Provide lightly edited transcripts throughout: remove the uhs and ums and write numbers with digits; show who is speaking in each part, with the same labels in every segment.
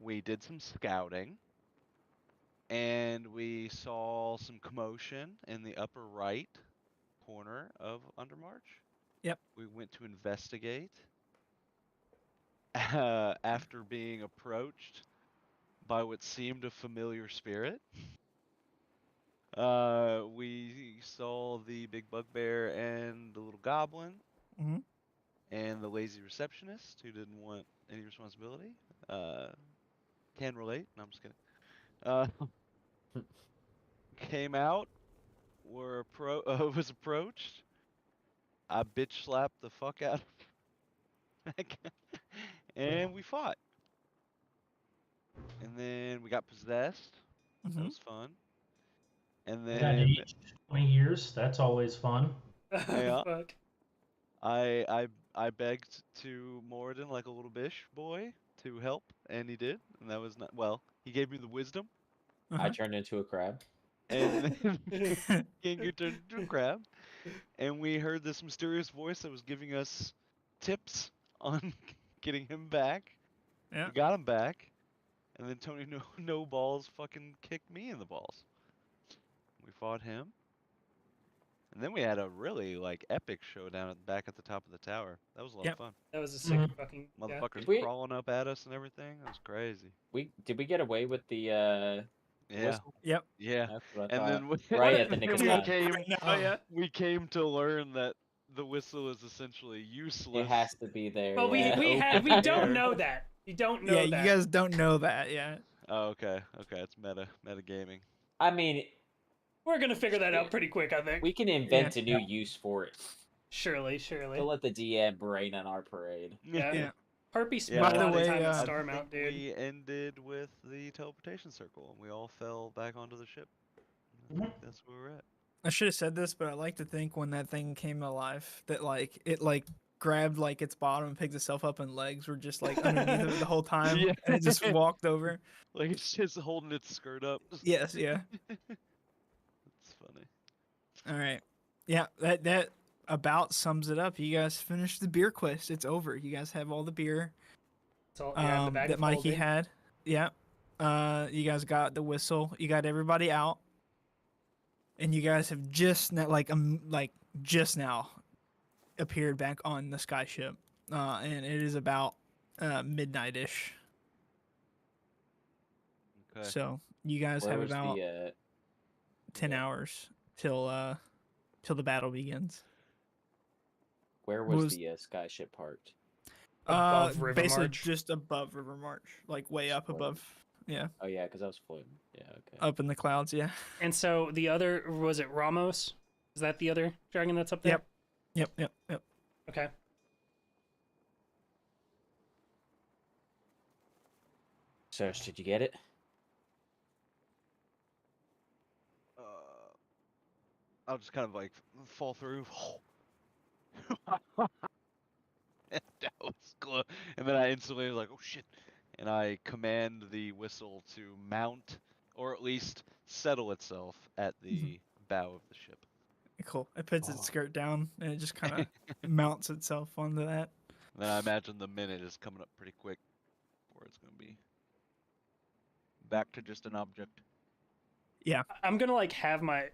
Speaker 1: We did some scouting, and we saw some commotion in the upper right corner of Undermarch.
Speaker 2: Yep.
Speaker 1: We went to investigate. After being approached by what seemed a familiar spirit, we saw the big bugbear and the little goblin
Speaker 2: Mm-hmm.
Speaker 1: and the lazy receptionist who didn't want any responsibility. Can relate. No, I'm just kidding. Came out. Was approached. I bitch slapped the fuck out of and we fought. And then we got possessed. That was fun. And
Speaker 3: I got
Speaker 1: then
Speaker 3: aged 20 years. That's always fun.
Speaker 1: yeah,
Speaker 4: Fuck.
Speaker 1: I begged to Moradin like a little bish boy to help, and he did, and that was not well. He gave me the wisdom,
Speaker 5: I turned into a crab.
Speaker 1: and then Kingu turned into a crab, and we heard this mysterious voice that was giving us tips on getting him back.
Speaker 2: Yeah.
Speaker 1: We got him back, and then Tony no balls fucking kicked me in the balls. We fought him. And then we had a really like epic showdown back at the top of the tower. That was a lot of fun.
Speaker 4: That was a sick fucking
Speaker 1: Motherfuckers
Speaker 5: We-
Speaker 1: crawling up at us and everything. That was crazy.
Speaker 5: Did we get away with the
Speaker 1: Yeah.
Speaker 5: whistle?
Speaker 2: Yep.
Speaker 1: Yeah.
Speaker 5: That's what I
Speaker 1: And
Speaker 5: thought.
Speaker 1: then
Speaker 5: Right at the nick of
Speaker 1: we
Speaker 5: time.
Speaker 1: came,
Speaker 2: Oh, yeah.
Speaker 1: we came to learn that the whistle is essentially useless.
Speaker 5: It has to be there.
Speaker 4: Well,
Speaker 5: yeah.
Speaker 4: we don't know that. You don't know
Speaker 2: Yeah,
Speaker 4: that.
Speaker 2: you guys don't know that yet.
Speaker 1: Oh, okay. Okay, it's meta gaming.
Speaker 5: I mean,
Speaker 4: We're gonna figure that out pretty quick, I think.
Speaker 5: we can invent a new use for it.
Speaker 4: Surely.
Speaker 5: We'll let the DM rain on our parade.
Speaker 4: Yeah.
Speaker 2: Yeah.
Speaker 4: Harpy spent
Speaker 1: Yeah,
Speaker 4: a
Speaker 2: by
Speaker 4: lot
Speaker 2: the
Speaker 4: of
Speaker 2: way,
Speaker 4: time at
Speaker 2: I
Speaker 4: Starmount, dude.
Speaker 1: We ended with the teleportation circle, and we all fell back onto the ship. I think that's where we're at.
Speaker 2: I should have said this, but I like to think when that thing came alive that like it like grabbed like its bottom and picked itself up and legs were just like underneath it the whole time
Speaker 1: Yeah.
Speaker 2: and it just walked over.
Speaker 1: Like it's just holding its skirt up.
Speaker 2: Yes, yeah.
Speaker 1: It's funny.
Speaker 2: All right. Yeah, that about sums it up. You guys finished the beer quest. It's over. You guys have all the beer
Speaker 4: It's all, yeah, the bag
Speaker 2: that
Speaker 4: of
Speaker 2: Mikey
Speaker 4: holding.
Speaker 2: had. Yeah. You guys got the whistle. You got everybody out. And you guys have just now, just now appeared back on the sky ship. And it is about midnight-ish.
Speaker 1: Okay.
Speaker 2: So you guys
Speaker 5: Where
Speaker 2: have
Speaker 5: was
Speaker 2: about
Speaker 5: the
Speaker 2: 10 hours till the battle begins.
Speaker 5: where was
Speaker 2: was-
Speaker 5: the skyship parked?
Speaker 4: Above Rivermarch?
Speaker 2: Basically just above Rivermarch, like way up
Speaker 5: Floating.
Speaker 2: above. Yeah,
Speaker 5: Oh yeah, because I was floating. Yeah, okay.
Speaker 2: up in the clouds. Yeah.
Speaker 4: And so the other, was it Ramos? Is that the other dragon that's up there?
Speaker 2: Yep.
Speaker 4: Okay.
Speaker 5: Serge, did you get it?
Speaker 1: I'll just kind of like fall through. That was close. And then I instantly was like, oh shit. And I command the whistle to mount, or at least settle itself at the bow of the ship.
Speaker 2: Cool. It puts
Speaker 5: Oh.
Speaker 2: its skirt down and it just kind of mounts itself onto that.
Speaker 1: And then I imagine the minute is coming up pretty quick, or it's going to be back to just an object.
Speaker 4: I'm gonna like have my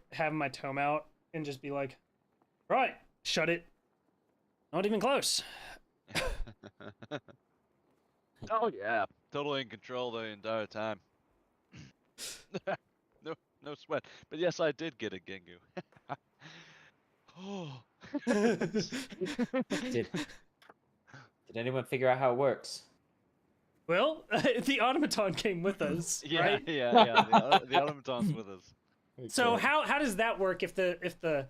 Speaker 4: tome out and just be like, right, shut it. Not even close.
Speaker 1: Oh yeah, totally in control the entire time. No sweat. But yes, I did get a Gengu. Oh.
Speaker 5: Did anyone figure out how it works?
Speaker 4: Well, the automaton came with us,
Speaker 1: Yeah,
Speaker 4: right?
Speaker 1: yeah. The automaton's with us.
Speaker 4: So how does that work if the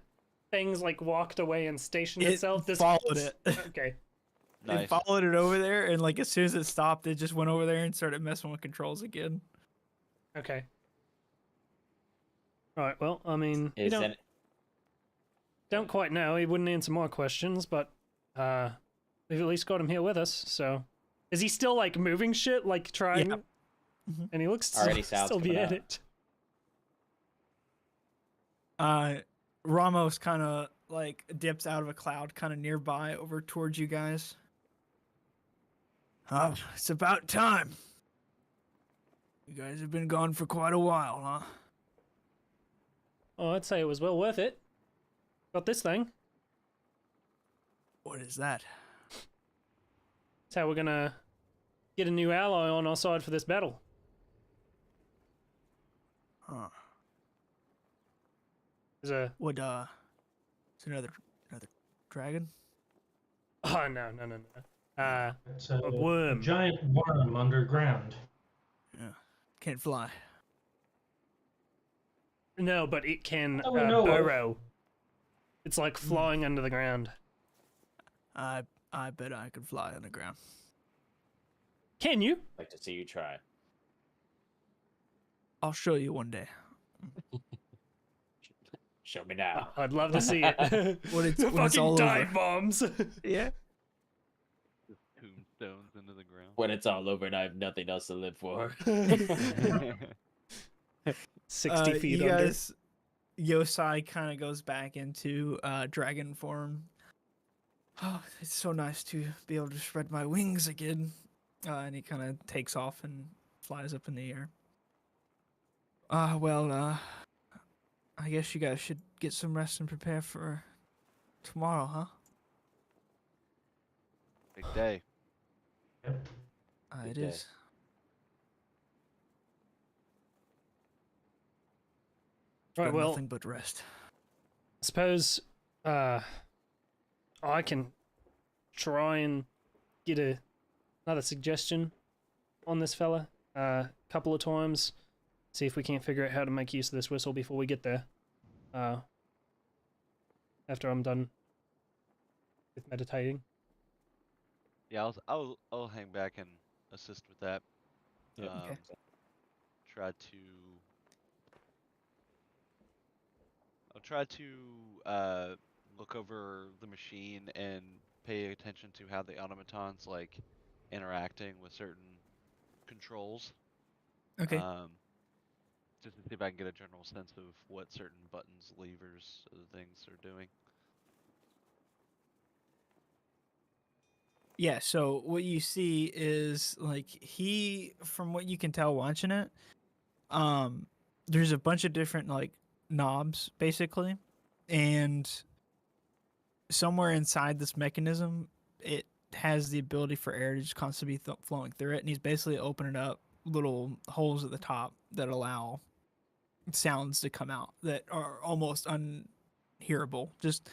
Speaker 4: things like walked away and stationed
Speaker 2: It
Speaker 4: itself?
Speaker 2: followed it.
Speaker 4: Okay.
Speaker 1: Nice.
Speaker 2: It followed it over there, and like as soon as it stopped, it just went over there and started messing with controls again.
Speaker 4: Okay. All right. Well, I mean, you
Speaker 5: Is
Speaker 4: don't quite know. He wouldn't answer more questions, but we've at least got him here with us. So, is he still like moving shit, like trying?
Speaker 2: Yeah. Mhm.
Speaker 4: And he looks
Speaker 5: Already
Speaker 4: still,
Speaker 5: sounds
Speaker 4: still be
Speaker 5: coming
Speaker 4: at
Speaker 5: out.
Speaker 4: it.
Speaker 2: Ramos kind of like dips out of a cloud, kind of nearby, over towards you guys. It's about time. You guys have been gone for quite a while, huh?
Speaker 4: Oh, I'd say it was well worth it. Got this thing.
Speaker 2: What is that?
Speaker 4: That's how we're gonna get a new ally on our side for this battle.
Speaker 2: Huh.
Speaker 4: There's a...
Speaker 2: What, it's another dragon?
Speaker 4: Oh, no.
Speaker 3: It's
Speaker 4: A worm.
Speaker 3: giant worm underground.
Speaker 2: Yeah. Can't fly.
Speaker 4: No, but it can
Speaker 3: Oh, we know of.
Speaker 4: burrow. It's like flying under the ground.
Speaker 2: I bet I could fly on the ground.
Speaker 4: Can you?
Speaker 5: I'd like to see you try.
Speaker 2: I'll show you one day.
Speaker 5: Show me now.
Speaker 4: I'd love to see it.
Speaker 2: When it's
Speaker 4: Fucking
Speaker 2: all
Speaker 4: dive
Speaker 2: over.
Speaker 4: bombs.
Speaker 2: Yeah.
Speaker 1: Just tombstones into the ground.
Speaker 5: When it's all over and I have nothing else to live for.
Speaker 4: 60 feet
Speaker 2: you
Speaker 4: under.
Speaker 2: guys, Yosai kind of goes back into dragon form. Oh, it's so nice to be able to spread my wings again. And he kind of takes off and flies up in the air. I guess you guys should get some rest and prepare for tomorrow, huh?
Speaker 1: Big day.
Speaker 3: Yep.
Speaker 2: It
Speaker 5: Good day.
Speaker 2: is.
Speaker 4: Right,
Speaker 2: Got
Speaker 4: well,
Speaker 2: nothing but rest.
Speaker 4: I suppose I can try and get another suggestion on this fella a couple of times. See if we can't figure out how to make use of this whistle before we get there. After I'm done with meditating.
Speaker 1: Yeah, I'll hang back and assist with that.
Speaker 5: Yeah.
Speaker 2: Okay.
Speaker 1: I'll try to look over the machine and pay attention to how the automatons like interacting with certain controls.
Speaker 2: Okay.
Speaker 1: Just to see if I can get a general sense of what certain buttons, levers, other things are doing.
Speaker 2: Yeah, so what you see is like from what you can tell watching it, there's a bunch of different like knobs basically, and somewhere inside this mechanism, it has the ability for air to just constantly be flowing through it, and he's basically opening up little holes at the top that allow sounds to come out that are almost unhearable, just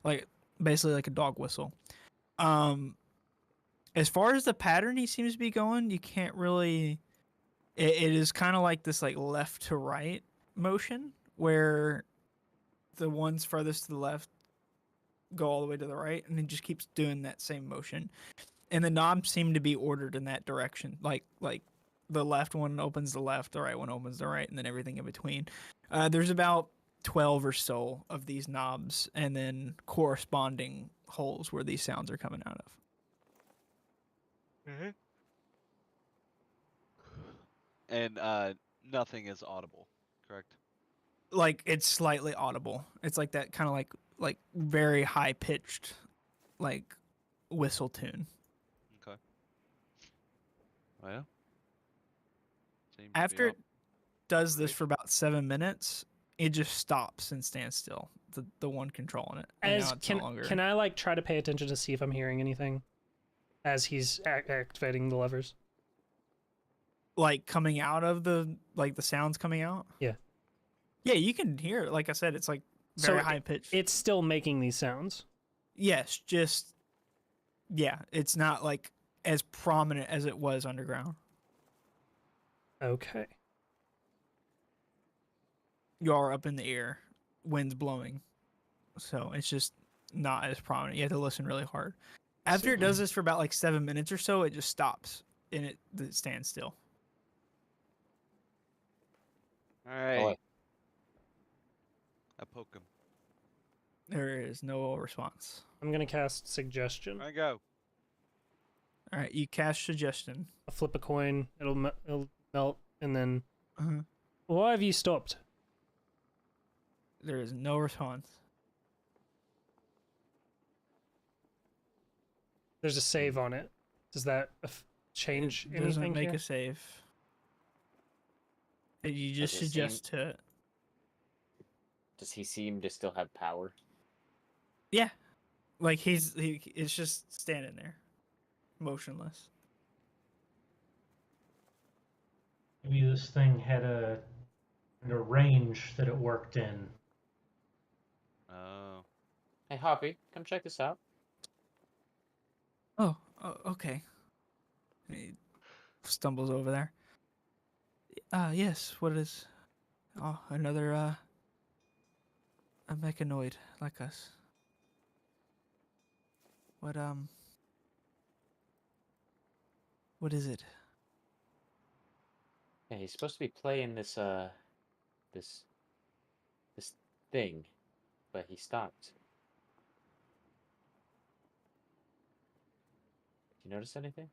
Speaker 2: like basically like a dog whistle. As far as the pattern he seems to be going, you can't really. It is kind of like this like left to right motion where the ones furthest to the left go all the way to the right, and it just keeps doing that same motion. And the knobs seem to be ordered in that direction, like the left one opens the left, the right one opens the right, and then everything in between. There's about 12 or so of these knobs, and then corresponding holes where these sounds are coming out of.
Speaker 1: And nothing is audible, correct?
Speaker 2: Like it's slightly audible. It's like that kind of like very high pitched, like whistle tune.
Speaker 1: Okay. Well. Seems to be
Speaker 2: After it
Speaker 1: op-
Speaker 2: does this for about 7 minutes, it just stops and stands still. The one controlling it. And now it's no longer...
Speaker 4: Can I like try to pay attention to see if I'm hearing anything as he's activating the levers?
Speaker 2: Like coming out of the sounds coming out?
Speaker 4: Yeah.
Speaker 2: Yeah, you can hear it. Like I said, it's like very high pitched.
Speaker 4: It's still making these sounds.
Speaker 2: Yes, just yeah, it's not like as prominent as it was underground.
Speaker 4: Okay.
Speaker 2: You are up in the air, wind's blowing, so it's just not as prominent. You have to listen really hard. After it does this for about like 7 minutes or so, it just stops and it stands still.
Speaker 1: All right. I poke him.
Speaker 2: There is no response.
Speaker 4: I'm gonna cast suggestion.
Speaker 1: I go.
Speaker 2: All right, you cast suggestion.
Speaker 4: I'll flip a coin. It'll melt, and then.
Speaker 2: Uh-huh.
Speaker 4: Why have you stopped?
Speaker 2: There is no response.
Speaker 4: There's a save on it. Does that change
Speaker 2: It doesn't
Speaker 4: anything
Speaker 2: make
Speaker 4: here?
Speaker 2: a save. And you just
Speaker 5: Does it
Speaker 2: suggest to it.
Speaker 5: Does he seem to still have power?
Speaker 2: Yeah. Like it's just standing there, motionless.
Speaker 3: Maybe this thing had a range that it worked in.
Speaker 1: Oh.
Speaker 5: Hey, Hoppy, come check this out.
Speaker 2: Oh, okay. And he stumbles over there. Yes. What is? Oh, another a mechanoid like us. What is it?
Speaker 5: Yeah, he's supposed to be playing this this this thing, but he stopped. Do you notice anything?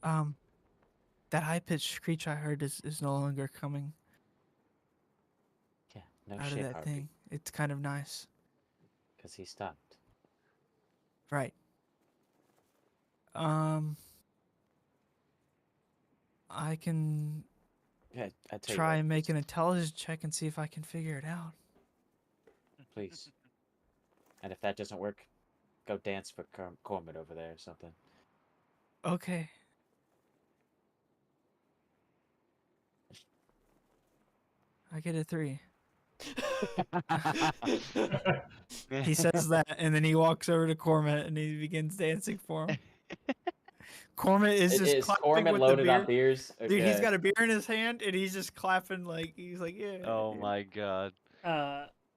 Speaker 2: That high pitched screech I heard is no longer coming
Speaker 5: Yeah, no
Speaker 2: out of
Speaker 5: shit,
Speaker 2: that
Speaker 5: Harpy.
Speaker 2: thing. It's kind of nice.
Speaker 5: Because he stopped.
Speaker 2: Right. I can
Speaker 5: Yeah, I tell you
Speaker 2: try
Speaker 5: what,
Speaker 2: and make an intelligence check and see if I can figure it out.
Speaker 5: please. And if that doesn't work, go dance for Cormid over there or something.
Speaker 2: Okay. I get a 3. He says that, and then he walks over to Cormit and he begins dancing for him. Cormit is just
Speaker 5: Is
Speaker 2: clapping
Speaker 5: Cormid
Speaker 2: with
Speaker 5: loaded
Speaker 2: the beer.
Speaker 5: on beers? Okay.
Speaker 2: Dude, he's got a beer in his hand and he's just clapping like he's like, yeah.
Speaker 1: Oh
Speaker 2: yeah.
Speaker 1: my god.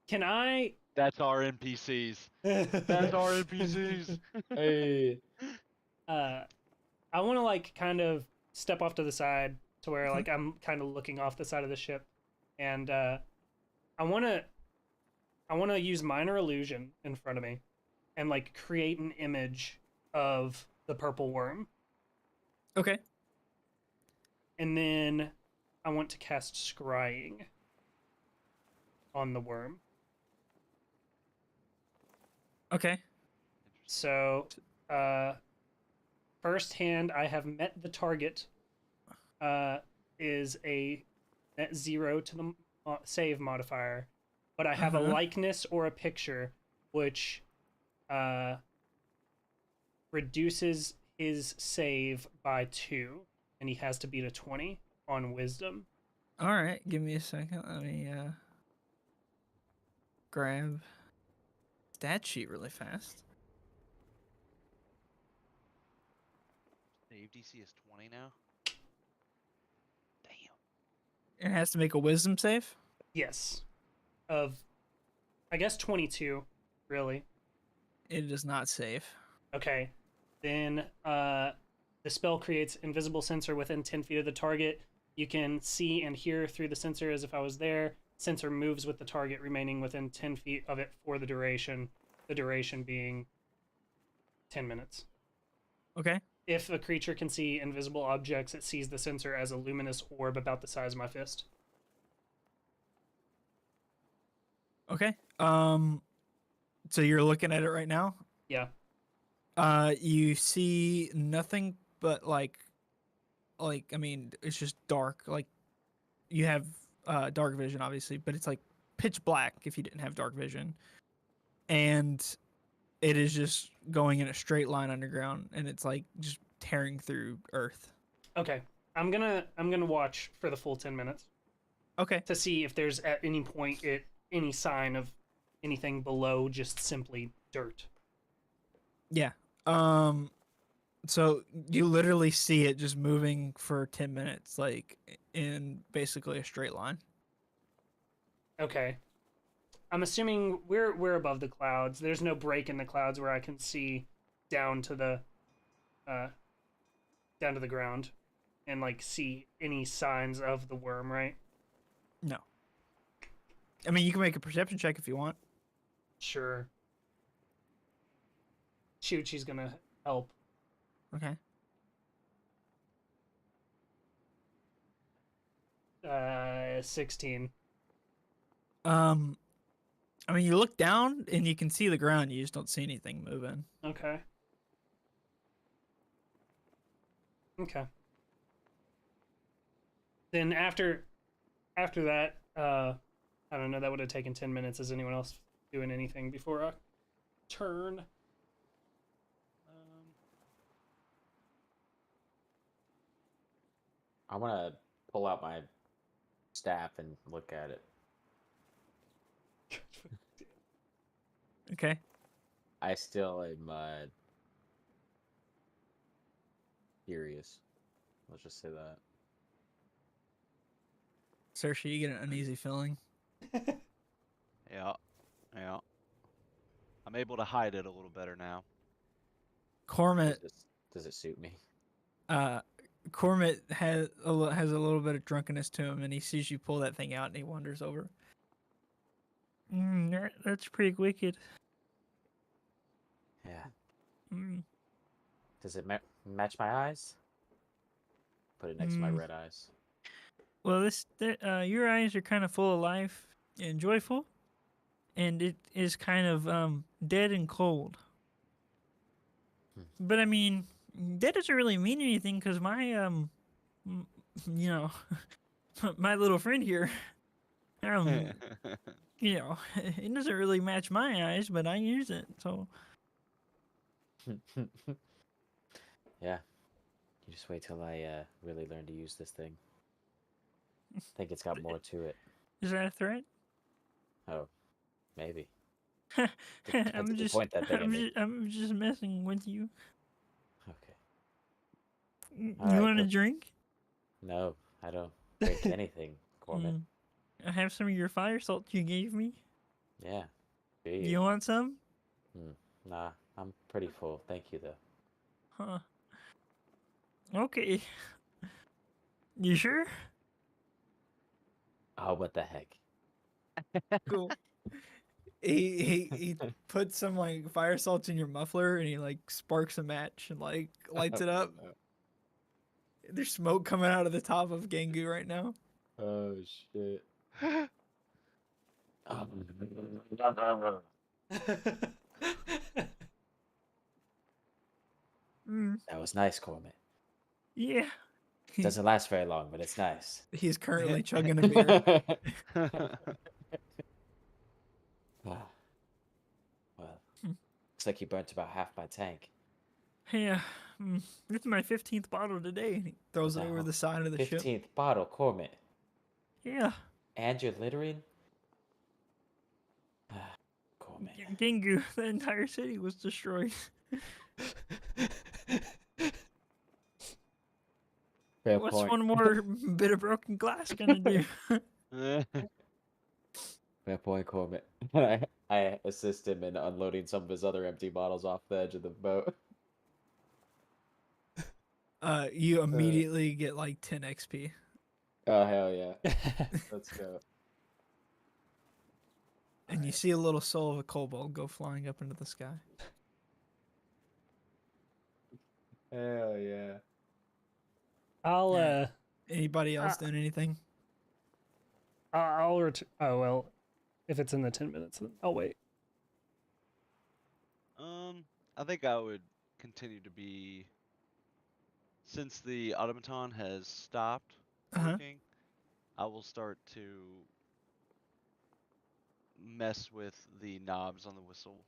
Speaker 4: Can I?
Speaker 1: That's our NPCs. That's our NPCs.
Speaker 5: Hey.
Speaker 4: I want to like kind of step off to the side to where
Speaker 2: Mhm.
Speaker 4: like I'm kind of looking off the side of the ship, and I want to use minor illusion in front of me, and like create an image of the purple worm,
Speaker 2: Okay.
Speaker 4: and then I want to cast scrying on the worm.
Speaker 2: Okay.
Speaker 4: So, first hand, I have met the target. Is a net 0 to the save modifier, but I have a likeness or a picture, which reduces his save by 2, and he has to beat a 20 on Wisdom.
Speaker 2: All right. Give me a second. Let me grab stat sheet really fast.
Speaker 1: Save DC is 20 now? Damn.
Speaker 2: It has to make a wisdom save.
Speaker 4: Yes, of I guess 22, really.
Speaker 2: It does not save.
Speaker 4: Okay, then the spell creates invisible sensor within 10 feet of the target. You can see and hear through the sensor as if I was there. Sensor moves with the target remaining within 10 feet of it for the duration being 10 minutes.
Speaker 2: Okay.
Speaker 4: If a creature can see invisible objects, it sees the sensor as a luminous orb about the size of my fist.
Speaker 2: Okay. So you're looking at it right now?
Speaker 4: Yeah.
Speaker 2: You see nothing but like I mean, it's just dark. Like you have dark vision obviously, but it's like pitch black if you didn't have dark vision. And it is just going in a straight line underground and it's like just tearing through earth.
Speaker 4: Okay. I'm gonna watch for the full 10 minutes
Speaker 2: Okay.
Speaker 4: to see if there's at any point any sign of anything below just simply dirt.
Speaker 2: Yeah. So you literally see it just moving for 10 minutes, like in basically a straight line.
Speaker 4: Okay. I'm assuming we're above the clouds. There's no break in the clouds where I can see down to the ground and like see any signs of the worm, right?
Speaker 2: No. I mean, you can make a perception check if you want.
Speaker 4: Sure. Shoot, she's gonna help.
Speaker 2: Okay.
Speaker 4: 16.
Speaker 2: I mean, you look down and you can see the ground. You just don't see anything moving.
Speaker 4: Okay. Okay. Then after that, I don't know. That would have taken 10 minutes. Is anyone else doing anything before I turn?
Speaker 5: I want to pull out my staff and look at it.
Speaker 2: Okay.
Speaker 5: I still am curious. Let's just say that.
Speaker 2: Saoirse, you get an uneasy feeling.
Speaker 1: Yeah. Yeah. I'm able to hide it a little better now.
Speaker 2: Cormit,
Speaker 5: Does it suit me?
Speaker 2: Cormit has has a little bit of drunkenness to him, and he sees you pull that thing out, and he wanders over. That's pretty wicked.
Speaker 5: Yeah.
Speaker 2: Mm,
Speaker 5: Does it match my eyes? Put it next to my red eyes.
Speaker 2: well, your eyes are kind of full of life and joyful, and it is kind of dead and cold. But I mean, that doesn't really mean anything because you know, my little friend here, you know, it doesn't really match my eyes, but I use it, so.
Speaker 5: Yeah. You just wait till I really learn to use this thing. I think it's got more to it.
Speaker 2: Is that a threat?
Speaker 5: Oh, maybe.
Speaker 2: I'm
Speaker 5: Depends if you
Speaker 2: just,
Speaker 5: point that thing at me.
Speaker 2: I'm just messing with you.
Speaker 5: Okay.
Speaker 2: You
Speaker 5: All right,
Speaker 2: want a
Speaker 5: cool.
Speaker 2: drink?
Speaker 5: No, I don't drink anything, Cormit.
Speaker 2: I have some of your fire salt you gave me.
Speaker 5: Yeah. Do
Speaker 2: You
Speaker 5: you?
Speaker 2: want some?
Speaker 5: Nah, I'm pretty full. Thank you, though.
Speaker 2: Huh. Okay. You sure?
Speaker 5: Oh, what the heck?
Speaker 2: Cool. He puts some like fire salts in your muffler, and he like sparks a match and like lights it up. There's smoke coming out of the top of Gangu right now.
Speaker 5: Oh, shit. That was nice, Cormit.
Speaker 2: Yeah.
Speaker 5: Doesn't last very long, but it's nice.
Speaker 2: He's currently chugging a beer.
Speaker 5: Well, looks like you burnt about half my tank.
Speaker 2: Yeah. This is my 15th bottle today. And he throws it
Speaker 5: the
Speaker 2: over
Speaker 5: hell?
Speaker 2: the side of the ship.
Speaker 5: 15th bottle, Cormit.
Speaker 2: Yeah.
Speaker 5: And you're littering? Cormit.
Speaker 2: Gangu, the entire city was destroyed.
Speaker 5: Fair
Speaker 2: What's
Speaker 5: point.
Speaker 2: one more bit of broken glass gonna do?
Speaker 5: Fair point, Cormit. I assist him in unloading some of his other empty bottles off the edge of the boat.
Speaker 2: You immediately get like 10 XP.
Speaker 5: Oh, hell yeah. Let's go.
Speaker 2: And you see a little soul of a kobold go flying up into the sky.
Speaker 5: Hell yeah.
Speaker 4: I'll
Speaker 2: Yeah. Anybody else doing anything?
Speaker 4: I'll return. Oh well, if it's in the 10 minutes, then I'll wait.
Speaker 1: I think I would continue to be, since the automaton has stopped working, I will start to mess with the knobs on the whistle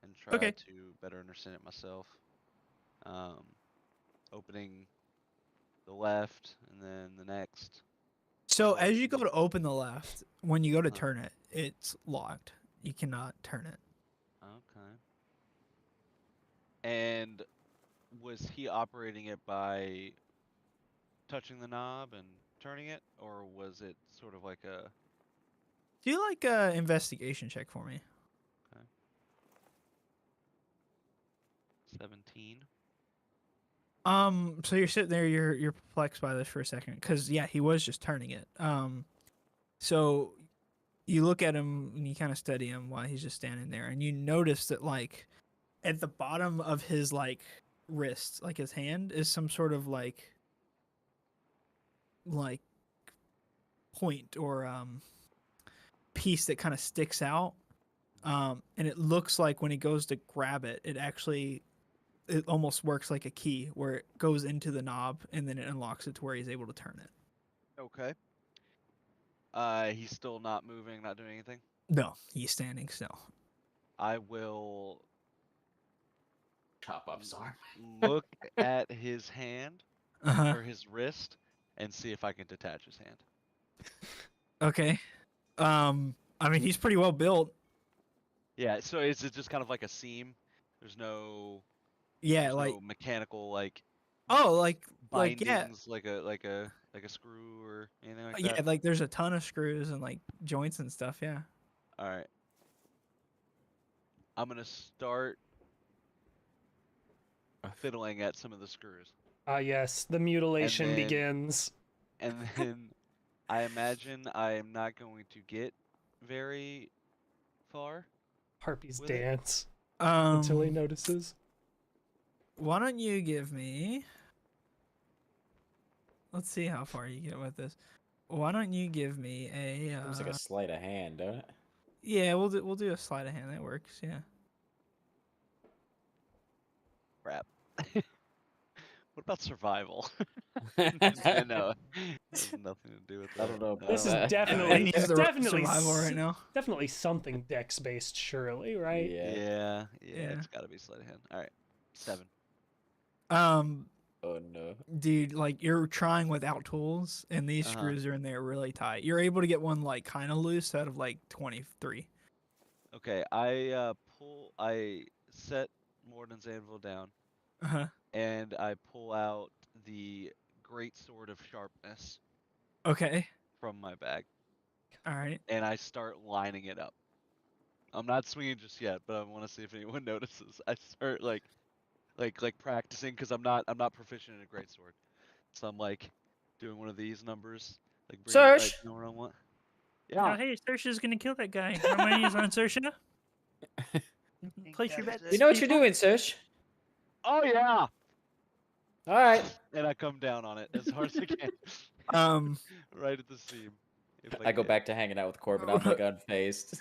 Speaker 1: and try
Speaker 2: Okay.
Speaker 1: to better understand it myself. Opening the left and then the next.
Speaker 2: So as you go to open the left, when you go to turn it, it's locked. You cannot turn it.
Speaker 1: Okay. And was he operating it by touching the knob and turning it, or was it sort of like a...
Speaker 2: Do like a investigation check for me?
Speaker 1: Okay. 17.
Speaker 2: So you're sitting there, you're perplexed by this for a second, because yeah, he was just turning it. So you look at him and you kind of study him while he's just standing there, and you notice that like at the bottom of his like wrist, like his hand, is some sort of like point or piece that kind of sticks out. And it looks like when he goes to grab it, it actually it almost works like a key where it goes into the knob and then it unlocks it to where he's able to turn it.
Speaker 1: Okay. He's still not moving, not doing anything.
Speaker 2: No, he's standing still.
Speaker 1: I will
Speaker 5: Chop off his arm.
Speaker 1: look at his hand
Speaker 2: Uh-huh.
Speaker 1: or his wrist and see if I can detach his hand.
Speaker 2: Okay. I mean, he's pretty well built.
Speaker 1: Yeah, so is it just kind of like a seam? There's no
Speaker 2: Yeah,
Speaker 1: there's
Speaker 2: like
Speaker 1: no mechanical like
Speaker 2: like yeah,
Speaker 1: bindings like a screw or anything like
Speaker 2: yeah,
Speaker 1: that?
Speaker 2: like there's a ton of screws and like joints and stuff. Yeah.
Speaker 1: All right. I'm gonna start fiddling at some of the screws,
Speaker 4: Ah, yes, the mutilation
Speaker 1: then-
Speaker 4: begins.
Speaker 1: and then I imagine I am not going to get very far.
Speaker 4: Harpy's
Speaker 1: with it?
Speaker 4: dance until he
Speaker 2: Um,
Speaker 4: notices.
Speaker 2: why don't you give me? Let's see how far you get with this. Why don't you give me a?
Speaker 5: Seems like a sleight of hand, don't it?
Speaker 2: Yeah, we'll do a sleight of hand. That works. Yeah.
Speaker 1: Crap. What about survival? No, has nothing to do with that.
Speaker 5: I don't know about
Speaker 4: This is
Speaker 5: that.
Speaker 4: definitely,
Speaker 2: He's the
Speaker 4: definitely,
Speaker 2: survival right now.
Speaker 4: definitely something dex based, surely, right?
Speaker 5: Yeah.
Speaker 1: Yeah, it's got to be sleight of hand. All right, 7.
Speaker 2: Um,
Speaker 5: Oh no.
Speaker 2: dude, like you're trying without tools, and these
Speaker 1: Uh-huh.
Speaker 2: screws are in there really tight. You're able to get one like kind of loose out of like 23.
Speaker 1: Okay, I set Morden's anvil down,
Speaker 2: Uh-huh.
Speaker 1: and I pull out the great sword of sharpness
Speaker 2: Okay.
Speaker 1: from my bag,
Speaker 2: All right.
Speaker 1: and I start lining it up. I'm not swinging just yet, but I want to see if anyone notices. I start like practicing because I'm not proficient in a great sword, so I'm like doing one of these numbers, like bring it right
Speaker 5: Search!
Speaker 1: down where I want.
Speaker 2: Oh,
Speaker 1: Yeah.
Speaker 2: hey, Sersha's gonna kill that guy. How many is on Sersha? Place your bets.
Speaker 5: You know what you're
Speaker 2: people.
Speaker 5: doing, Search?
Speaker 1: Oh yeah.
Speaker 5: All right.
Speaker 1: And I come down on it as hard as I can,
Speaker 2: Um,
Speaker 1: right at the seam. If
Speaker 5: I go
Speaker 1: can.
Speaker 5: back to hanging out with Corbin. I'm like unfazed.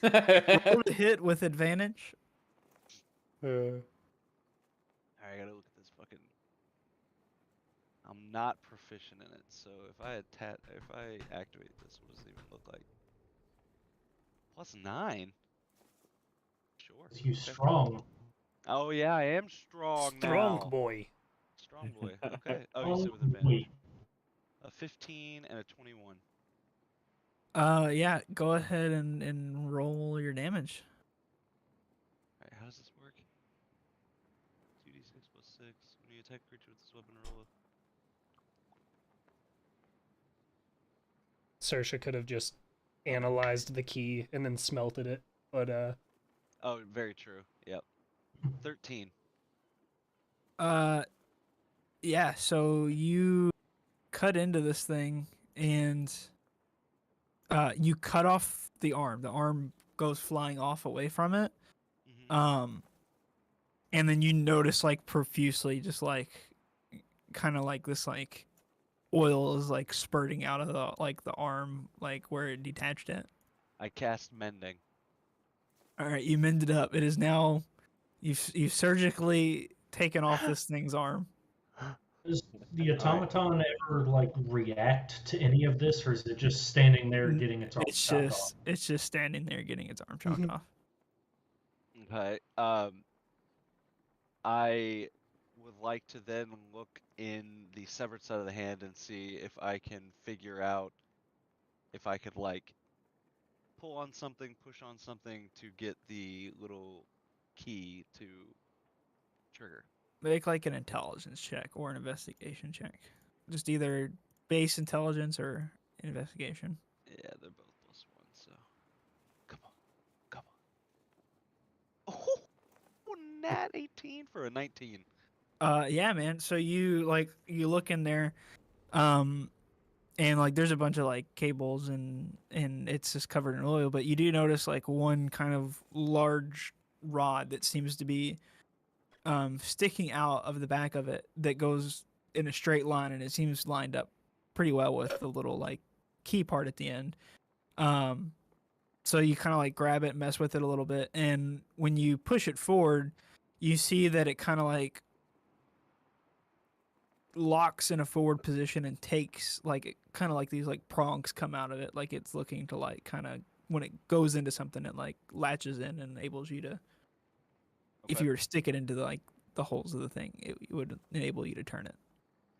Speaker 2: roll to hit with advantage.
Speaker 1: Alright, I gotta look at this fucking. I'm not proficient in it, so if I activate this, what does it even look like? +9. Sure.
Speaker 3: You
Speaker 1: okay.
Speaker 3: strong.
Speaker 1: Oh yeah, I am strong
Speaker 4: Strong
Speaker 1: now.
Speaker 4: boy.
Speaker 1: Strong boy. Okay. Oh, you said with advantage.
Speaker 3: Wait,
Speaker 1: A 15 and a 21.
Speaker 2: Yeah, go ahead and roll your damage.
Speaker 1: Alright, how does this work? 2d6 plus 6. When you attack a creature with this weapon, roll
Speaker 4: Sersha could have just analyzed the key and then smelted it, but
Speaker 1: Oh, very true. Yep. 13.
Speaker 2: Yeah, so you cut into this thing and you cut off the arm. The arm goes flying off away from it.
Speaker 1: Mm-hmm.
Speaker 2: And then you notice like profusely just like kind of like this like oil is like spurting out of the arm like where it detached it.
Speaker 1: I cast mending.
Speaker 2: All right, you mended up. It is now you've surgically taken off this thing's arm.
Speaker 3: does the automaton ever like react to any of this, or is it just standing there
Speaker 2: N-
Speaker 3: getting its arm
Speaker 2: It's
Speaker 3: chopped
Speaker 2: just it's just standing there getting its arm chopped off.
Speaker 1: Okay. I would like to then look in the severed side of the hand and see if I can figure out if I could like pull on something, push on something to get the little key to trigger.
Speaker 2: Make like an intelligence check or an investigation check. Just either base intelligence or investigation.
Speaker 1: Yeah, they're both +1, so come on. Oh, nat 18 for a 19.
Speaker 2: Yeah, man. So you look in there, and like there's a bunch of like cables and it's just covered in oil, but you do notice like one kind of large rod that seems to be sticking out of the back of it that goes in a straight line, and it seems lined up pretty well with the little like key part at the end. So you kind of like grab it, mess with it a little bit, and when you push it forward, you see that it kind of like locks in a forward position and takes like kind of like these like prongs come out of it, like it's looking to like kind of when it goes into something, it like latches in and enables you to. If
Speaker 1: Okay.
Speaker 2: you were to stick it into the holes of the thing, it would enable you to turn it.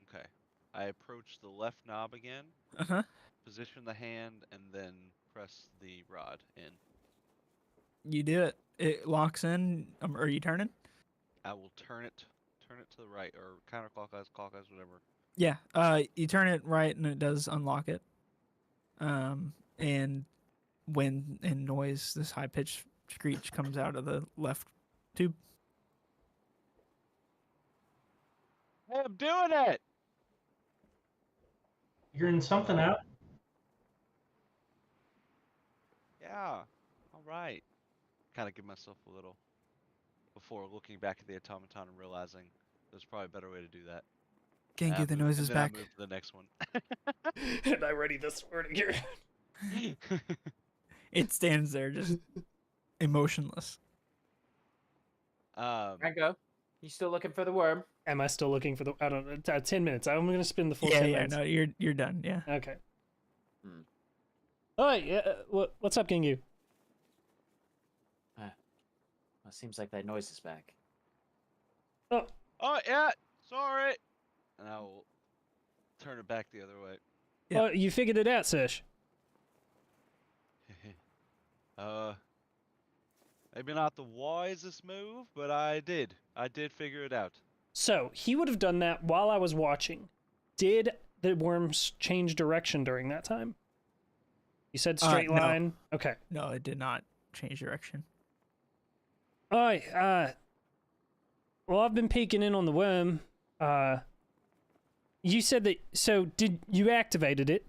Speaker 1: Okay. I approach the left knob again,
Speaker 2: Uh huh.
Speaker 1: position the hand, and then press the rod in.
Speaker 2: You do it. It locks in. Are you turning?
Speaker 1: I will turn it to the right or counterclockwise, clockwise, whatever.
Speaker 2: Yeah. You turn it right and it does unlock it. And when and noise, this high pitched screech comes out of the left tube.
Speaker 1: Hey, I'm doing it.
Speaker 3: Figuring something out.
Speaker 1: Yeah. All right. Kind of give myself a little before looking back at the automaton and realizing there's probably a better way to do that.
Speaker 2: Can't
Speaker 1: And I
Speaker 2: get the
Speaker 1: move-
Speaker 2: noises
Speaker 1: and then
Speaker 2: back.
Speaker 1: I move to the next one.
Speaker 4: And I ready the sword again.
Speaker 2: It stands there just emotionless.
Speaker 5: Franco, you still looking for the worm?
Speaker 4: Am I still looking for the? I don't know. 10 minutes. I'm gonna spend the full
Speaker 2: Yeah,
Speaker 4: 10
Speaker 2: yeah.
Speaker 4: minutes.
Speaker 2: No, you're done. Yeah.
Speaker 4: Okay.
Speaker 5: Hmm.
Speaker 4: Oh, yeah. What's up, Gingu?
Speaker 5: Well, it seems like that noise is back.
Speaker 4: Oh,
Speaker 1: Oh yeah, sorry. And I will turn it back the other way.
Speaker 2: Yeah.
Speaker 4: oh, you figured it out, Sesh.
Speaker 1: Maybe not the wisest move, but I did. I did figure it out.
Speaker 4: So he would have done that while I was watching. Did the worms change direction during that time? You said straight
Speaker 2: No.
Speaker 4: line. Okay.
Speaker 2: No, it did not change direction.
Speaker 4: Oh, well, I've been peeking in on the worm. You said that. So did you activated it?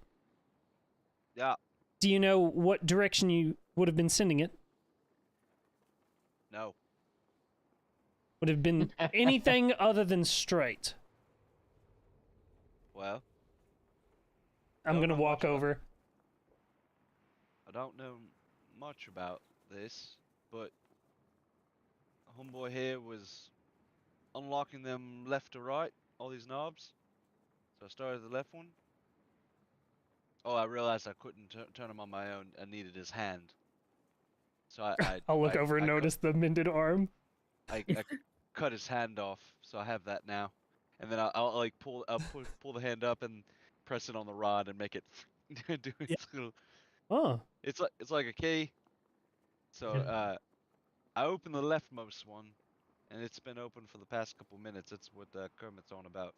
Speaker 1: Yeah.
Speaker 4: Do you know what direction you would have been sending it?
Speaker 1: No.
Speaker 4: Would have been anything other than straight.
Speaker 1: Well,
Speaker 4: I'm
Speaker 1: Don't
Speaker 4: gonna
Speaker 1: know
Speaker 4: walk
Speaker 1: much about-
Speaker 4: over.
Speaker 1: I don't know much about this, but homeboy here was unlocking them left to right, all these knobs. So I started the left one. Oh, I realized I couldn't turn them on my own. I needed his hand. So
Speaker 4: I'll look over and
Speaker 1: I cut-
Speaker 4: notice the mended arm.
Speaker 1: I cut his hand off, so I have that now. And then I'll like pull the hand up and press it on the rod and make it do its little.
Speaker 4: Oh,
Speaker 1: It's like a key. So
Speaker 3: Yeah.
Speaker 1: I opened the leftmost one, and it's been open for the past couple minutes. That's what Kermit's on about.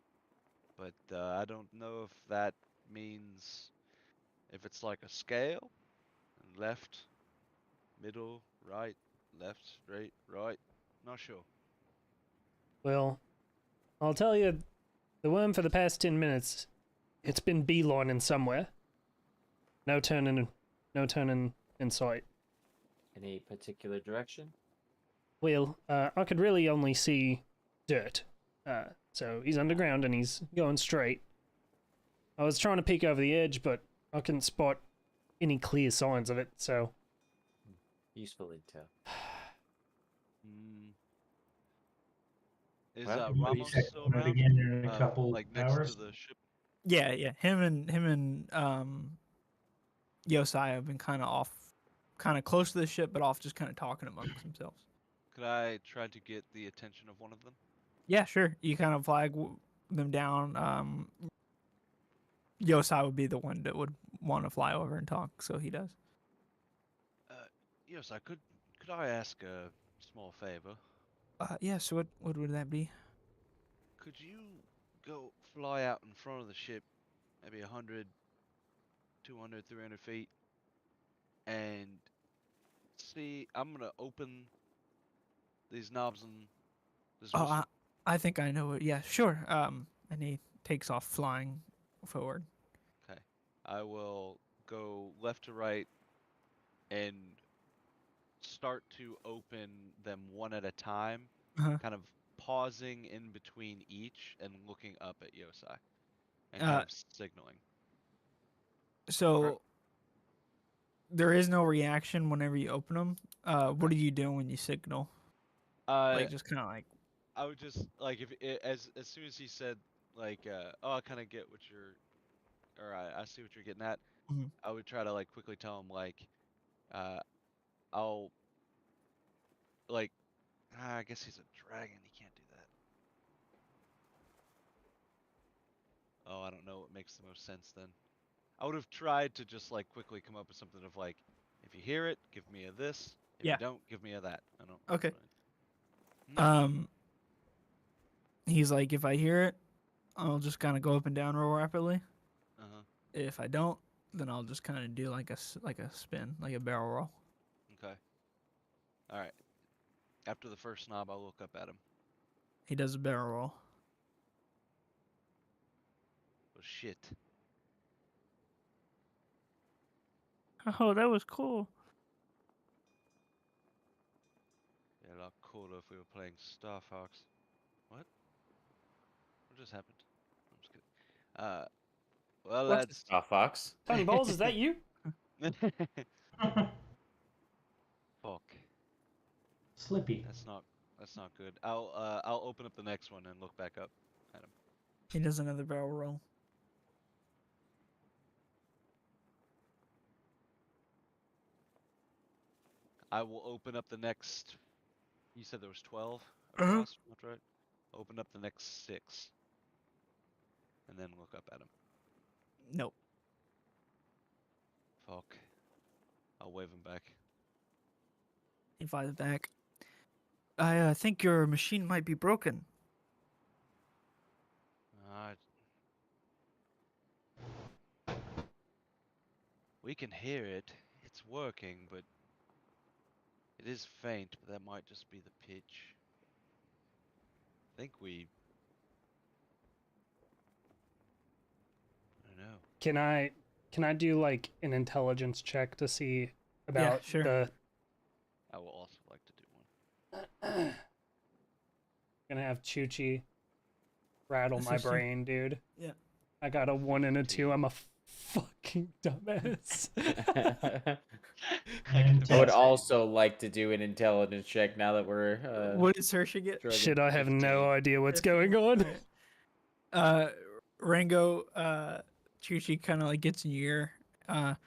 Speaker 1: But I don't know if that means if it's like a scale, left, middle, right, left, straight, right. Not sure.
Speaker 4: well, I'll tell you, the worm for the past 10 minutes, it's been beelining somewhere. No turning in sight.
Speaker 5: Any particular direction?
Speaker 4: Well, I could really only see dirt. So he's underground and he's going straight. I was trying to peek over the edge, but I couldn't spot any clear signs of it, so...
Speaker 5: Useful intel.
Speaker 1: Hmm. Is
Speaker 5: Well,
Speaker 3: Maybe
Speaker 1: Ramos
Speaker 3: check
Speaker 1: still
Speaker 3: on it
Speaker 1: around?
Speaker 3: again in a couple
Speaker 1: Like next
Speaker 3: hours.
Speaker 1: to the ship?
Speaker 2: Yeah, yeah. Him and Yosai have been kind of off, kind of close to the ship, but off just kind of talking amongst themselves.
Speaker 1: Could I try to get the attention of one of them?
Speaker 2: Yeah, sure. You kind of flag them down. Yosai would be the one that would want to fly over and talk, so he does.
Speaker 1: Yes, could I ask a small favor?
Speaker 2: Yeah. So what would that be?
Speaker 1: Could you go fly out in front of the ship, maybe 100, 200, 300 feet, and see? I'm gonna open these knobs and this
Speaker 2: Oh,
Speaker 1: whistle.
Speaker 2: I think I know it. Yeah, sure. And he takes off flying forward.
Speaker 1: Okay. I will go left to right and start to open them one at a time,
Speaker 2: Uh-huh.
Speaker 1: kind of pausing in between each and looking up at Yosai and kind of signaling.
Speaker 2: So there is no reaction whenever you open them. What are you doing when you signal? Like just kind of like.
Speaker 1: I would just like if it, as soon as he said like, oh, I kind of get what you're, or I see what you're getting at.
Speaker 2: Mhm.
Speaker 1: I would try to like quickly tell him like, I'll like, I guess he's a dragon. He can't do that. Oh, I don't know what makes the most sense then. I would have tried to just like quickly come up with something of like, if you hear it, give me a this. If
Speaker 2: Yeah.
Speaker 1: you don't, give me a that. I don't.
Speaker 2: Okay.
Speaker 1: Hmm.
Speaker 2: He's like, if I hear it, I'll just kind of go up and down real rapidly.
Speaker 1: Uh-huh.
Speaker 2: If I don't, then I'll just kind of do like a spin, like a barrel roll.
Speaker 1: Okay. All right. After the first knob, I'll look up at him.
Speaker 2: He does a barrel roll.
Speaker 1: Oh shit.
Speaker 2: Oh, that was cool.
Speaker 1: Yeah, a lot cooler if we were playing Star Fox. What? What just happened? I'm just kidding. Well,
Speaker 2: What's
Speaker 1: that's.
Speaker 5: Star Fox.
Speaker 4: Tony Balls, is that you?
Speaker 1: Fuck.
Speaker 3: Slippy.
Speaker 1: That's not good. I'll open up the next one and look back up at him.
Speaker 2: He does another barrel roll.
Speaker 1: I will open up the next. You said there was 12
Speaker 2: Uh-huh.
Speaker 1: across. That's right. Open up the next 6, and then look up at him.
Speaker 2: Nope.
Speaker 1: Fuck. I'll wave him back.
Speaker 2: He flies back. I think your machine might be broken.
Speaker 1: We can hear it. It's working, but it is faint. But that might just be the pitch. I think we. I don't know.
Speaker 4: Can I do like an intelligence check to see about
Speaker 2: sure.
Speaker 4: the
Speaker 1: I will also like to do one.
Speaker 4: gonna have Chuchi rattle my
Speaker 2: Assist you.
Speaker 4: brain, dude.
Speaker 2: Yeah.
Speaker 4: I got a 1 and a 2. I'm a fucking dumbass.
Speaker 5: I would also like to do an intelligence check now that we're.
Speaker 2: What did Saoirse get?
Speaker 5: struggling.
Speaker 4: Shit, I have no
Speaker 1: 15.
Speaker 4: idea what's going on.
Speaker 2: Rango, Chuchi kind of like gets in your ear.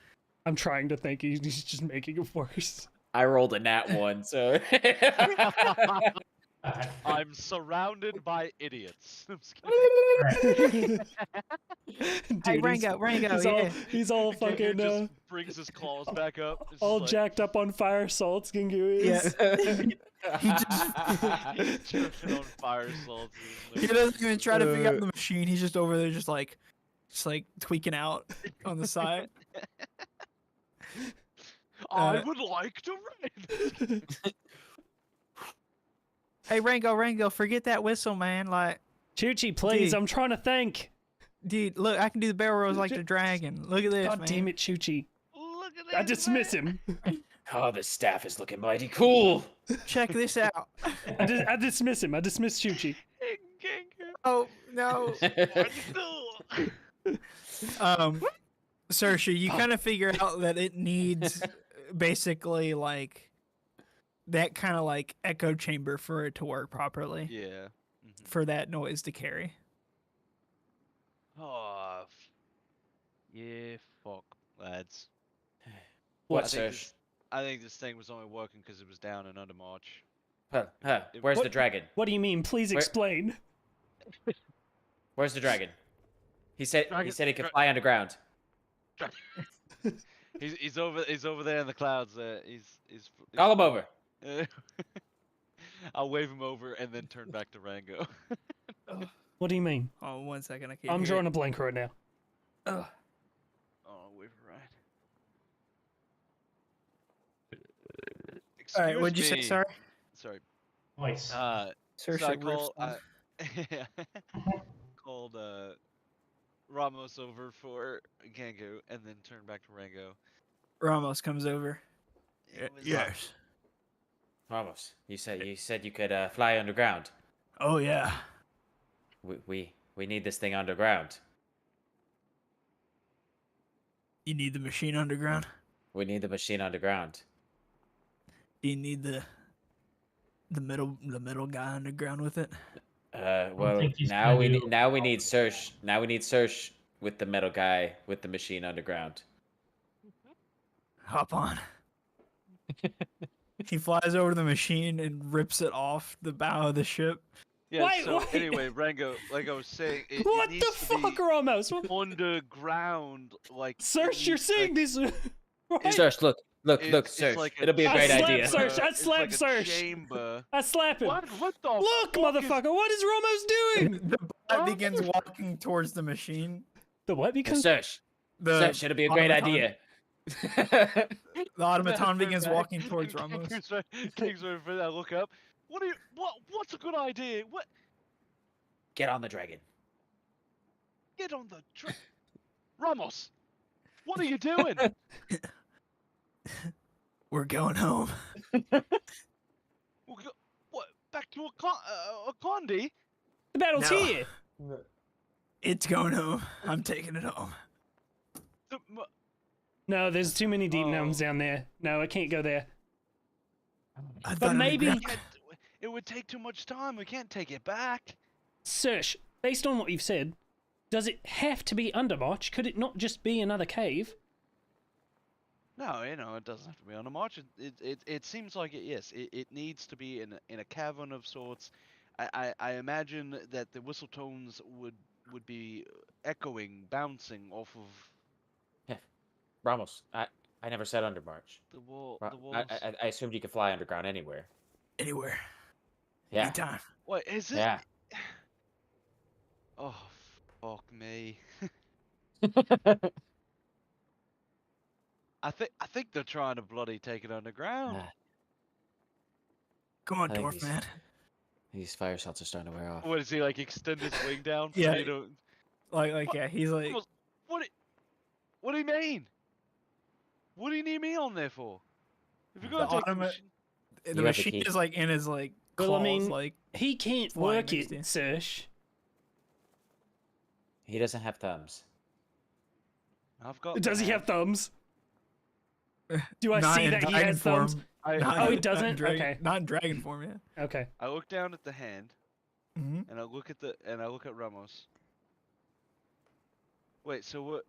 Speaker 4: I'm trying to think. He's just making it worse.
Speaker 5: I rolled a nat 1, so.
Speaker 1: I'm surrounded by idiots. I'm just
Speaker 4: Dude,
Speaker 2: Hey, Rango,
Speaker 4: he's all
Speaker 1: Kingu
Speaker 4: fucking
Speaker 1: just brings his claws back up. It's
Speaker 4: all
Speaker 1: just
Speaker 4: jacked up on fire salts. Gingu is.
Speaker 2: He
Speaker 1: He's tripping on fire salts.
Speaker 2: He doesn't even try to figure out the machine. He's just over there, just like tweaking out on the side.
Speaker 1: I would like to ride.
Speaker 2: Hey, Rango, forget that whistle, man. Like,
Speaker 4: Chuchi, please,
Speaker 2: Dude.
Speaker 4: I'm trying to think.
Speaker 2: dude, look, I can do the barrel rolls like the dragon. Look at this,
Speaker 4: God
Speaker 2: man.
Speaker 4: damn it, Chuchi.
Speaker 1: Look at
Speaker 4: I
Speaker 1: this,
Speaker 4: dismiss
Speaker 1: man.
Speaker 4: him.
Speaker 5: Oh, the staff is looking mighty cool.
Speaker 2: Check this out.
Speaker 4: I dismiss him. I dismiss Chuchi.
Speaker 1: Kingu,
Speaker 2: Oh no.
Speaker 1: what you do?
Speaker 2: Saoirse, you kind of figure out that it needs basically like that kind of like echo chamber for it to work properly,
Speaker 1: Yeah.
Speaker 2: for that noise to carry.
Speaker 1: Oh. Yeah. Fuck, lads.
Speaker 5: What,
Speaker 1: I think,
Speaker 5: sir?
Speaker 1: this, I think this thing was only working because it was down and under March.
Speaker 5: Where's
Speaker 4: What-
Speaker 5: the dragon?
Speaker 4: What do you mean? Please
Speaker 5: Where-
Speaker 4: explain.
Speaker 5: Where's the dragon? He said
Speaker 1: Dragon-
Speaker 5: he could fly underground.
Speaker 1: He's over there in the clouds. He's
Speaker 5: Call him over.
Speaker 1: I'll wave him over and then turn back to Rango.
Speaker 4: What do you mean?
Speaker 2: Oh, 1 second, I can't.
Speaker 4: I'm drawing a blank right now.
Speaker 2: Ugh.
Speaker 1: Oh, wave right.
Speaker 2: All right, what'd you say?
Speaker 1: me.
Speaker 2: Sorry,
Speaker 1: Sorry.
Speaker 3: Nice.
Speaker 1: So I
Speaker 2: Saoirse
Speaker 1: call,
Speaker 2: riffs on.
Speaker 1: called Ramos over for Kangu and then turned back to Rango.
Speaker 2: Ramos comes over.
Speaker 1: It was,
Speaker 2: Yes.
Speaker 5: Ramos, you said you could fly underground.
Speaker 2: Oh yeah.
Speaker 5: We need this thing underground.
Speaker 2: You need the machine underground.
Speaker 5: We need the machine underground.
Speaker 2: Do you need the middle guy underground with it?
Speaker 3: don't think he's
Speaker 5: now
Speaker 3: gonna
Speaker 5: we
Speaker 3: do-
Speaker 5: now we need search. Now we need search with the metal guy with the machine underground.
Speaker 2: Hop on. He flies over to the machine and rips it off the bow of the ship.
Speaker 1: Yeah.
Speaker 4: Wait,
Speaker 1: so
Speaker 4: wait.
Speaker 1: anyway, Rango, like I was saying, it
Speaker 4: What the
Speaker 1: needs to
Speaker 4: fuck,
Speaker 1: be
Speaker 4: Ramos?
Speaker 1: underground. Like it
Speaker 4: Search, you're
Speaker 1: needs,
Speaker 4: saying
Speaker 1: like,
Speaker 4: this. Right?
Speaker 5: Search, look,
Speaker 1: it's
Speaker 5: search.
Speaker 1: like
Speaker 5: It'll be a
Speaker 4: I
Speaker 5: great
Speaker 4: slap
Speaker 5: idea.
Speaker 4: search. I'd
Speaker 1: it's
Speaker 4: slap
Speaker 1: like a
Speaker 4: search.
Speaker 1: chamber.
Speaker 4: I slap him.
Speaker 1: What the
Speaker 4: Look,
Speaker 1: fuck
Speaker 4: motherfucker, what is Ramos doing?
Speaker 2: The bot begins walking towards the machine.
Speaker 4: The what becomes?
Speaker 5: Search.
Speaker 2: The
Speaker 5: Search. It'll be a great
Speaker 2: automaton-
Speaker 5: idea.
Speaker 2: The automaton
Speaker 1: Is
Speaker 2: begins
Speaker 1: back.
Speaker 2: walking towards Ramos.
Speaker 1: King's right for that. Look up. What's a good idea? What?
Speaker 5: Get on the dragon.
Speaker 1: Get on the Ramos. What are you doing?
Speaker 2: We're going home.
Speaker 1: What? Back to a Condi?
Speaker 4: The battle's
Speaker 2: No.
Speaker 4: here.
Speaker 2: It's going home. I'm taking it home.
Speaker 4: No, there's too many deep
Speaker 1: Oh.
Speaker 4: gnomes down there. No, I can't go there.
Speaker 2: I
Speaker 4: But
Speaker 2: thought
Speaker 4: maybe-
Speaker 1: It would take too much time. We can't take it back.
Speaker 4: Search, based on what you've said, does it have to be Undermarch? Could it not just be another cave?
Speaker 1: No, it doesn't have to be on a march. It seems like it. Yes, it needs to be in a cavern of sorts. I imagine that the whistle tones would be echoing, bouncing off of
Speaker 5: Ramos, I never said Undermarch.
Speaker 1: the wall.
Speaker 5: Ra-
Speaker 1: The walls.
Speaker 5: I assumed you could fly underground anywhere.
Speaker 2: Anywhere.
Speaker 5: Yeah.
Speaker 2: Anytime.
Speaker 1: What is it?
Speaker 5: Yeah.
Speaker 1: Oh, fuck me. I think they're trying to bloody take it underground.
Speaker 2: Come on,
Speaker 5: I think
Speaker 2: dwarf
Speaker 5: he's-
Speaker 2: man.
Speaker 5: These fire shots are starting to wear off.
Speaker 1: What does he like? Extend his wing down?
Speaker 2: Yeah.
Speaker 1: You know,
Speaker 2: Like yeah, he's like
Speaker 1: Almost- what do you mean? What do you need me on there for? If you're gonna
Speaker 2: The
Speaker 1: take the
Speaker 2: automa-
Speaker 1: machine,
Speaker 2: the
Speaker 5: have the
Speaker 2: machine
Speaker 5: key.
Speaker 2: is like in his like
Speaker 4: Well, I
Speaker 2: claws,
Speaker 4: mean-
Speaker 2: like
Speaker 4: He can't
Speaker 2: Flying
Speaker 4: work
Speaker 2: next to
Speaker 4: it,
Speaker 2: you.
Speaker 4: Search.
Speaker 5: He doesn't have thumbs.
Speaker 1: I've got.
Speaker 4: Does he
Speaker 1: the
Speaker 4: have thumbs? Do I
Speaker 2: not
Speaker 4: see
Speaker 2: in
Speaker 4: that he
Speaker 2: dragon
Speaker 4: has thumbs?
Speaker 2: form.
Speaker 1: hand.
Speaker 2: Not
Speaker 4: Oh, he
Speaker 2: in
Speaker 4: doesn't?
Speaker 2: dragon-
Speaker 4: Okay.
Speaker 2: Not in dragon form, yeah.
Speaker 4: Okay.
Speaker 1: I look down at the hand
Speaker 2: hmm
Speaker 1: and I look at Ramos. Wait, so what?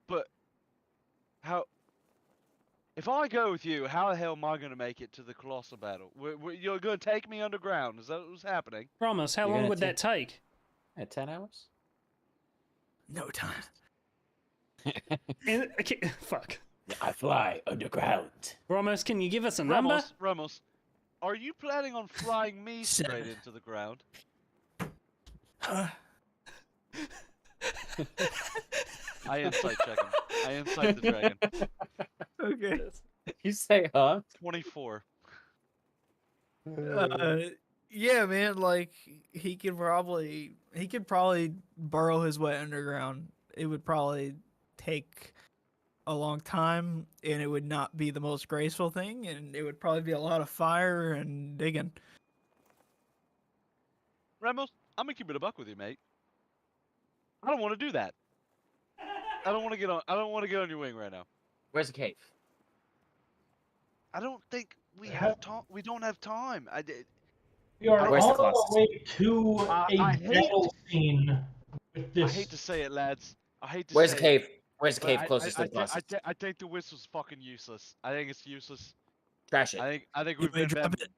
Speaker 1: But how? If I go with you, how the hell am I gonna make it to the Colossal battle? You're gonna take me underground? Is that what's happening?
Speaker 4: Ramos, how
Speaker 5: You're
Speaker 4: long
Speaker 5: gonna
Speaker 4: would that take?
Speaker 5: At 10 hours?
Speaker 2: No time.
Speaker 4: Okay, fuck.
Speaker 5: I fly underground.
Speaker 4: Ramos, can you give us a number?
Speaker 1: Ramos, are you planning on flying me straight
Speaker 2: 7.
Speaker 1: into the ground? I insight check him. I insight the dragon.
Speaker 2: Okay.
Speaker 5: You say, huh?
Speaker 1: 24.
Speaker 2: Yeah, man. Like he could probably burrow his way underground. It would probably take a long time, and it would not be the most graceful thing, and it would probably be a lot of fire and digging.
Speaker 1: Ramos, I'm gonna keep it a buck with you, mate. I don't want to do that. I don't want to get on your wing right now.
Speaker 5: Where's the cave?
Speaker 1: I don't think we have time. We don't have time.
Speaker 3: We are
Speaker 5: Where's the
Speaker 3: on our
Speaker 5: Colossus?
Speaker 3: way to
Speaker 1: I
Speaker 3: a
Speaker 1: hate-
Speaker 3: battle scene with
Speaker 1: I
Speaker 3: this.
Speaker 1: hate to say it, lads. I hate to
Speaker 5: Where's
Speaker 1: say
Speaker 5: the cave? Where's the
Speaker 1: but
Speaker 5: cave
Speaker 1: I-
Speaker 5: closest
Speaker 1: I,
Speaker 5: to the Colossus?
Speaker 1: I think the whistle's fucking useless. I think it's useless.
Speaker 5: Trash it.
Speaker 1: I think
Speaker 2: You
Speaker 1: we've
Speaker 2: may
Speaker 1: been
Speaker 2: drop it.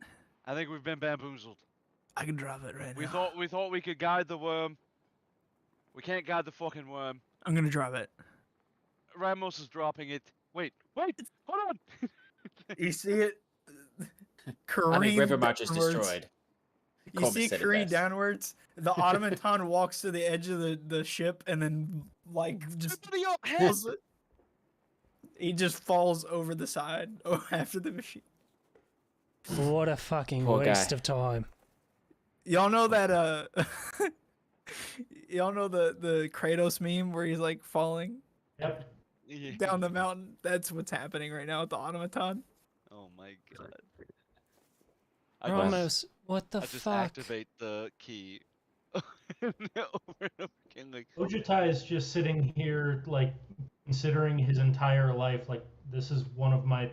Speaker 1: I think we've been bamboozled.
Speaker 2: I can drop it right
Speaker 1: We
Speaker 2: now.
Speaker 1: thought we could guide the worm. We can't guide the fucking worm.
Speaker 2: I'm gonna drop it.
Speaker 1: Ramos is dropping it. Wait, hold on.
Speaker 2: You see it?
Speaker 5: I mean, River
Speaker 2: Careen
Speaker 5: March is
Speaker 2: downwards.
Speaker 5: destroyed.
Speaker 2: You
Speaker 5: Coleman
Speaker 2: see it
Speaker 5: said it
Speaker 2: careen
Speaker 5: best.
Speaker 2: downwards. The automaton walks to the edge of the ship and then like just
Speaker 1: Everybody up, head.
Speaker 2: pulls it. He just falls over the side after the machine.
Speaker 4: What a fucking
Speaker 5: Poor
Speaker 4: waste
Speaker 5: guy.
Speaker 4: of time.
Speaker 2: Y'all know that y'all know the Kratos meme where he's like falling
Speaker 3: Yep.
Speaker 1: Yeah.
Speaker 2: down the mountain? That's what's happening right now with the automaton.
Speaker 1: Oh my god. I
Speaker 4: Ramos, what the
Speaker 1: just, I just
Speaker 4: fuck?
Speaker 1: activate the key. Over and over again, like,
Speaker 3: Ojutai is just sitting here, like, considering his entire life, like, this is one of my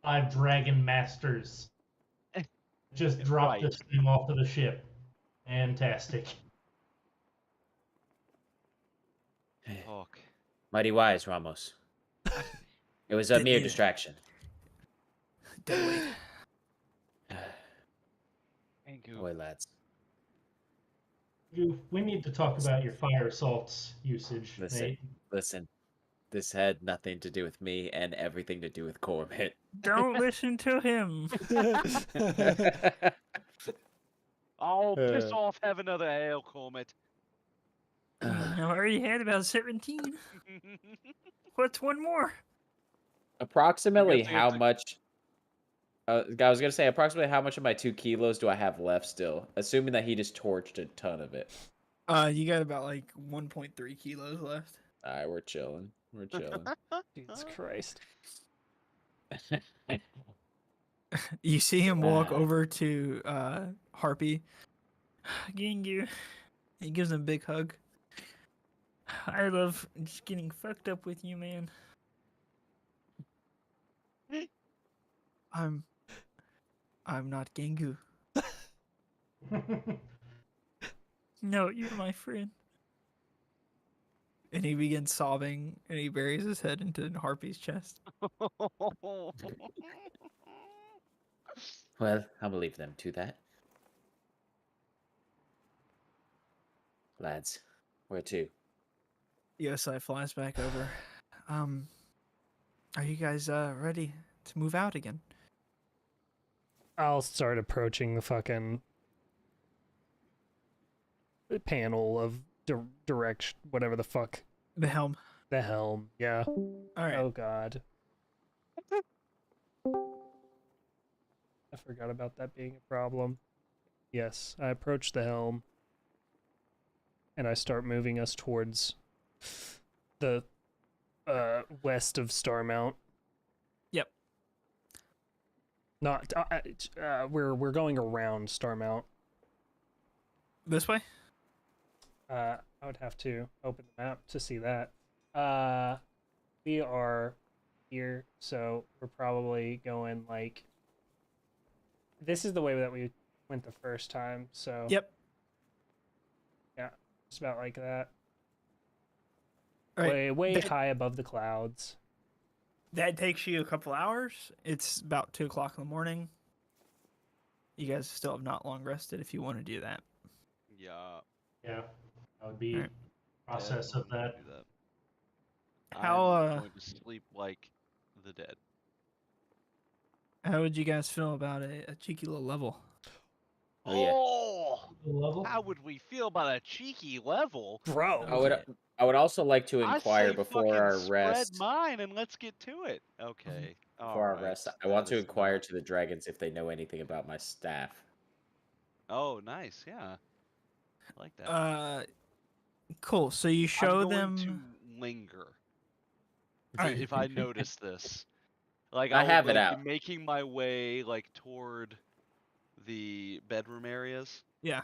Speaker 3: 5 dragon masters. Just drop
Speaker 1: Right.
Speaker 3: this thing off of the ship. Fantastic.
Speaker 1: Talk.
Speaker 5: Mighty wise, Ramos. It was a
Speaker 2: Didn't
Speaker 5: mere
Speaker 2: need it.
Speaker 5: distraction.
Speaker 2: Dead weight.
Speaker 1: Angu.
Speaker 5: Away, lads.
Speaker 3: We need to talk about your fire assaults usage,
Speaker 5: Listen,
Speaker 3: mate.
Speaker 5: listen. This had nothing to do with me and everything to do with Corbett.
Speaker 2: Don't listen to him.
Speaker 1: Oh, piss off, have another ale, Comet.
Speaker 2: I already had about 17. What's one more?
Speaker 5: Approximately
Speaker 1: guessing
Speaker 5: how
Speaker 1: it's a-
Speaker 5: much? I was gonna say approximately how much of my 2 kilos do I have left still? Assuming that he just torched a ton of it.
Speaker 2: You got about like 1.3 kilos left.
Speaker 5: All right, we're chilling. We're chilling.
Speaker 4: Jesus Christ.
Speaker 2: You see him walk
Speaker 5: Ah.
Speaker 2: over to Harpy. Gingu. He gives him a big hug. I love just getting fucked up with you, man. I'm not Gengu. No, you're my friend. And he begins sobbing and he buries his head into Harpy's chest.
Speaker 5: Well, I'll believe them to that. Lads, where to?
Speaker 2: Yosai flies back over. Are you guys ready to move out again?
Speaker 4: I'll start approaching the fucking panel of direction, whatever the fuck.
Speaker 2: The helm.
Speaker 4: The helm, yeah.
Speaker 2: All right.
Speaker 4: Oh god. I forgot about that being a problem. Yes, I approach the helm. And I start moving us towards the west of Starmount.
Speaker 2: Yep.
Speaker 4: Not we're going around Starmount.
Speaker 2: This way?
Speaker 4: I would have to open the map to see that. We are here, so we're probably going like. This is the way that we went the first time, so.
Speaker 2: Yep.
Speaker 4: Yeah, just about like that.
Speaker 2: All right.
Speaker 4: Way
Speaker 2: that,
Speaker 4: high above the clouds.
Speaker 2: that takes you a couple hours. It's about 2 o'clock in the morning. You guys still have not long rested if you want to do that.
Speaker 1: Yeah.
Speaker 3: Yeah, that would be
Speaker 2: Alright.
Speaker 3: process of
Speaker 1: definitely
Speaker 3: that.
Speaker 1: do that.
Speaker 2: How,
Speaker 1: I'm going to sleep like the dead.
Speaker 2: How would you guys feel about a cheeky little level?
Speaker 5: Oh, yeah.
Speaker 1: Oh,
Speaker 3: The level?
Speaker 1: how would we feel about a cheeky level?
Speaker 4: Bro.
Speaker 5: I would. I would also like to
Speaker 1: I
Speaker 5: inquire
Speaker 1: say
Speaker 5: before
Speaker 1: fucking
Speaker 5: our
Speaker 1: spread
Speaker 5: rest.
Speaker 1: mine and let's get to it. Okay.
Speaker 5: Before our
Speaker 1: Alright.
Speaker 5: rest, I
Speaker 1: That
Speaker 5: want to
Speaker 1: is
Speaker 5: inquire
Speaker 1: not-
Speaker 5: to the dragons if they know anything about my staff.
Speaker 1: Oh, nice. Yeah. I like that.
Speaker 2: Cool. So you show
Speaker 1: I'm going
Speaker 2: them.
Speaker 1: to linger.
Speaker 2: Alright.
Speaker 1: If I notice this. Like
Speaker 5: I
Speaker 1: I'll
Speaker 5: have it
Speaker 1: like,
Speaker 5: out.
Speaker 1: be making my way like toward the bedroom areas.
Speaker 2: Yeah.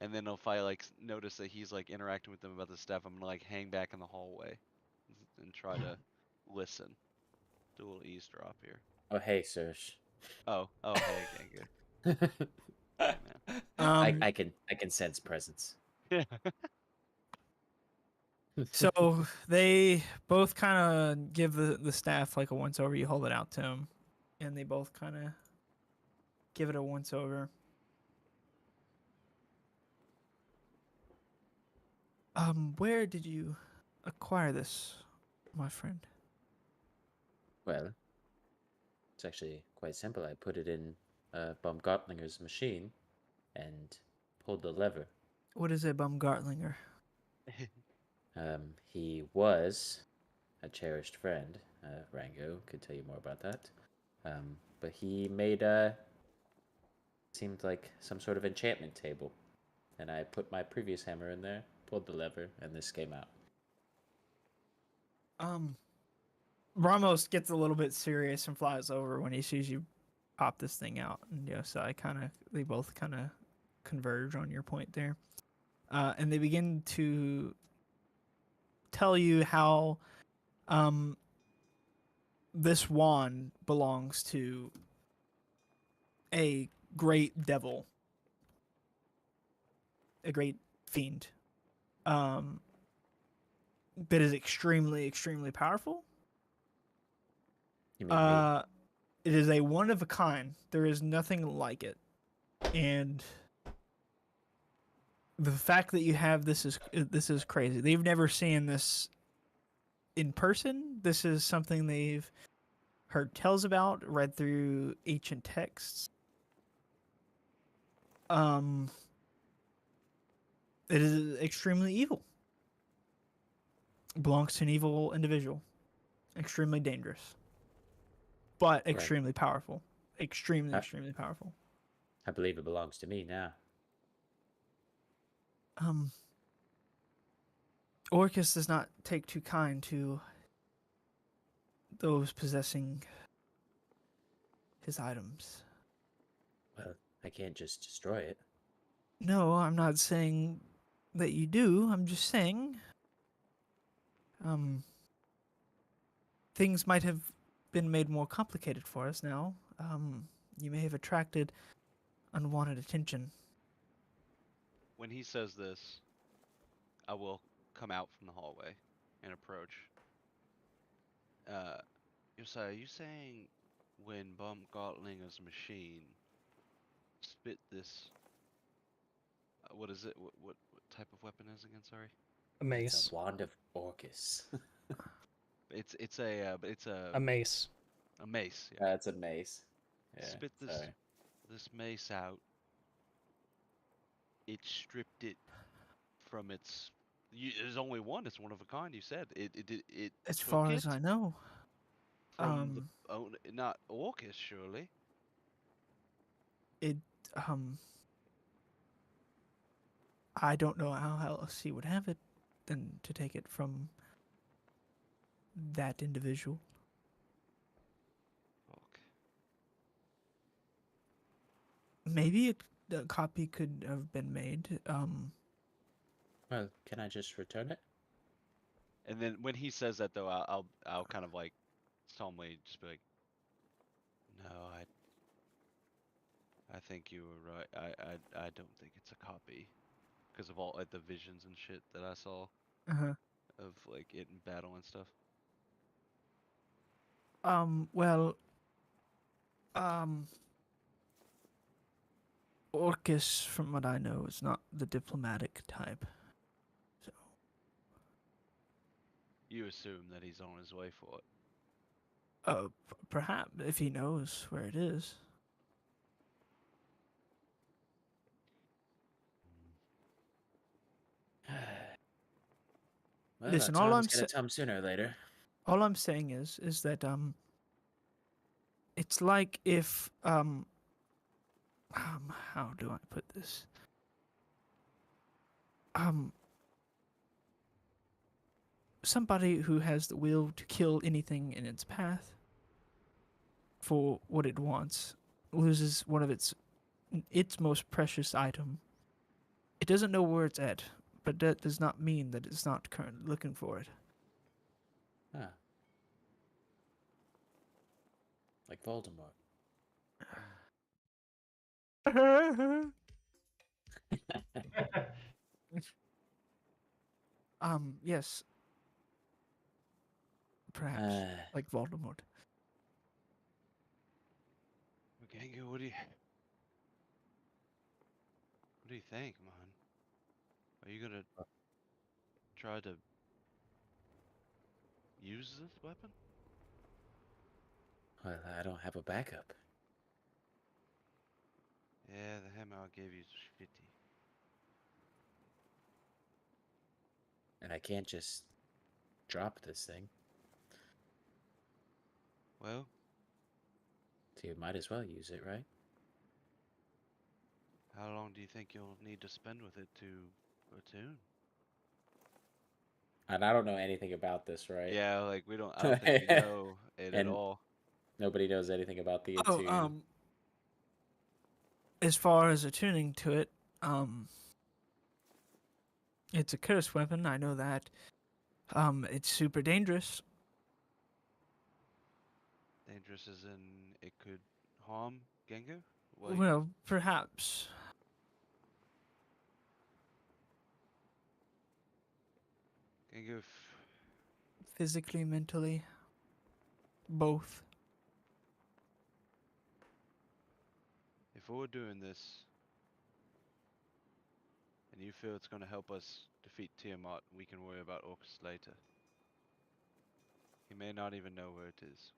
Speaker 1: And then if I like notice that he's like interacting with them about the stuff, I'm gonna like hang back in the hallway and try to listen. Do a little eavesdrop here.
Speaker 5: Oh, hey, Serge.
Speaker 1: Oh, hey, Gengar. Hey, man.
Speaker 5: I can sense presence.
Speaker 1: Yeah.
Speaker 2: So they both kind of give the staff like a once over. You hold it out to them, and they both kind of give it a once over. Where did you acquire this, my friend?
Speaker 5: Well, it's actually quite simple. I put it in Baumgartlinger's machine and pulled the lever.
Speaker 2: What is a Baumgartlinger?
Speaker 5: He was a cherished friend. Rango could tell you more about that. But he made seemed like some sort of enchantment table, and I put my previous hammer in there, pulled the lever, and this came out.
Speaker 2: Ramos gets a little bit serious and flies over when he sees you pop this thing out, and so they both kind of converge on your point there, and they begin to tell you how this wand belongs to a great devil a great fiend. Um, but is extremely, extremely powerful.
Speaker 5: You mean me?
Speaker 2: It is a one of a kind. There is nothing like it, and the fact that you have this is crazy. They've never seen this in person. This is something they've heard tales about, read through ancient texts. It is extremely evil. Belongs to an evil individual. Extremely dangerous, but
Speaker 5: Right.
Speaker 2: extremely powerful. Extremely,
Speaker 5: Uh,
Speaker 2: extremely powerful.
Speaker 5: I believe it belongs to me now.
Speaker 2: Orcus does not take too kind to those possessing his items.
Speaker 5: Well, I can't just destroy it.
Speaker 2: No, I'm not saying that you do. I'm just saying, things might have been made more complicated for us now. You may have attracted unwanted attention.
Speaker 1: When he says this, I will come out from the hallway and approach. Yosai, are you saying when Baumgartlinger's machine spit this? What is it? What type of weapon is it again? Sorry.
Speaker 4: A
Speaker 5: It's
Speaker 4: mace.
Speaker 5: a wand of Orcus.
Speaker 1: It's a
Speaker 4: A mace.
Speaker 1: a mace. Yeah.
Speaker 5: It's a mace. Yeah,
Speaker 1: Spit
Speaker 5: sorry.
Speaker 1: this mace out. It stripped it from its. There's only one. It's one of a kind. You said it
Speaker 2: As
Speaker 1: took
Speaker 2: far
Speaker 1: it
Speaker 2: as I know,
Speaker 1: from the not Orcus, surely.
Speaker 2: it I don't know how else he would have it than to take it from that individual.
Speaker 1: Okay.
Speaker 2: Maybe a copy could have been made.
Speaker 5: Well, can I just return it?
Speaker 1: And then when he says that though, I'll kind of like solemnly just be like, no, I think you were right. I don't think it's a copy because of all like the visions and shit that I saw
Speaker 2: Uh-huh.
Speaker 1: of like it in battle and stuff.
Speaker 2: Well, um, Orcus, from what I know, is not the diplomatic type. So,
Speaker 1: You assume that he's on his way for it.
Speaker 2: perhaps if he knows where it is.
Speaker 5: Well,
Speaker 2: Listen,
Speaker 5: our time's gonna come sooner or later.
Speaker 2: all I'm saying is that it's like if how do I put this? Somebody who has the will to kill anything in its path for what it wants loses one of its most precious item. It doesn't know where it's at, but that does not mean that it's not currently looking for it.
Speaker 5: Ah. Like Voldemort.
Speaker 2: Yes. Perhaps like Voldemort.
Speaker 1: Okay, what do you think, man? Are you gonna try to use this weapon?
Speaker 5: Well, I don't have a backup.
Speaker 1: Yeah, the hammer I gave you is shitty.
Speaker 5: And I can't just drop this thing.
Speaker 1: Well,
Speaker 5: So you might as well use it, right?
Speaker 1: how long do you think you'll need to spend with it to attune?
Speaker 5: And I don't know anything about this, right?
Speaker 1: Yeah, like I don't think we know it at
Speaker 5: And
Speaker 1: all.
Speaker 5: nobody knows anything about the
Speaker 2: Oh,
Speaker 5: attune.
Speaker 2: as far as attuning to it, it's a cursed weapon. I know that. It's super dangerous.
Speaker 1: Dangerous as in it could harm Gengu? Like,
Speaker 2: Well, perhaps.
Speaker 1: Gangu,
Speaker 2: Physically, mentally, both.
Speaker 1: if we're doing this, and you feel it's going to help us defeat Tiamat, we can worry about Orcus later. He may not even know where it is.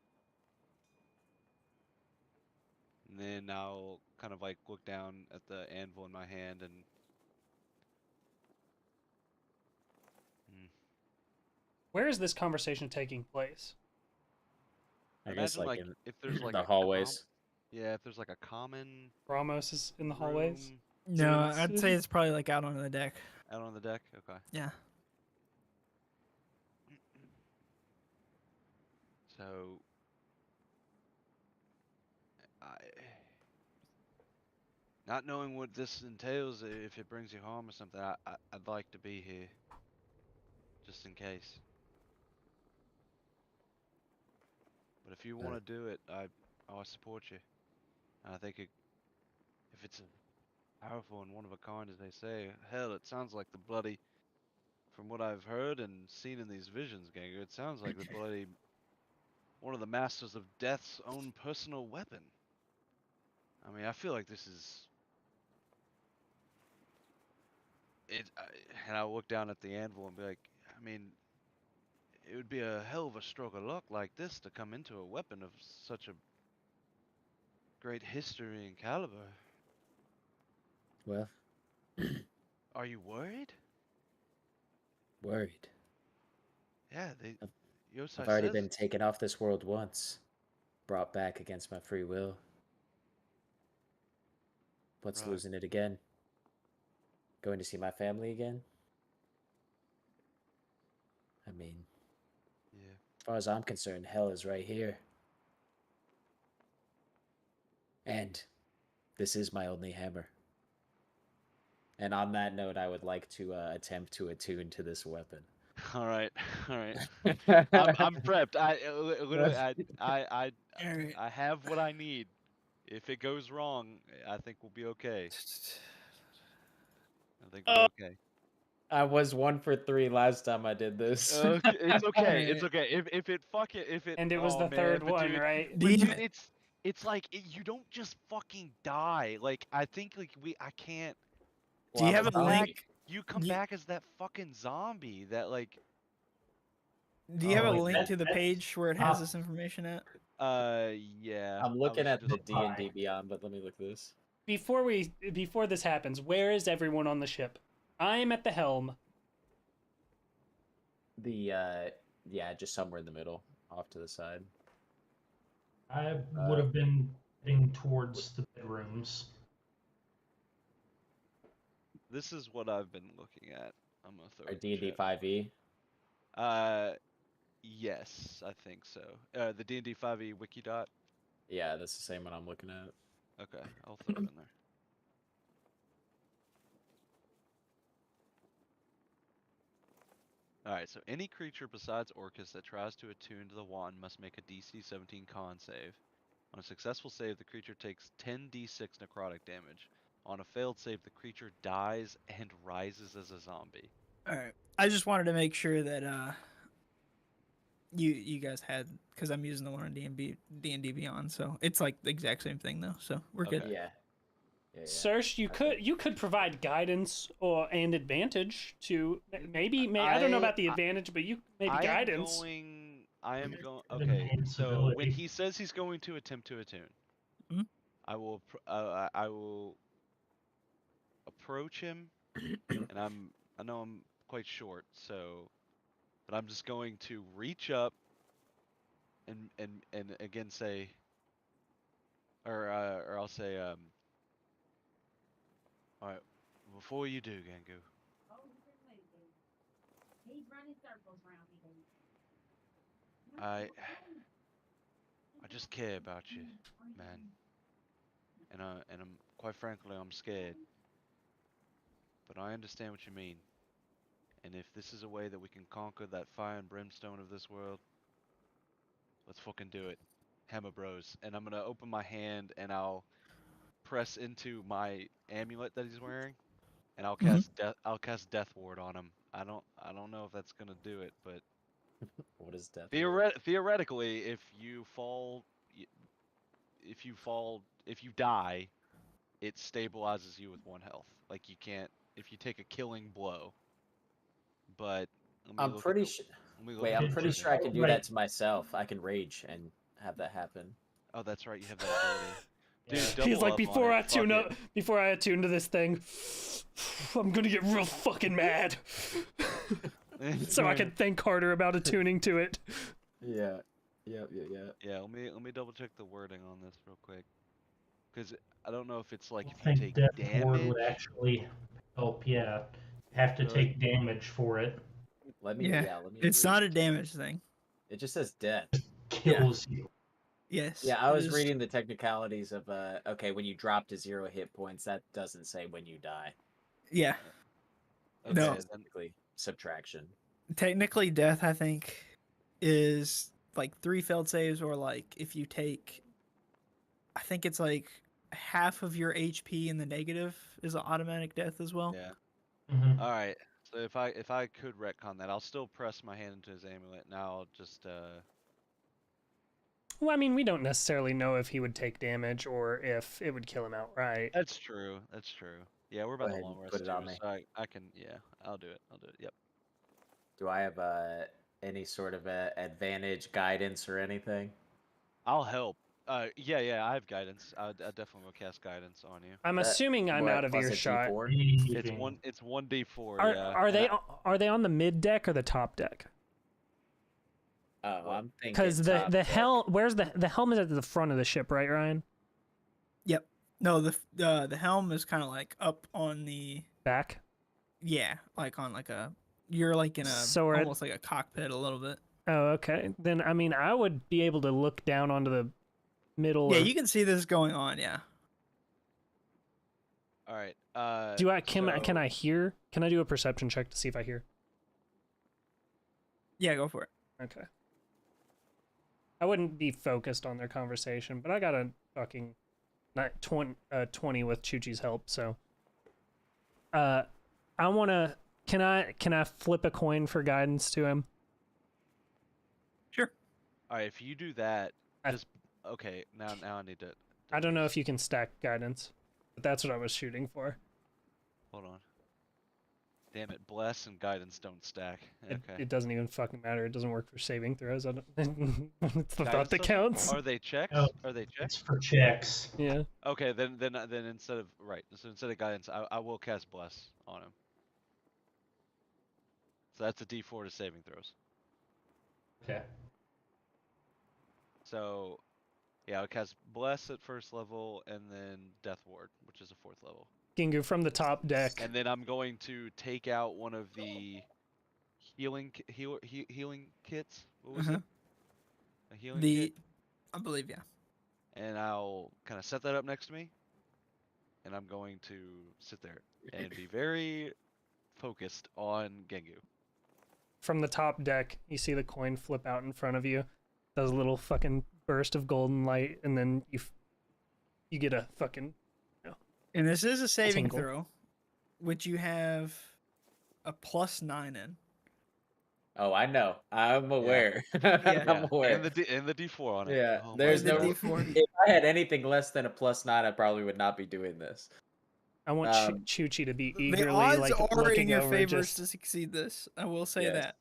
Speaker 1: And then I'll kind of like look down at the anvil in my hand and
Speaker 4: Where is this conversation taking place?
Speaker 5: I guess
Speaker 1: imagine
Speaker 5: like
Speaker 1: like
Speaker 5: in
Speaker 1: if there's like
Speaker 5: the
Speaker 1: a
Speaker 5: hallways.
Speaker 1: yeah, if there's like a common
Speaker 4: Ramos is in the hallways.
Speaker 1: room
Speaker 2: No,
Speaker 4: Dudes.
Speaker 2: I'd say it's probably like out on the deck.
Speaker 1: out on the deck. Okay.
Speaker 2: Yeah.
Speaker 1: So I not knowing what this entails, if it brings you harm or something, I'd like to be here just in case. But if you want to do it, I support you. And I think if it's a powerful and one of a kind, as they say, hell, it sounds like the bloody, from what I've heard and seen in these visions, Ganger, it sounds like the bloody one of the masters of death's own personal weapon. I mean, I feel like this is it. And I'll look down at the anvil and be like, I mean, it would be a hell of a stroke of luck like this to come into a weapon of such a great history and caliber.
Speaker 5: Well,
Speaker 1: Are you worried?
Speaker 5: worried.
Speaker 1: Yeah,
Speaker 5: I've-
Speaker 1: Yosai
Speaker 5: I've already
Speaker 1: says.
Speaker 5: been taken off this world once, brought back against my free will. What's
Speaker 1: Right.
Speaker 5: losing it again? Going to see my family again? I mean,
Speaker 1: Yeah.
Speaker 5: as far as I'm concerned, hell is right here. And this is my only hammer. And on that note, I would like to attempt to attune to this weapon.
Speaker 1: All right, all right. I'm prepped. Literally,
Speaker 2: Alright.
Speaker 1: I have what I need. If it goes wrong, I think we'll be okay. I think we'll be okay.
Speaker 5: I was 1 for 3 last time I did this.
Speaker 1: Okay, it's okay. It's
Speaker 2: Alright.
Speaker 1: okay. If it.
Speaker 4: And it was
Speaker 1: Oh
Speaker 4: the
Speaker 1: man,
Speaker 4: third
Speaker 1: but
Speaker 4: one,
Speaker 1: dude,
Speaker 4: right?
Speaker 2: Do
Speaker 1: but
Speaker 2: you-
Speaker 1: dude, it's like you don't just fucking die. Like I think like I can't.
Speaker 2: Do you
Speaker 5: Well,
Speaker 2: have
Speaker 5: I'm
Speaker 2: a
Speaker 5: a
Speaker 2: link?
Speaker 5: zombie.
Speaker 1: You come
Speaker 2: Ye-
Speaker 1: back as that fucking zombie that like.
Speaker 2: Do you have a
Speaker 3: like
Speaker 2: link
Speaker 3: that-
Speaker 2: to the
Speaker 3: that's
Speaker 2: page where it has
Speaker 3: not-
Speaker 2: this information at?
Speaker 1: Yeah.
Speaker 5: I'm
Speaker 1: I
Speaker 5: looking
Speaker 1: was
Speaker 5: at
Speaker 1: just-
Speaker 5: the D&D Beyond, but let me look at this.
Speaker 4: Before this happens, where is everyone on the ship? I'm at the helm.
Speaker 5: The yeah, just somewhere in the middle, off to the side.
Speaker 3: I would have been heading towards the bedrooms.
Speaker 1: This is what I've been looking at. I'm gonna throw
Speaker 5: Or
Speaker 1: it in
Speaker 5: D&D
Speaker 1: chat.
Speaker 5: 5e.
Speaker 1: Yes, I think so. The D&D 5e wiki dot.
Speaker 5: Yeah, that's the same one I'm looking at.
Speaker 1: Okay, I'll throw it in there. Alright, so any creature besides Orcus that tries to attune to the wand must make a DC 17 con save. On a successful save, the creature takes 10d6 necrotic damage. On a failed save, the creature dies and rises as a zombie.
Speaker 2: Alright. I just wanted to make sure that you guys had, because I'm using the one on D&D Beyond, so it's like the exact same thing though, so we're good.
Speaker 1: Okay.
Speaker 5: Yeah. Yeah.
Speaker 4: Serge, you
Speaker 5: Okay.
Speaker 4: could provide guidance and advantage to maybe I don't know about the advantage, but you maybe guidance.
Speaker 1: I am going.
Speaker 3: An
Speaker 1: Okay, so when
Speaker 3: invincibility.
Speaker 1: he says he's going to attempt to attune,
Speaker 2: Mhm.
Speaker 1: I will approach him, and I know I'm quite short, so, but I'm just going to reach up, and again say, or I'll say all right, before you do, Gangu, I just care about you, man. And I'm quite frankly, I'm scared. But I understand what you mean. And if this is a way that we can conquer that fire and brimstone of this world, let's fucking do it. Hammer Bros. And I'm gonna open my hand and I'll press into my amulet that he's wearing, and I'll cast Death Ward on him I don't know if that's gonna do it, but
Speaker 5: What is death? ward?
Speaker 1: theoretically, if you die, it stabilizes you with 1 health. Like you can't if you take a killing blow. But let me
Speaker 5: I'm
Speaker 1: look
Speaker 5: pretty
Speaker 1: at the,
Speaker 5: sure.
Speaker 1: let me look
Speaker 5: Wait,
Speaker 1: at
Speaker 5: I'm
Speaker 1: the
Speaker 5: pretty
Speaker 3: Just
Speaker 5: sure I
Speaker 1: wording.
Speaker 5: can do that to myself. I can rage and have that happen.
Speaker 1: Oh, that's right. You have that ability. Dude,
Speaker 3: Yeah.
Speaker 1: double
Speaker 4: He's like,
Speaker 1: up on
Speaker 4: before
Speaker 1: it.
Speaker 4: I tune
Speaker 1: Fuck
Speaker 4: up, before I attune to this thing, I'm gonna get real fucking mad,
Speaker 1: it.
Speaker 4: so I can think harder about attuning to it.
Speaker 5: Yeah. Yeah.
Speaker 1: Yeah, let me double check the wording on this real quick, because I don't know if it's like
Speaker 3: I
Speaker 1: if you
Speaker 3: think
Speaker 1: take
Speaker 3: Death Ward
Speaker 1: damage.
Speaker 3: would actually help. Yeah, have to
Speaker 1: Really?
Speaker 3: take damage for it.
Speaker 5: Let me.
Speaker 2: Yeah.
Speaker 5: Yeah. Let me.
Speaker 2: It's
Speaker 5: read.
Speaker 2: not a damage thing.
Speaker 5: It just says death.
Speaker 3: Kills you.
Speaker 2: Yes.
Speaker 5: Yeah, I
Speaker 2: it
Speaker 5: was
Speaker 2: is-
Speaker 5: reading the technicalities of okay, when you drop to 0 hit points, that doesn't say when you die.
Speaker 2: Yeah.
Speaker 5: It
Speaker 2: No.
Speaker 5: says technically subtraction.
Speaker 2: Technically, death, I think, is like 3 failed saves, or like if you take, I think it's like half of your HP in the negative is an automatic death as well.
Speaker 1: Yeah.
Speaker 3: Mhm.
Speaker 1: All right. So if I could retcon that, I'll still press my hand into his amulet. Now I'll just
Speaker 4: Well, I mean, we don't necessarily know if he would take damage or if it would kill him outright.
Speaker 1: That's true. That's true. Yeah, we're
Speaker 5: Go
Speaker 1: about to
Speaker 5: ahead
Speaker 1: long
Speaker 5: and
Speaker 1: rest
Speaker 5: put it
Speaker 1: too,
Speaker 5: on me.
Speaker 1: so I can. Yeah, I'll do it. I'll do it. Yep.
Speaker 5: Do I have any sort of advantage, guidance, or anything?
Speaker 1: I'll help. Yeah, I have guidance. I definitely will cast guidance on you.
Speaker 4: I'm assuming I'm
Speaker 5: What,
Speaker 4: out of
Speaker 5: plus a
Speaker 4: earshot.
Speaker 5: D4?
Speaker 1: It's
Speaker 3: Saving.
Speaker 1: It's 1d4.
Speaker 4: Are
Speaker 1: Yeah.
Speaker 4: are
Speaker 1: and
Speaker 4: they are they on the mid deck or the top deck?
Speaker 5: Oh,
Speaker 1: What?
Speaker 5: I'm thinking
Speaker 4: Because the
Speaker 5: top deck.
Speaker 4: where's the helm is at the front of the ship, right, Ryan?
Speaker 2: Yep. No, the helm is kind of like up on the,
Speaker 4: Back.
Speaker 2: yeah, like on like a, you're like in a
Speaker 4: So we're at-
Speaker 2: almost like a cockpit a little bit.
Speaker 4: Oh, okay. Then I mean, I would be able to look down onto the middle.
Speaker 2: Yeah,
Speaker 4: or-
Speaker 2: you can see this going on. Yeah.
Speaker 1: All right.
Speaker 4: Do I can
Speaker 1: so,
Speaker 4: I hear? Can I do a perception check to see if I hear?
Speaker 2: Yeah, go for it.
Speaker 4: Okay. I wouldn't be focused on their conversation, but I got a fucking 20 with Chuchi's help, so I want to can I flip a coin for guidance to him?
Speaker 2: Sure.
Speaker 1: All right. If you do that,
Speaker 4: I-
Speaker 1: just okay. Now I need to.
Speaker 4: I don't know if you can stack guidance, but that's what I was shooting for.
Speaker 1: Hold on. Damn it! Bless and guidance don't stack. Okay.
Speaker 4: It doesn't even fucking matter. It doesn't work for saving throws. I don't it's the thought
Speaker 1: Guidance
Speaker 4: that
Speaker 1: doesn't?
Speaker 4: counts.
Speaker 1: Are they checks?
Speaker 3: Oh.
Speaker 1: Are they checks?
Speaker 3: It's for checks.
Speaker 4: Yeah.
Speaker 1: Okay, then instead of right, so instead of guidance, I will cast bless on him. So that's a D4 to saving throws.
Speaker 3: Okay.
Speaker 1: So yeah, I'll cast bless at first level, and then death ward, which is a 4th level.
Speaker 4: Gingu from the top deck.
Speaker 1: And then I'm going to take out one of the healing healing kits. What was it? A healing
Speaker 2: The,
Speaker 1: kit.
Speaker 2: I believe, yeah.
Speaker 1: And I'll kind of set that up next to me, and I'm going to sit there and be very focused on Gengu.
Speaker 4: From the top deck, you see the coin flip out in front of you. Does a little fucking burst of golden light, and then you get a fucking
Speaker 2: And this is a saving
Speaker 4: tingle.
Speaker 2: throw, which you have a +9 in.
Speaker 5: Oh, I know. I'm aware.
Speaker 2: Yeah.
Speaker 5: I'm aware.
Speaker 1: And the D4 on it.
Speaker 5: Yeah,
Speaker 1: Oh my
Speaker 5: there's
Speaker 2: The
Speaker 5: no.
Speaker 1: God.
Speaker 2: D4.
Speaker 5: If I had anything less than a +9, I probably would not be doing this.
Speaker 4: I want Chuchi to be eagerly
Speaker 2: The odds
Speaker 4: like
Speaker 2: are
Speaker 4: looking
Speaker 2: in your
Speaker 4: over
Speaker 2: favor
Speaker 4: just
Speaker 2: to succeed this. I will say
Speaker 5: Yes.
Speaker 2: that.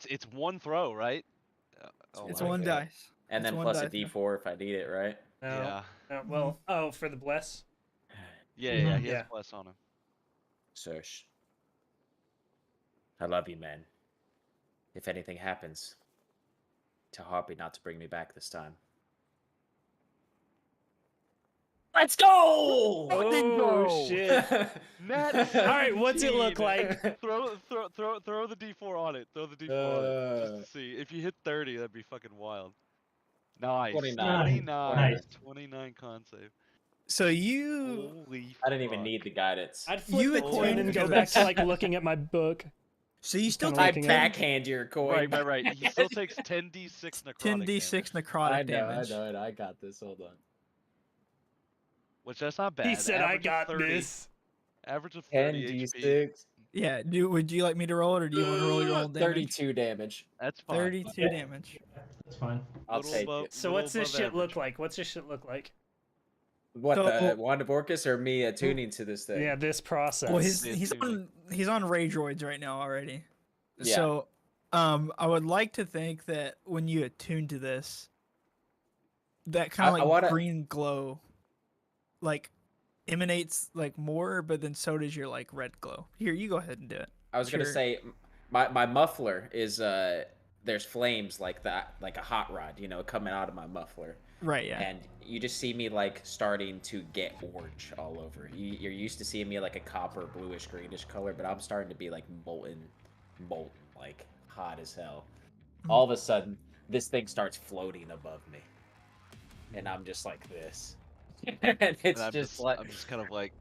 Speaker 1: It's one throw, right? Oh
Speaker 2: It's
Speaker 1: my
Speaker 2: one
Speaker 1: God.
Speaker 2: dice.
Speaker 5: And
Speaker 2: It's
Speaker 5: then
Speaker 2: one
Speaker 5: plus a
Speaker 2: die
Speaker 5: D4 if I need it, right?
Speaker 4: no,
Speaker 1: Yeah.
Speaker 4: no, well, oh, for the bless.
Speaker 1: Yeah,
Speaker 3: Mhm.
Speaker 1: he has
Speaker 4: Yeah.
Speaker 1: bless on him.
Speaker 5: Serge, I love you, man. If anything happens, tell Harpy not to bring me back this time. Let's go!
Speaker 4: Oh shit!
Speaker 1: Nat
Speaker 4: All right, what's it look
Speaker 1: 17.
Speaker 4: like?
Speaker 1: Throw the D4 on it. Throw the D4 on it. Just to see. If you hit 30, that'd be fucking wild. Nice.
Speaker 5: 29.
Speaker 1: 29.
Speaker 3: Nice.
Speaker 1: 29 con save.
Speaker 2: So you
Speaker 1: Holy
Speaker 5: I didn't even
Speaker 1: fuck.
Speaker 5: need the guidance.
Speaker 4: I'd flip
Speaker 2: You
Speaker 4: the
Speaker 2: attune
Speaker 4: coin and
Speaker 2: to
Speaker 4: go back
Speaker 2: this.
Speaker 4: to like looking at my book.
Speaker 2: so you still
Speaker 4: Kinda
Speaker 2: take
Speaker 5: I
Speaker 4: looking at-
Speaker 5: backhand your coin.
Speaker 1: Right. He still takes 10d6 necrotic
Speaker 2: 10d6
Speaker 1: damage,
Speaker 2: necrotic
Speaker 5: I know,
Speaker 2: damage.
Speaker 5: I know it. I got this. Hold on.
Speaker 1: which that's not bad.
Speaker 4: He said, "I
Speaker 1: Average of
Speaker 4: got
Speaker 1: 30
Speaker 4: this."
Speaker 1: Average of 30 HP.
Speaker 5: 10d6.
Speaker 2: Yeah. Would you like me to roll it, or do you want to roll your own damage?
Speaker 5: 32 damage.
Speaker 1: That's fine.
Speaker 2: 32 damage.
Speaker 3: That's fine.
Speaker 5: I'll
Speaker 1: Little
Speaker 5: take
Speaker 1: above-
Speaker 5: it.
Speaker 4: So
Speaker 1: little
Speaker 4: what's this
Speaker 1: above
Speaker 4: shit
Speaker 1: average.
Speaker 4: look like? What's this shit look like?
Speaker 5: What,
Speaker 2: So-
Speaker 5: the Wand of Orcus or me attuning to this thing?
Speaker 4: Yeah, this process.
Speaker 2: Well,
Speaker 1: Yeah,
Speaker 2: he's on rage droids right now already.
Speaker 5: Yeah.
Speaker 2: So, I would like to think that when you attune to this, that kind
Speaker 5: I
Speaker 2: of like
Speaker 5: wanna-
Speaker 2: green glow, like emanates like more, but then so does your like red glow. Here, you go ahead and do it.
Speaker 5: I was gonna
Speaker 2: Sure.
Speaker 5: say, my muffler is there's flames like that, like a hot rod, you know, coming out of my muffler,
Speaker 2: Right. Yeah.
Speaker 5: and you just see me like starting to get orange all over. You're used to seeing me like a copper, bluish, greenish color, but I'm starting to be like molten, like hot as hell. All of a sudden, this thing starts floating above me, and I'm just like this, and it's
Speaker 1: And
Speaker 5: just like,
Speaker 1: I'm just kind of like,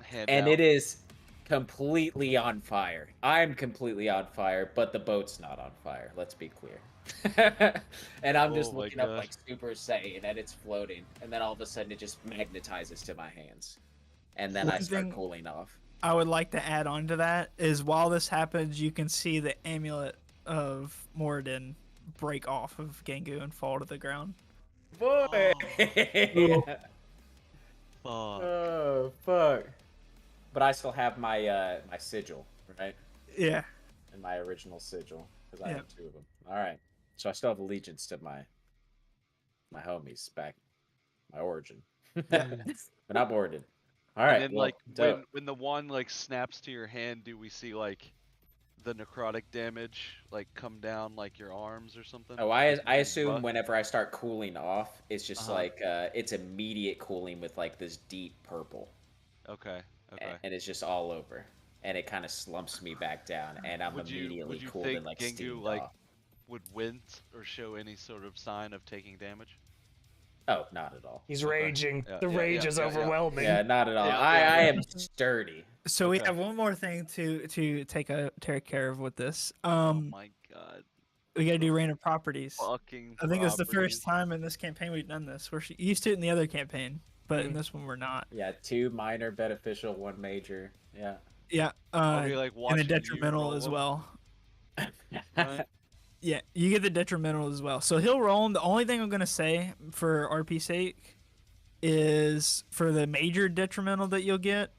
Speaker 1: hand
Speaker 5: and
Speaker 1: out.
Speaker 5: it is completely on fire. I'm completely on fire, but the boat's not on fire. Let's be clear. And I'm just
Speaker 1: Oh my
Speaker 5: looking up
Speaker 1: God.
Speaker 5: like Super Saiyan, and it's floating, and then all of a sudden it just magnetizes to my hands, and then I
Speaker 2: One
Speaker 5: start
Speaker 2: thing-
Speaker 5: cooling off.
Speaker 2: I would like to add on to that is while this happens, you can see the amulet of Moradin break off of Gengu and fall to the ground.
Speaker 5: Boy.
Speaker 1: Fuck.
Speaker 5: Oh fuck! But I still have my my sigil, right?
Speaker 2: Yeah.
Speaker 5: And my original sigil, because I
Speaker 2: Yeah.
Speaker 5: have 2 of them. All right, so I still have allegiance to my homies back, my origin, but not boarded. All right,
Speaker 1: And then
Speaker 5: well,
Speaker 1: like
Speaker 5: dope.
Speaker 1: when the wand like snaps to your hand, do we see like the necrotic damage like come down like your arms or something?
Speaker 5: Oh,
Speaker 1: Like,
Speaker 5: I
Speaker 1: you
Speaker 5: assume
Speaker 1: buff?
Speaker 5: whenever I start cooling off, it's just
Speaker 1: Uh-huh.
Speaker 5: like it's immediate cooling with like this deep purple,
Speaker 1: Okay. Okay.
Speaker 5: and it's just all over, and it kind of slumps me back down, and I'm
Speaker 1: Would
Speaker 5: immediately
Speaker 1: you
Speaker 5: cooled
Speaker 1: think
Speaker 5: and like
Speaker 1: Gengu
Speaker 5: steamed
Speaker 1: like
Speaker 5: off.
Speaker 1: would wince or show any sort of sign of taking damage?
Speaker 5: Oh, not at all.
Speaker 4: He's
Speaker 1: Okay.
Speaker 4: raging.
Speaker 1: Yeah,
Speaker 4: the
Speaker 1: yeah,
Speaker 4: rage
Speaker 1: yeah,
Speaker 4: is
Speaker 1: yeah, yeah.
Speaker 4: overwhelming.
Speaker 5: Yeah, not at all.
Speaker 1: Yeah,
Speaker 5: I
Speaker 1: yeah.
Speaker 5: am sturdy.
Speaker 2: So we
Speaker 1: Okay.
Speaker 2: have one more thing to take care of with this.
Speaker 1: Oh my god.
Speaker 2: We gotta do random properties.
Speaker 1: Fucking.
Speaker 2: I think it's the
Speaker 1: properties.
Speaker 2: first time in this campaign we've done this. We're used to it in the other campaign, but in
Speaker 4: Mhm.
Speaker 2: this one we're not.
Speaker 5: Yeah, 2 minor beneficial, 1 major. Yeah.
Speaker 2: Yeah.
Speaker 1: I'll be like
Speaker 2: And the
Speaker 1: watching you
Speaker 2: detrimental
Speaker 1: roll
Speaker 2: as
Speaker 1: them,
Speaker 2: well.
Speaker 1: right?
Speaker 2: Yeah, you get the detrimental as well. So he'll roll 'em. The only thing I'm gonna say for RP sake is for the major detrimental that you'll get,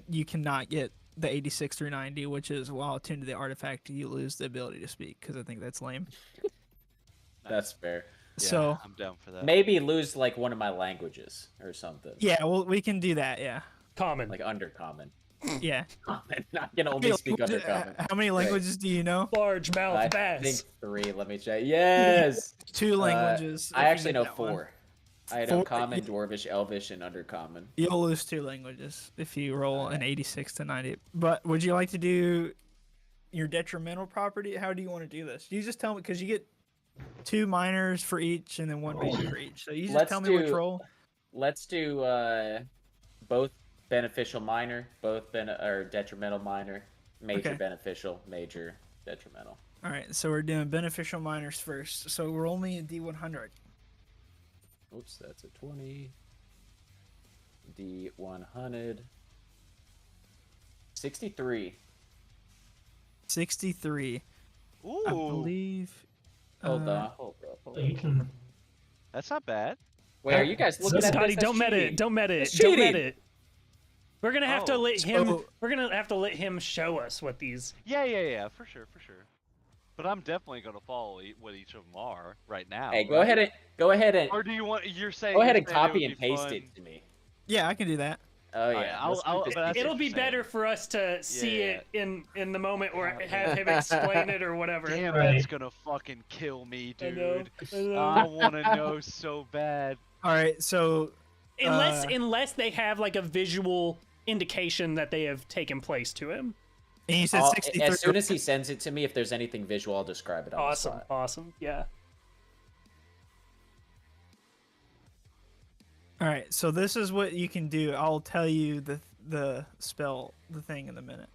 Speaker 2: you cannot get the 86 through 90, which is while attuned to the artifact, you lose the ability to speak because I think that's lame.
Speaker 5: That's fair.
Speaker 1: Yeah,
Speaker 2: So
Speaker 1: I'm down for that.
Speaker 5: Maybe lose like one of my languages or something.
Speaker 2: yeah, well we can do that. Yeah,
Speaker 4: Common.
Speaker 5: Like undercommon.
Speaker 2: yeah.
Speaker 5: Common. I can only speak undercommon.
Speaker 2: How many languages do you know?
Speaker 4: Large mouth
Speaker 5: I
Speaker 4: bass.
Speaker 5: think 3. Let me check. Yes.
Speaker 2: 2 languages.
Speaker 5: I
Speaker 2: if you
Speaker 5: actually
Speaker 2: get
Speaker 5: know
Speaker 2: that one.
Speaker 5: 4. I know
Speaker 2: 4,
Speaker 5: common, dwarvish, elvish, and undercommon.
Speaker 2: You'll lose 2 languages if you roll an 86 to 90. But would you like to do your detrimental property? How do you want to do this? You just tell me because you get 2 minors for each and then 1 major for each. So you just
Speaker 5: Let's
Speaker 2: tell me which
Speaker 5: do-
Speaker 2: roll.
Speaker 5: Let's do both beneficial minor, or detrimental minor, major
Speaker 2: Okay.
Speaker 5: beneficial, major detrimental.
Speaker 2: All right, so we're doing beneficial minors first. So we're only a D100.
Speaker 5: Oops, that's a 20. D100. 63.
Speaker 2: 63.
Speaker 1: Ooh,
Speaker 2: I believe.
Speaker 5: Hold
Speaker 2: uh,
Speaker 5: on. Hold up.
Speaker 3: You can.
Speaker 1: that's not bad.
Speaker 5: Wait, are you guys looking at
Speaker 4: Scotty,
Speaker 5: this?
Speaker 4: don't
Speaker 5: That's
Speaker 4: met it.
Speaker 5: cheating.
Speaker 4: Don't met it.
Speaker 5: That's
Speaker 4: Don't met
Speaker 5: cheating.
Speaker 4: it. We're gonna have to
Speaker 1: Oh,
Speaker 4: let him.
Speaker 2: so-
Speaker 4: We're gonna have to let him show us what these.
Speaker 1: Yeah, for sure. But I'm definitely gonna follow what each of them are right now.
Speaker 5: Hey,
Speaker 1: right?
Speaker 5: go ahead and
Speaker 1: Or do you want? You're saying.
Speaker 5: go ahead
Speaker 1: you're
Speaker 5: and
Speaker 1: saying it
Speaker 5: copy
Speaker 1: would
Speaker 5: and
Speaker 1: be
Speaker 5: paste
Speaker 1: fun-
Speaker 5: it to me.
Speaker 2: Yeah, I can do that.
Speaker 5: Oh
Speaker 1: yeah,
Speaker 5: yeah.
Speaker 1: I'll- but that's
Speaker 4: It'll
Speaker 1: what
Speaker 4: be
Speaker 1: you're
Speaker 4: better
Speaker 1: saying.
Speaker 4: for us to see
Speaker 1: Yeah.
Speaker 4: it in the moment or have him explain it or whatever.
Speaker 1: Damn,
Speaker 3: Right.
Speaker 1: that's gonna fucking kill me,
Speaker 4: I know,
Speaker 1: dude.
Speaker 4: I know.
Speaker 1: I want to know so bad.
Speaker 2: All right, so
Speaker 4: Unless they have like a visual indication that they have taken place to him.
Speaker 2: and you said
Speaker 5: I'll-
Speaker 2: 63.
Speaker 5: as soon as he sends it to me, if there's anything visual, I'll describe it on the
Speaker 4: Awesome,
Speaker 5: spot.
Speaker 4: awesome, yeah.
Speaker 2: All right, so this is what you can do. I'll tell you the spell, the thing in a minute.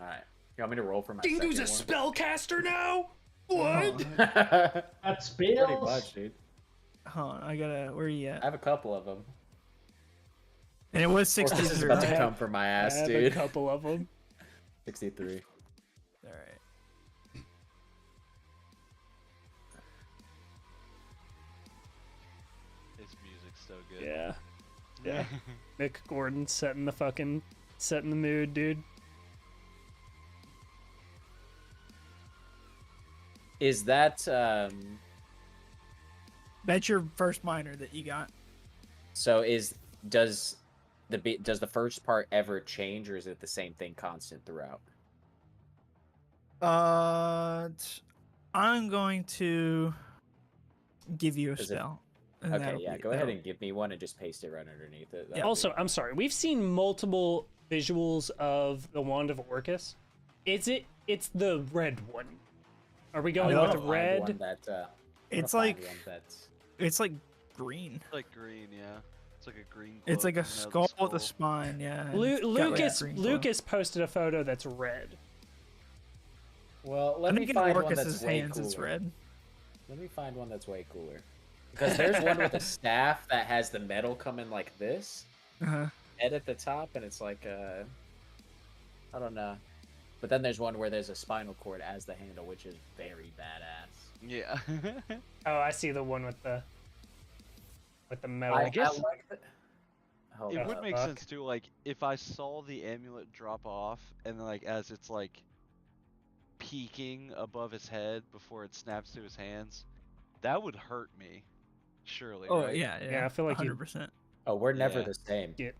Speaker 5: All right. You want me to roll for my
Speaker 4: Dingo's a
Speaker 5: second
Speaker 4: spellcaster now. What?
Speaker 5: one?
Speaker 3: That's
Speaker 5: Pretty
Speaker 3: spells.
Speaker 5: much, dude.
Speaker 2: Hold on, I gotta. Where are you
Speaker 5: I
Speaker 2: at?
Speaker 5: have a couple of them.
Speaker 2: And it was
Speaker 5: This is
Speaker 2: 63.
Speaker 5: about to
Speaker 2: right?
Speaker 5: come for my
Speaker 4: I
Speaker 5: ass,
Speaker 4: have a
Speaker 5: dude.
Speaker 4: couple of them.
Speaker 5: 63.
Speaker 2: All right.
Speaker 1: His music's so good.
Speaker 4: Yeah. Yeah. Mick Gordon setting the mood, dude.
Speaker 5: Is that
Speaker 2: That's your first minor that you got.
Speaker 5: so? Does the first part ever change, or is it the same thing constant throughout?
Speaker 2: I'm going to give you a
Speaker 5: Is it-
Speaker 2: spell. and
Speaker 5: Okay,
Speaker 2: that'll
Speaker 5: yeah.
Speaker 2: be-
Speaker 5: Go ahead
Speaker 2: that'll-
Speaker 5: and give me one and just paste it right underneath it.
Speaker 2: Yeah.
Speaker 5: That'll
Speaker 4: Also,
Speaker 5: be-
Speaker 4: I'm sorry. We've seen multiple visuals of the Wand of Orcus. It's the red one. Are we going
Speaker 5: I
Speaker 4: with
Speaker 5: wanna
Speaker 4: the
Speaker 5: find
Speaker 4: red?
Speaker 5: one that, I wanna
Speaker 2: It's
Speaker 5: find
Speaker 2: like
Speaker 5: one that's
Speaker 2: it's like green.
Speaker 1: It's like green, yeah. It's like a green.
Speaker 2: It's
Speaker 1: cloak
Speaker 2: like a
Speaker 1: coming out of
Speaker 2: skull with a spine. Yeah. and it's got, like,
Speaker 4: Lucas
Speaker 2: green glow.
Speaker 4: Lucas posted a photo that's red.
Speaker 5: Well,
Speaker 2: I
Speaker 5: let me
Speaker 2: think in
Speaker 5: find one
Speaker 2: Orcus's
Speaker 5: that's way
Speaker 2: hands
Speaker 5: cooler.
Speaker 2: it's red.
Speaker 5: Let me find one that's way cooler. Because there's one with a staff that has the metal coming like this,
Speaker 2: Uh-huh.
Speaker 5: head at the top, and it's like I don't know. But then there's one where there's a spinal cord as the handle, which is very badass.
Speaker 1: Yeah.
Speaker 4: Oh, I see the one with the metal.
Speaker 1: I guess-
Speaker 5: like the... Hold
Speaker 1: It
Speaker 5: on.
Speaker 1: would make
Speaker 4: fuck?
Speaker 1: sense too, like if I saw the amulet drop off and then, like as it's like peeking above his head before it snaps to his hands, that would hurt me. Surely.
Speaker 2: Oh
Speaker 1: right?
Speaker 2: yeah, yeah.
Speaker 4: Yeah, I feel like you-
Speaker 2: 100%.
Speaker 5: Oh, we're never
Speaker 1: Yeah.
Speaker 5: the same.
Speaker 4: you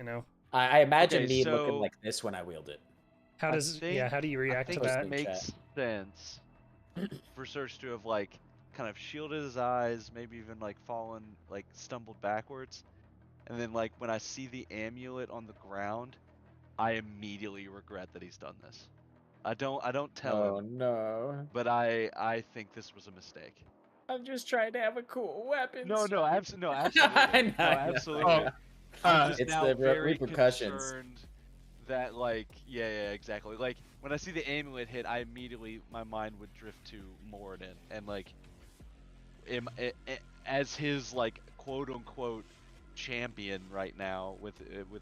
Speaker 4: know,
Speaker 5: I imagine
Speaker 1: Okay,
Speaker 5: me
Speaker 1: so-
Speaker 5: looking like this when I wield it.
Speaker 4: how
Speaker 1: I
Speaker 4: does
Speaker 1: think-
Speaker 4: how do you
Speaker 1: I
Speaker 4: react to
Speaker 1: think
Speaker 4: that?
Speaker 1: it makes sense for Serge to have like kind of shielded his eyes, maybe even like fallen, like stumbled backwards, and then like when I see the amulet on the ground, I immediately regret that he's done this. I don't tell
Speaker 5: Oh
Speaker 1: him,
Speaker 5: no!
Speaker 1: but I think this was a mistake.
Speaker 5: I'm just trying to have a cool weapon.
Speaker 1: No, absolutely, no,
Speaker 5: I
Speaker 1: absolutely,
Speaker 5: know,
Speaker 1: no,
Speaker 5: I know.
Speaker 1: absolutely.
Speaker 2: Oh,
Speaker 1: I'm just
Speaker 5: It's
Speaker 1: now
Speaker 5: the
Speaker 1: very
Speaker 5: repercussions.
Speaker 1: concerned that like yeah, exactly. Like when I see the amulet hit, I immediately my mind would drift to Moradin and like as his like quote unquote champion right now with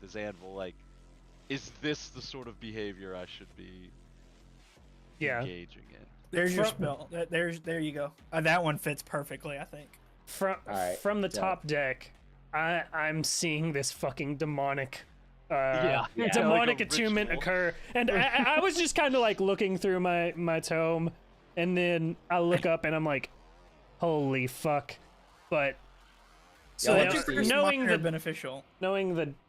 Speaker 1: his anvil. Like, is this the sort of behavior I should be
Speaker 4: Yeah.
Speaker 1: engaging in?
Speaker 2: There's your
Speaker 4: From-
Speaker 2: spell. There you go. That one fits perfectly, I think.
Speaker 5: Alright,
Speaker 4: From the
Speaker 5: yeah.
Speaker 4: top deck, I'm seeing this fucking demonic
Speaker 1: Yeah,
Speaker 4: demonic
Speaker 1: like a
Speaker 4: attunement
Speaker 1: ritual.
Speaker 4: occur, and I was just kind of like looking through my tome, and then I look up and I'm like, holy fuck! But so
Speaker 5: Yeah,
Speaker 4: now,
Speaker 5: what's your
Speaker 2: First
Speaker 4: knowing
Speaker 2: minor
Speaker 4: the
Speaker 2: beneficial.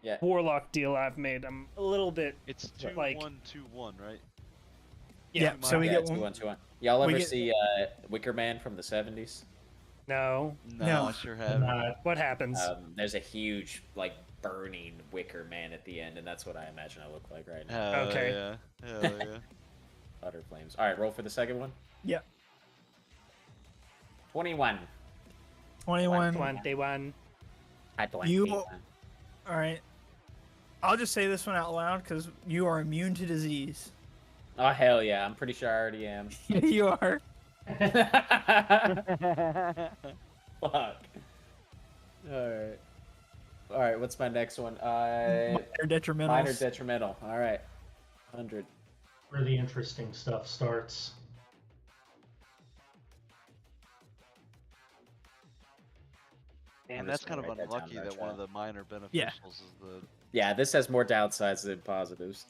Speaker 5: Yeah.
Speaker 4: warlock deal I've made, I'm a little bit
Speaker 1: It's
Speaker 4: Like-
Speaker 1: 2-1-2-1, right?
Speaker 2: Yeah, so we
Speaker 5: Yeah,
Speaker 2: get
Speaker 5: it's
Speaker 2: one.
Speaker 5: 2-1-2-1. Y'all
Speaker 2: we
Speaker 5: ever
Speaker 2: get-
Speaker 5: see Wicker Man from the 70s?
Speaker 4: no.
Speaker 1: No,
Speaker 2: No.
Speaker 1: I sure haven't.
Speaker 4: What happens?
Speaker 5: There's a huge like burning Wicker Man at the end, and that's what I imagine I look like right now.
Speaker 1: Hell
Speaker 4: Okay.
Speaker 1: yeah. Hell yeah.
Speaker 5: Utter flames. All right, roll for the second one.
Speaker 2: Yep.
Speaker 5: 21.
Speaker 2: 21.
Speaker 4: 21.
Speaker 5: At 20.
Speaker 2: You- All right. I'll just say this one out loud because you are immune to disease.
Speaker 5: Oh hell yeah! I'm pretty sure I already am.
Speaker 2: You are.
Speaker 5: Fuck. Alright. Alright, what's my next one?
Speaker 2: Minor detrimental.
Speaker 5: Minor detrimental. Alright. 100.
Speaker 3: Where the interesting stuff starts.
Speaker 1: And
Speaker 5: I'm
Speaker 1: that's
Speaker 5: just
Speaker 1: kind
Speaker 5: gonna
Speaker 1: of
Speaker 5: write that down
Speaker 1: unlucky
Speaker 5: in our
Speaker 1: that one of
Speaker 5: chat.
Speaker 1: the minor beneficials
Speaker 2: Yeah.
Speaker 1: is the.
Speaker 5: Yeah, this has more downsides than positives.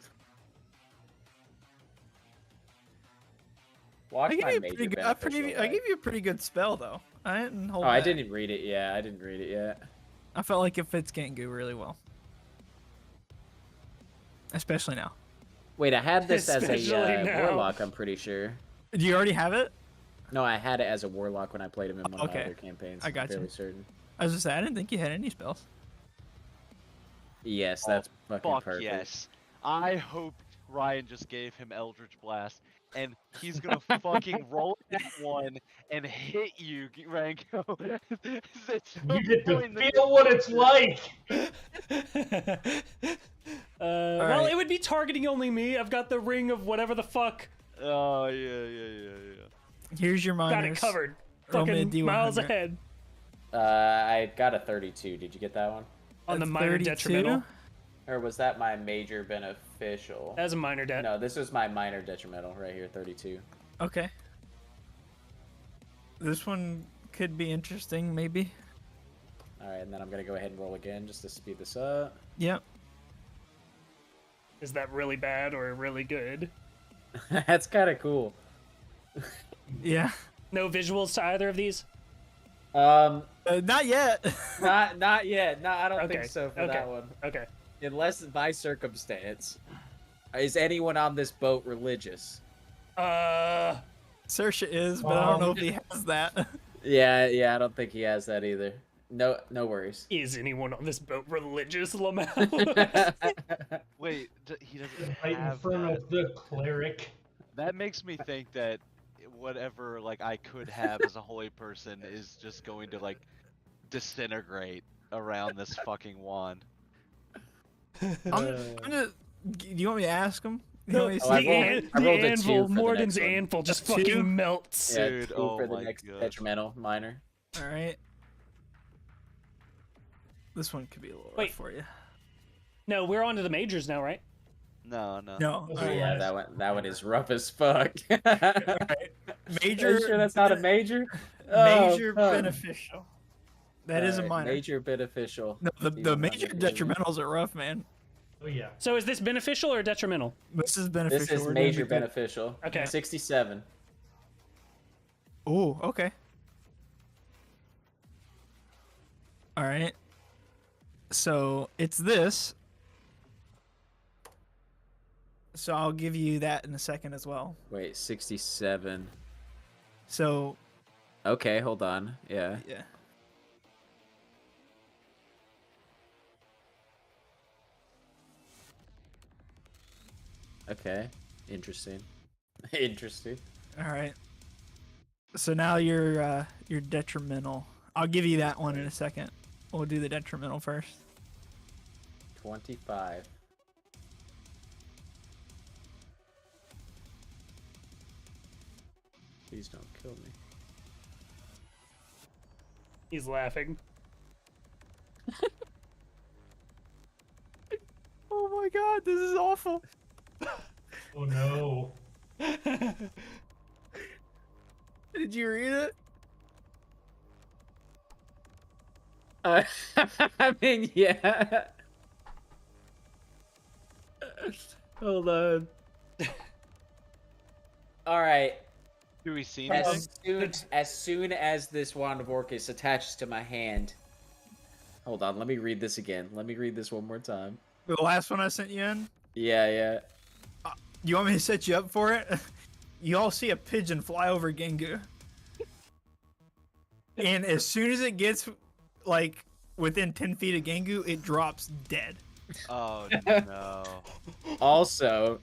Speaker 5: Watch
Speaker 2: I
Speaker 5: my
Speaker 2: gave you a
Speaker 5: major
Speaker 2: pretty good.
Speaker 5: beneficial,
Speaker 2: I gave you a pretty good spell though. I didn't hold.
Speaker 5: Oh, I
Speaker 2: back.
Speaker 5: didn't read it. Yeah, I didn't read it yet.
Speaker 2: I felt like it fits Gengu really well. Especially now.
Speaker 5: Wait, I had this as
Speaker 4: Especially
Speaker 5: a
Speaker 4: now.
Speaker 5: warlock. I'm pretty sure.
Speaker 2: Do you already have it?
Speaker 5: No, I had it as a warlock when I played him in one of my
Speaker 2: Okay.
Speaker 5: other campaigns.
Speaker 2: I got
Speaker 5: I'm fairly
Speaker 2: you.
Speaker 5: certain.
Speaker 2: I was just saying, I didn't think you had any spells.
Speaker 5: Yes, that's fucking
Speaker 1: Fuck
Speaker 5: perfect.
Speaker 1: yes. I hope Ryan just gave him Eldritch Blast, and he's gonna fucking roll that one and hit you, Ranko. It's so
Speaker 3: You get to
Speaker 1: point that-
Speaker 3: feel what it's like.
Speaker 4: Well,
Speaker 2: right.
Speaker 4: it would be targeting only me. I've got the ring of whatever the fuck.
Speaker 1: Oh yeah.
Speaker 2: Here's your minors.
Speaker 4: Got it covered.
Speaker 2: Roll me a
Speaker 4: Fucking miles
Speaker 2: D100.
Speaker 4: ahead
Speaker 5: I got a 32. Did you get that one?
Speaker 4: on the
Speaker 2: That's
Speaker 4: minor
Speaker 2: 32.
Speaker 4: detrimental.
Speaker 5: Or was that my major beneficial?
Speaker 4: That was a minor debt.
Speaker 5: No, this was my minor detrimental right here, 32.
Speaker 2: Okay. This one could be interesting, maybe.
Speaker 5: Alright, and then I'm going to go ahead and roll again just to speed this up.
Speaker 2: Yep.
Speaker 4: Is that really bad or really good?
Speaker 5: That's kind of cool.
Speaker 2: Yeah.
Speaker 4: No visuals to either of these?
Speaker 2: Not yet.
Speaker 5: Not yet. No, I don't
Speaker 4: Okay,
Speaker 5: think so for
Speaker 4: okay.
Speaker 5: that one.
Speaker 4: Okay.
Speaker 5: Unless by circumstance. Is anyone on this boat religious?
Speaker 2: Saoirse is, but I don't know if he has that.
Speaker 5: Yeah, I don't think he has that either. No worries.
Speaker 4: Is anyone on this boat religious, Lamau?
Speaker 1: Wait, he doesn't
Speaker 3: Right in
Speaker 1: have
Speaker 3: front
Speaker 1: that.
Speaker 3: of the cleric.
Speaker 1: That makes me think that whatever like I could have as a holy person is just going to like disintegrate around this fucking wand.
Speaker 2: I'm gonna. Do you want me to ask him? You
Speaker 4: No,
Speaker 2: want me to
Speaker 5: Oh, I
Speaker 2: see-
Speaker 5: rolled- I
Speaker 4: the
Speaker 5: rolled a 2
Speaker 4: anvil,
Speaker 5: for the
Speaker 4: Morgan's
Speaker 5: next one.
Speaker 4: anvil just
Speaker 2: Two?
Speaker 4: fucking melts.
Speaker 5: Yeah,
Speaker 1: Dude,
Speaker 5: 2
Speaker 1: oh
Speaker 5: for the
Speaker 1: my
Speaker 5: next
Speaker 1: gosh.
Speaker 5: detrimental minor.
Speaker 2: All right. This one could be a little
Speaker 4: Wait.
Speaker 2: rough for you.
Speaker 4: No, we're on to the majors now, right?
Speaker 1: No.
Speaker 2: No.
Speaker 3: Oh,
Speaker 2: all right.
Speaker 5: Yeah, that one is rough as fuck.
Speaker 2: Major.
Speaker 5: Are you sure that's not a major?
Speaker 2: Major
Speaker 5: Oh, fuck.
Speaker 2: beneficial. That is a
Speaker 5: Alright,
Speaker 2: minor.
Speaker 5: Major beneficial.
Speaker 2: No, the
Speaker 5: Even
Speaker 2: major
Speaker 5: under the-
Speaker 2: detrimentals are rough, man.
Speaker 3: Oh yeah.
Speaker 4: So is this beneficial or detrimental?
Speaker 2: This is beneficial.
Speaker 5: This is
Speaker 2: We're doing
Speaker 5: major
Speaker 2: good.
Speaker 5: beneficial.
Speaker 4: Okay.
Speaker 5: 67.
Speaker 2: Ooh, okay. All right. So it's this. So I'll give you that in a second as well.
Speaker 5: Wait, 67.
Speaker 2: So
Speaker 5: Okay, hold on. Yeah.
Speaker 2: yeah.
Speaker 5: Okay. Interesting. Interesting.
Speaker 2: All right. So now you're detrimental. I'll give you that one in a second. We'll do the detrimental first.
Speaker 5: 25. Please don't kill me.
Speaker 4: He's laughing.
Speaker 2: Oh my god, this is awful.
Speaker 3: Oh no.
Speaker 2: Did you read it?
Speaker 5: I mean, yeah. Hold on. All right.
Speaker 1: Do we see anything?
Speaker 5: As soon as this wand of Orcus attaches to my hand. Hold on, let me read this again. Let me read this one more time.
Speaker 2: The last one I sent you in?
Speaker 5: Yeah.
Speaker 2: You want me to set you up for it? You all see a pigeon fly over Gengu. And as soon as it gets, like, within 10 feet of Gengu, it drops dead.
Speaker 1: Oh no.
Speaker 5: Also,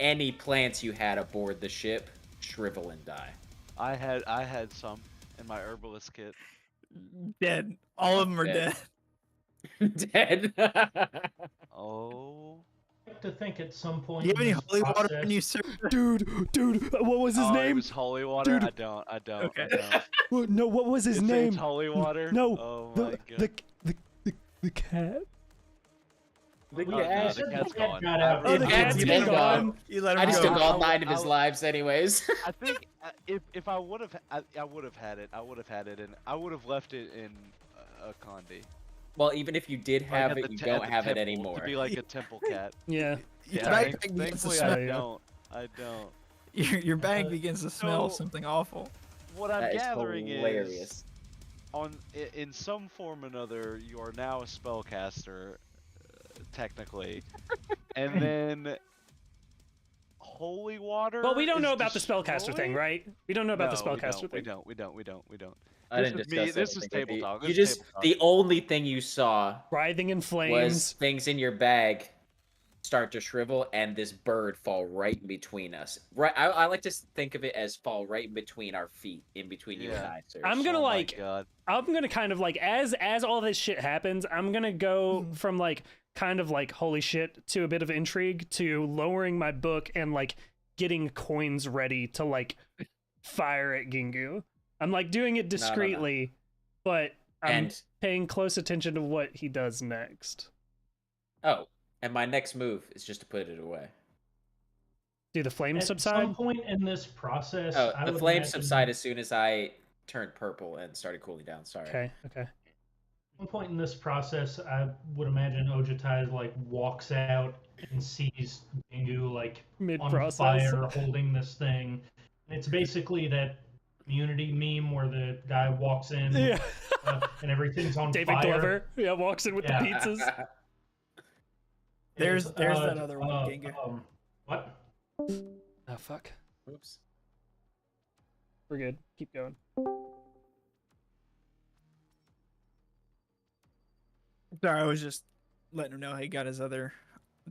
Speaker 5: any plants you had aboard the ship shrivel and die.
Speaker 1: I had some in my herbalist kit.
Speaker 2: Dead. All of them are
Speaker 5: Dead.
Speaker 2: dead.
Speaker 5: Dead.
Speaker 1: Oh.
Speaker 3: I like to think at some point.
Speaker 2: Do you have any
Speaker 3: in this
Speaker 2: holy water
Speaker 3: process-
Speaker 2: in you, sir?
Speaker 4: Dude, what was his
Speaker 1: Oh, it
Speaker 4: name?
Speaker 1: was holy water.
Speaker 4: Dude.
Speaker 1: I don't.
Speaker 2: Okay.
Speaker 4: No, what was his
Speaker 1: It's
Speaker 4: name?
Speaker 1: holy water.
Speaker 4: No,
Speaker 1: Oh my
Speaker 4: the,
Speaker 1: god.
Speaker 4: the cat.
Speaker 5: The
Speaker 1: Oh, no,
Speaker 5: cat.
Speaker 1: the cat's gone.
Speaker 3: got out.
Speaker 4: Oh, the
Speaker 5: Yeah,
Speaker 4: cat's
Speaker 5: you
Speaker 4: been
Speaker 5: been
Speaker 4: gone.
Speaker 2: You let him
Speaker 5: I just
Speaker 2: go.
Speaker 5: took all
Speaker 1: I-
Speaker 5: 9 of his
Speaker 1: I-
Speaker 5: lives anyways.
Speaker 1: I think if I would have, I would have had it. I would have had it, and I would have left it in a condi.
Speaker 5: Well, even if you did
Speaker 1: Like
Speaker 5: have
Speaker 1: at
Speaker 5: it,
Speaker 1: the
Speaker 5: you
Speaker 1: te-
Speaker 5: don't
Speaker 1: at the
Speaker 5: have it
Speaker 1: temple,
Speaker 5: anymore.
Speaker 1: To be like a temple cat.
Speaker 4: Yeah.
Speaker 2: Your
Speaker 1: Yeah,
Speaker 2: bag begins to
Speaker 1: thankfully
Speaker 2: smell.
Speaker 1: I don't. I don't.
Speaker 2: Your bag begins to smell
Speaker 1: So-
Speaker 2: something awful.
Speaker 1: What I'm
Speaker 5: That is
Speaker 1: gathering
Speaker 5: hilarious.
Speaker 1: is, in some form or another, you are now a spellcaster, technically, and then holy water.
Speaker 4: Well, we don't
Speaker 1: is
Speaker 4: know about the spellcaster thing,
Speaker 1: destroyed?
Speaker 4: right? We don't know about the
Speaker 1: No, we
Speaker 4: spellcaster
Speaker 1: don't,
Speaker 4: thing.
Speaker 1: We don't.
Speaker 5: I
Speaker 1: This
Speaker 5: didn't
Speaker 1: is me-
Speaker 5: discuss
Speaker 1: this is
Speaker 5: anything with
Speaker 1: table
Speaker 5: you.
Speaker 1: talk,
Speaker 5: You
Speaker 1: this is
Speaker 5: just
Speaker 1: table talk.
Speaker 5: the only thing you saw
Speaker 4: Writhing in
Speaker 5: was
Speaker 4: flames.
Speaker 5: things in your bag start to shrivel and this bird fall right in between us. Right, I like to think of it as fall right in between our feet, in between you and
Speaker 1: Yeah.
Speaker 5: I, sir.
Speaker 4: I'm gonna
Speaker 1: Oh my
Speaker 4: like
Speaker 1: God.
Speaker 4: I'm gonna kind of like as all this shit happens, I'm gonna go from like kind of like holy shit to a bit of intrigue to lowering my book and like getting coins ready to like fire at Gingu. I'm like doing it discreetly, but I'm
Speaker 5: And
Speaker 4: paying close attention to what he does next.
Speaker 5: Oh, and my next move is just to put it away.
Speaker 4: Do the flames
Speaker 3: At
Speaker 4: subside?
Speaker 3: some point in this process,
Speaker 5: Oh,
Speaker 3: I
Speaker 5: the
Speaker 3: would
Speaker 5: flames
Speaker 3: imagine
Speaker 5: subside as soon as I turned purple and started cooling down. Sorry.
Speaker 4: Okay, okay.
Speaker 3: At one point in this process, I would imagine Ojitai like walks out and sees Bingu like on
Speaker 4: Mid-process.
Speaker 3: fire holding this thing. And it's basically that community meme where the guy walks in
Speaker 4: Yeah.
Speaker 3: and everything's on
Speaker 4: David
Speaker 3: fire.
Speaker 4: Glover, yeah, walks in with
Speaker 3: Yeah.
Speaker 4: the pizzas.
Speaker 2: There's
Speaker 3: It's,
Speaker 2: that other one, Ginger.
Speaker 3: What?
Speaker 4: Oh fuck.
Speaker 5: Oops.
Speaker 4: We're good. Keep going.
Speaker 2: Sorry, I was just letting him know he got his other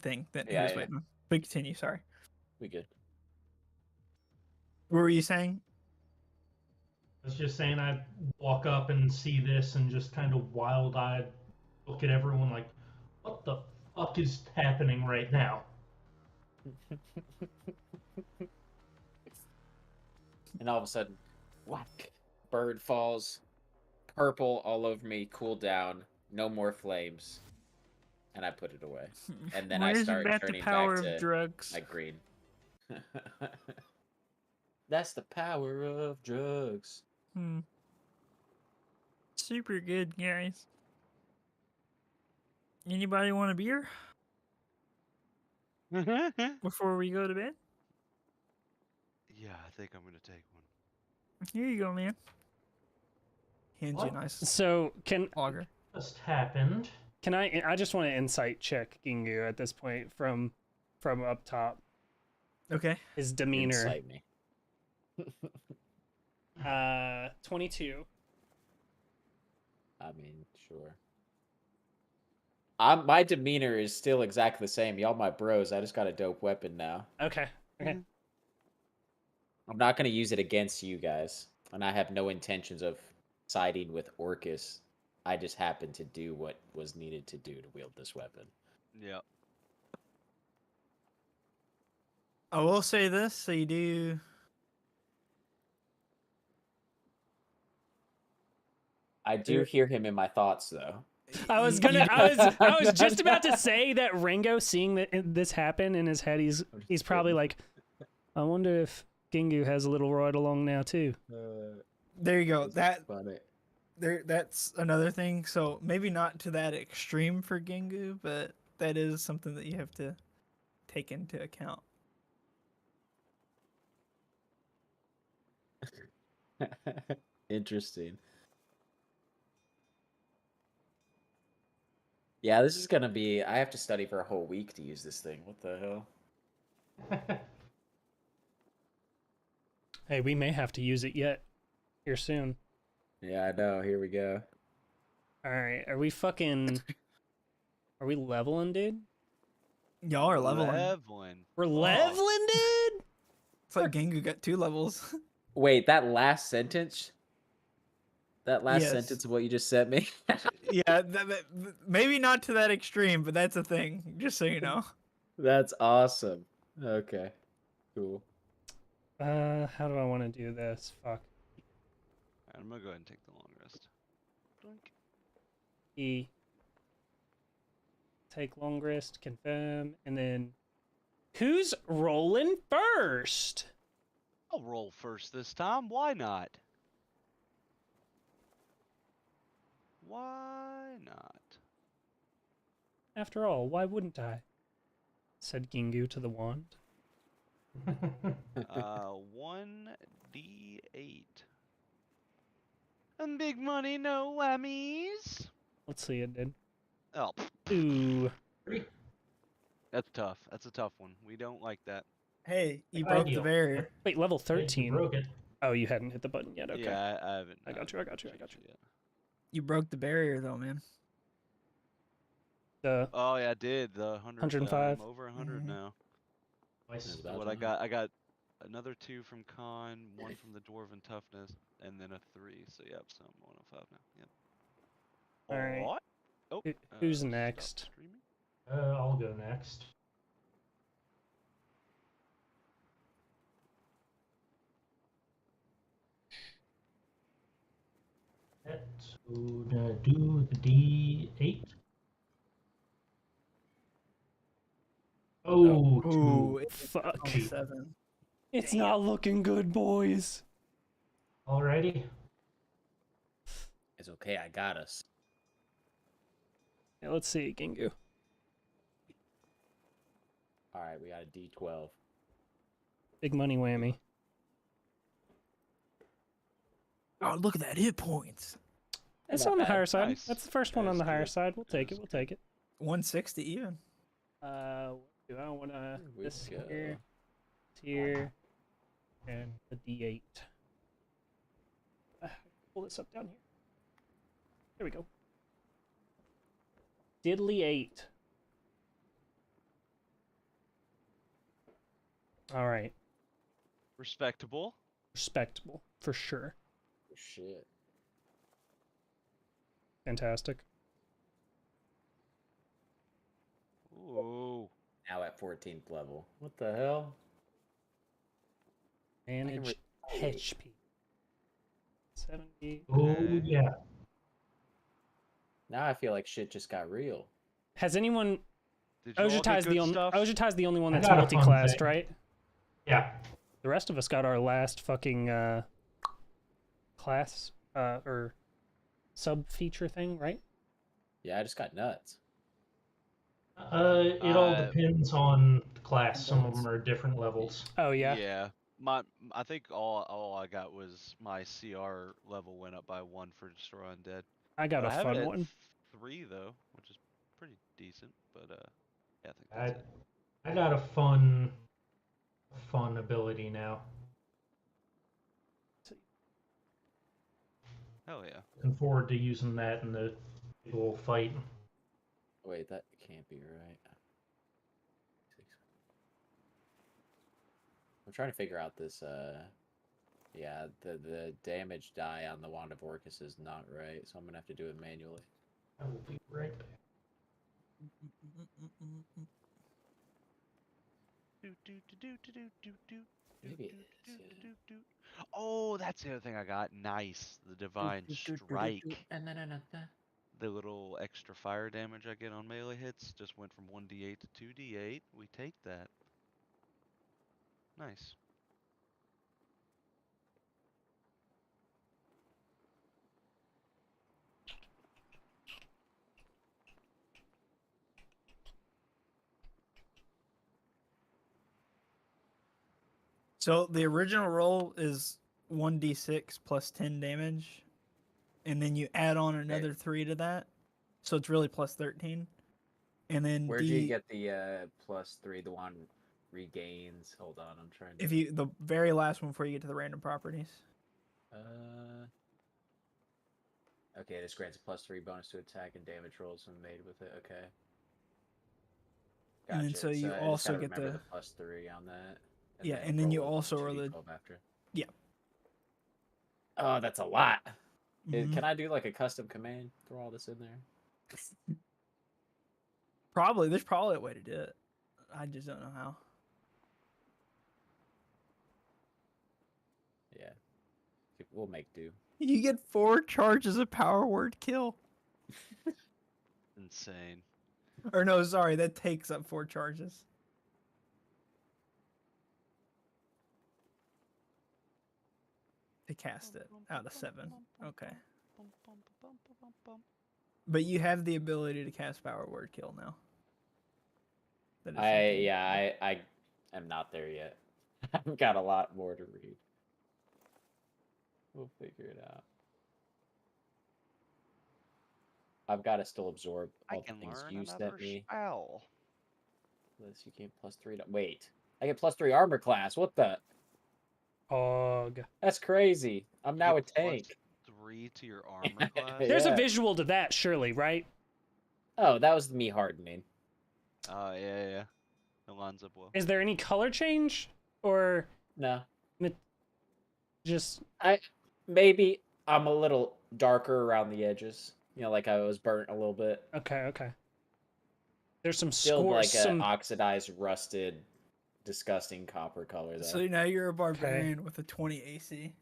Speaker 2: thing that he
Speaker 5: Yeah,
Speaker 2: was
Speaker 5: yeah.
Speaker 2: waiting on. But continue, sorry.
Speaker 5: We good.
Speaker 2: What were you saying?
Speaker 3: I was just saying I'd walk up and see this and just kind of wild-eyed look at everyone like, what the fuck is happening right now?
Speaker 5: And all of a sudden, whack! Bird falls, purple all over me, cool down, no more flames, and I put it away. And then I
Speaker 2: Where's
Speaker 5: start
Speaker 2: about
Speaker 5: turning
Speaker 2: the power
Speaker 5: back to
Speaker 2: of drugs?
Speaker 5: like green. That's the power of drugs.
Speaker 2: Super good, guys. Anybody want a beer
Speaker 1: Yeah,
Speaker 2: before we go to bed?
Speaker 1: I think I'm gonna take one.
Speaker 2: Here you go, man. Hands you a
Speaker 3: What?
Speaker 2: nice
Speaker 4: So can
Speaker 2: lager.
Speaker 3: Just happened.
Speaker 4: I just want to insight check Gingu at this point from up top.
Speaker 2: Okay.
Speaker 4: His demeanor.
Speaker 5: Incite me.
Speaker 4: 22.
Speaker 5: I mean, sure. My demeanor is still exactly the same. Y'all my bros. I just got a dope weapon now.
Speaker 4: Okay. Okay.
Speaker 5: I'm not gonna use it against you guys, and I have no intentions of siding with Orcus. I just happened to do what was needed to do to wield this weapon.
Speaker 1: Yeah.
Speaker 2: I will say this, so you do.
Speaker 5: I do hear him in my thoughts, though.
Speaker 4: I was just about to say that Ringo seeing this happen in his head, he's probably like, I wonder if Gingu has a little ride along now too.
Speaker 2: There you go.
Speaker 5: Funny.
Speaker 2: That's another thing. So maybe not to that extreme for Gengu, but that is something that you have to take into account.
Speaker 5: Interesting. Yeah, this is gonna be. I have to study for a whole week to use this thing. What the hell?
Speaker 4: Hey, we may have to use it yet here soon.
Speaker 5: Yeah, I know. Here we go.
Speaker 4: All right, are we leveling, dude?
Speaker 2: Y'all are leveling.
Speaker 1: Leveling.
Speaker 4: We're leveling, dude.
Speaker 2: It's like Gengu got 2 levels.
Speaker 5: Wait, that last sentence. That last
Speaker 2: Yes.
Speaker 5: sentence of what you just sent me.
Speaker 2: Yeah, maybe not to that extreme, but that's a thing. Just so you know.
Speaker 5: That's awesome. Okay, cool.
Speaker 4: How do I want to do this? Fuck.
Speaker 1: I'm gonna go ahead and take the long rest. Doink.
Speaker 4: E. Take long rest, confirm, and then who's rolling first?
Speaker 1: I'll roll first this time. Why not? Why not?
Speaker 4: After all, why wouldn't I? Said Gingu to the wand.
Speaker 1: 1d8. And big money, no whammies.
Speaker 4: Let's see it, dude.
Speaker 1: Oh,
Speaker 4: Ooh.
Speaker 1: that's tough. That's a tough one. We don't like that.
Speaker 2: Hey, you
Speaker 3: Good
Speaker 2: broke the
Speaker 3: idea.
Speaker 2: barrier.
Speaker 4: Wait, level
Speaker 3: You
Speaker 4: 13.
Speaker 3: broke it.
Speaker 4: Oh, you hadn't hit the button yet. Okay.
Speaker 1: Yeah, I haven't.
Speaker 4: I got you.
Speaker 1: haven't
Speaker 4: Yet.
Speaker 1: changed it yet.
Speaker 2: You broke the barrier though, man.
Speaker 1: Oh yeah, I did. The 100.
Speaker 4: 105.
Speaker 1: I'm over 100
Speaker 2: Mhm.
Speaker 1: now.
Speaker 3: Nice.
Speaker 5: That's about
Speaker 1: What I
Speaker 5: time.
Speaker 1: got? I got another 2 from Con, 1 from the Dwarven Toughness, and then a 3. So yep, so I'm 105 now. Yep.
Speaker 4: Alright.
Speaker 1: Alright. Oh,
Speaker 4: Who's
Speaker 1: stop
Speaker 4: next?
Speaker 1: streaming.
Speaker 3: I'll go next. So do the D8. Oh,
Speaker 2: Ooh,
Speaker 3: two.
Speaker 2: it's
Speaker 4: Fuck.
Speaker 2: 27.
Speaker 4: It's
Speaker 2: Damn.
Speaker 4: not looking good, boys.
Speaker 3: Alrighty.
Speaker 5: It's okay, I got us.
Speaker 4: Yeah, let's see, Gingu.
Speaker 5: Alright, we got a D12.
Speaker 4: Big money whammy.
Speaker 2: Oh, look at that hit points.
Speaker 4: It's
Speaker 5: Not
Speaker 4: on the
Speaker 5: bad.
Speaker 4: higher side.
Speaker 1: Nice.
Speaker 4: That's the first
Speaker 1: That
Speaker 4: one on
Speaker 1: is
Speaker 4: the higher
Speaker 1: good.
Speaker 4: side. We'll
Speaker 1: That
Speaker 4: take
Speaker 1: is
Speaker 4: it. We'll
Speaker 1: good.
Speaker 4: take it.
Speaker 2: 160 even.
Speaker 4: What do I want to
Speaker 5: Here we
Speaker 4: this
Speaker 5: go.
Speaker 4: here, and the D8. Pull this up down here. There we go. Diddly 8. All right,
Speaker 1: Respectable.
Speaker 4: respectable for sure.
Speaker 5: Oh, shit.
Speaker 4: Fantastic.
Speaker 1: Ooh.
Speaker 5: Now at 14th level. What the hell?
Speaker 4: Manage HP. 70.
Speaker 3: Oh,
Speaker 1: Okay.
Speaker 3: yeah.
Speaker 5: Now I feel like shit just got real.
Speaker 4: Has anyone?
Speaker 1: Did you all get
Speaker 4: Ojutai's
Speaker 1: good
Speaker 4: the only.
Speaker 1: stuff?
Speaker 4: Ojutai's the only one
Speaker 3: I
Speaker 4: that's
Speaker 3: got a fun
Speaker 4: multi-classed,
Speaker 3: thing.
Speaker 4: right?
Speaker 3: Yeah.
Speaker 4: The rest of us got our last fucking class or sub feature thing, right?
Speaker 5: Yeah, I just got nuts.
Speaker 3: It all depends on the class. Some of
Speaker 4: Does.
Speaker 3: them are different levels.
Speaker 4: Oh yeah.
Speaker 1: Yeah. I think all I got was my CR level went up by 1 for Destroy Undead.
Speaker 4: I got
Speaker 1: But
Speaker 4: a
Speaker 1: I have
Speaker 4: fun
Speaker 1: it at
Speaker 4: one.
Speaker 1: 3 though, which is pretty decent. But yeah, I think that's it.
Speaker 3: I got a fun ability now.
Speaker 1: Hell yeah.
Speaker 3: Looking forward to using that in the big ol' fight.
Speaker 5: Wait, that can't be right. I'm trying to figure out this, yeah, the damage die on the Wand of Orcus is not right, so I'm gonna have to do it manually.
Speaker 3: I will be right back.
Speaker 5: Maybe it is, yeah.
Speaker 1: Oh, that's the other thing I got. Nice. The Divine Strike. The little extra fire damage I get on melee hits just went from 1d8 to 2d8. We take that. Nice.
Speaker 2: So the original roll is 1d6 plus 10 damage, and then you add on another 3 to that, so it's really plus 13. And then
Speaker 5: Where'd you get the +3? The one regains. Hold on, I'm trying to.
Speaker 2: if you the very last one before you get to the random properties.
Speaker 5: Okay, this grants a +3 bonus to attack and damage rolls when made with it. Okay.
Speaker 2: And then
Speaker 5: Gotcha.
Speaker 2: so you
Speaker 5: I just
Speaker 2: also
Speaker 5: gotta
Speaker 2: get
Speaker 5: remember
Speaker 2: the
Speaker 5: +3 on that.
Speaker 2: Yeah, and then you
Speaker 5: roll
Speaker 2: also are the
Speaker 5: 2d12 after.
Speaker 2: Yeah.
Speaker 5: Oh, that's a lot.
Speaker 2: Mhm.
Speaker 5: Can I do like a custom command? Throw all this in there.
Speaker 2: Probably there's probably a way to do it. I just don't know how.
Speaker 5: Yeah, we'll make do.
Speaker 2: You get 4 charges of power word kill.
Speaker 1: Insane.
Speaker 2: Or no, sorry, that takes up 4 charges. To cast it out of 7. Okay. But you have the ability to cast power word kill now. That is something.
Speaker 5: I am not there yet. I've got a lot more to read. We'll figure it out. I've got to still absorb
Speaker 1: I
Speaker 5: all the
Speaker 1: can
Speaker 5: things
Speaker 1: learn
Speaker 5: you
Speaker 1: another
Speaker 5: sent me.
Speaker 1: spell.
Speaker 5: Unless you gain +3. Wait, I get +3 armor class. What the?
Speaker 4: Og.
Speaker 5: That's crazy. I'm
Speaker 1: You
Speaker 5: now a
Speaker 1: get plus
Speaker 5: tank.
Speaker 1: 3 to your armor class.
Speaker 4: There's a
Speaker 5: Yeah.
Speaker 4: visual to that, surely, right?
Speaker 5: Oh, that was me hardening.
Speaker 1: Oh yeah. It lines up well.
Speaker 4: Is there any color change, or
Speaker 5: No,
Speaker 4: just
Speaker 5: maybe I'm a little darker around the edges. You know, like I was burnt a little bit.
Speaker 4: okay? There's some
Speaker 5: Still
Speaker 4: score,
Speaker 5: like
Speaker 4: some
Speaker 5: an oxidized, rusted, disgusting copper color though.
Speaker 2: So now you're a barbarian with a 20 AC.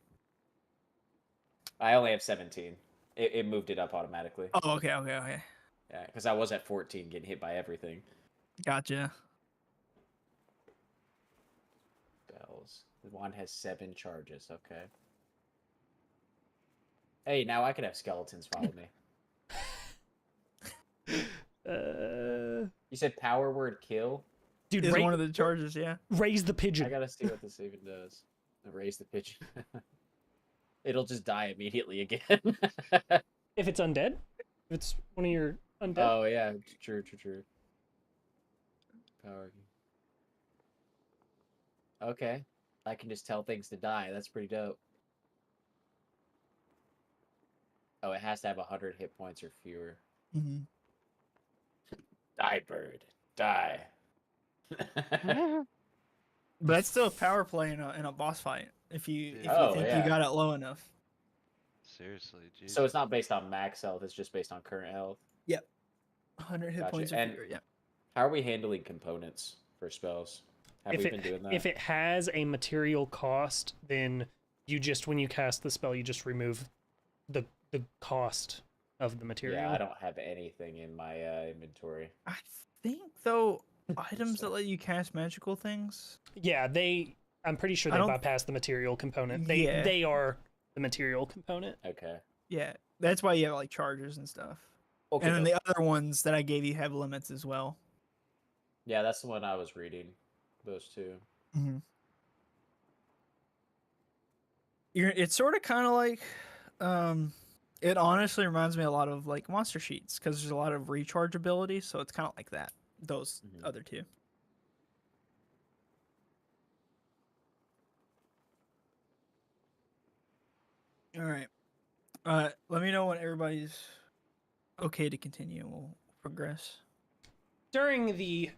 Speaker 5: I only have 17. It moved it up automatically.
Speaker 2: Oh, okay.
Speaker 5: Yeah, because I was at 14 getting hit by everything.
Speaker 2: Gotcha.
Speaker 5: The wand has 7 charges. Okay. Hey, now I can have skeletons follow me. You said power word kill?
Speaker 4: Dude,
Speaker 2: Is one of the charges, yeah.
Speaker 4: raise the
Speaker 5: I
Speaker 4: pigeon.
Speaker 5: gotta see what this even does. Erase the pigeon. It'll just die immediately again.
Speaker 4: If it's undead? If it's one of your undead?
Speaker 5: Oh, yeah. True. Power. Okay. I can just tell things to die. That's pretty dope. Oh, it has to have 100 hit points or fewer.
Speaker 2: Mm-hmm.
Speaker 5: Die, bird. Die.
Speaker 2: But that's still a power play in a boss fight if you
Speaker 5: Oh,
Speaker 2: think
Speaker 5: yeah.
Speaker 2: you got it low enough.
Speaker 1: Seriously, jeez.
Speaker 5: So it's not based on max health, it's just based on current health.
Speaker 2: 100 hit
Speaker 5: Gotcha.
Speaker 2: points
Speaker 5: And-
Speaker 2: of fear, yeah.
Speaker 5: How are we handling components for spells? Have we been doing that?
Speaker 4: If it has a material cost, then you just, when you cast the spell, you just remove the cost of the material.
Speaker 5: Yeah, I don't have anything in my inventory.
Speaker 2: I think though items that let you cast magical things.
Speaker 4: Yeah, I'm pretty sure
Speaker 2: I
Speaker 4: they
Speaker 2: don't-
Speaker 4: bypass the material component.
Speaker 2: Yeah.
Speaker 4: They are the material component.
Speaker 5: Okay.
Speaker 2: Yeah, that's why you have like charges and stuff.
Speaker 5: Okay.
Speaker 2: And then the other ones that I gave you have limits as well.
Speaker 5: Yeah, that's the one I was reading. Those two.
Speaker 2: Mm-hmm. It's sort of kind of like, it honestly reminds me a lot of like monster sheets because there's a lot of recharge ability, so it's kind of like that. Those
Speaker 5: Mhm.
Speaker 2: other two. All right. Let me know when everybody's okay to continue. We'll progress.
Speaker 4: During the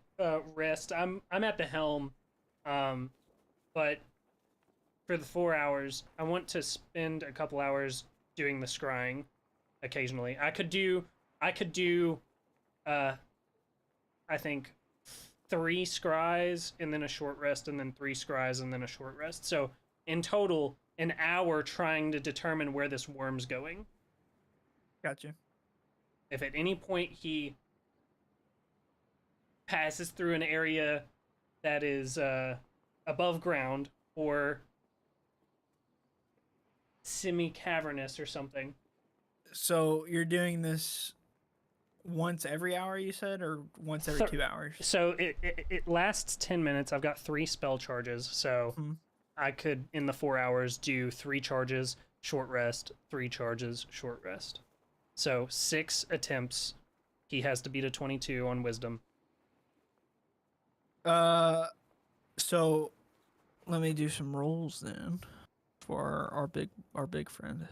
Speaker 4: rest, I'm at the helm, but for the 4 hours, I want to spend a couple hours doing the scrying occasionally. I could do I think 3 scries and then a short rest and then 3 scries and then a short rest. So in total, an hour trying to determine where this worm's going.
Speaker 2: Gotcha.
Speaker 4: If at any point he passes through an area that is above ground or semi-cavernous or something.
Speaker 2: So you're doing this once every hour, you said, or once every 2 hours?
Speaker 4: So it lasts 10 minutes. I've got 3 spell charges, so
Speaker 2: Mhm.
Speaker 4: I could, in the 4 hours, do 3 charges, short rest, 3 charges, short rest. So 6 attempts. He has to beat a 22 on wisdom.
Speaker 2: So let me do some rolls then for our big friend.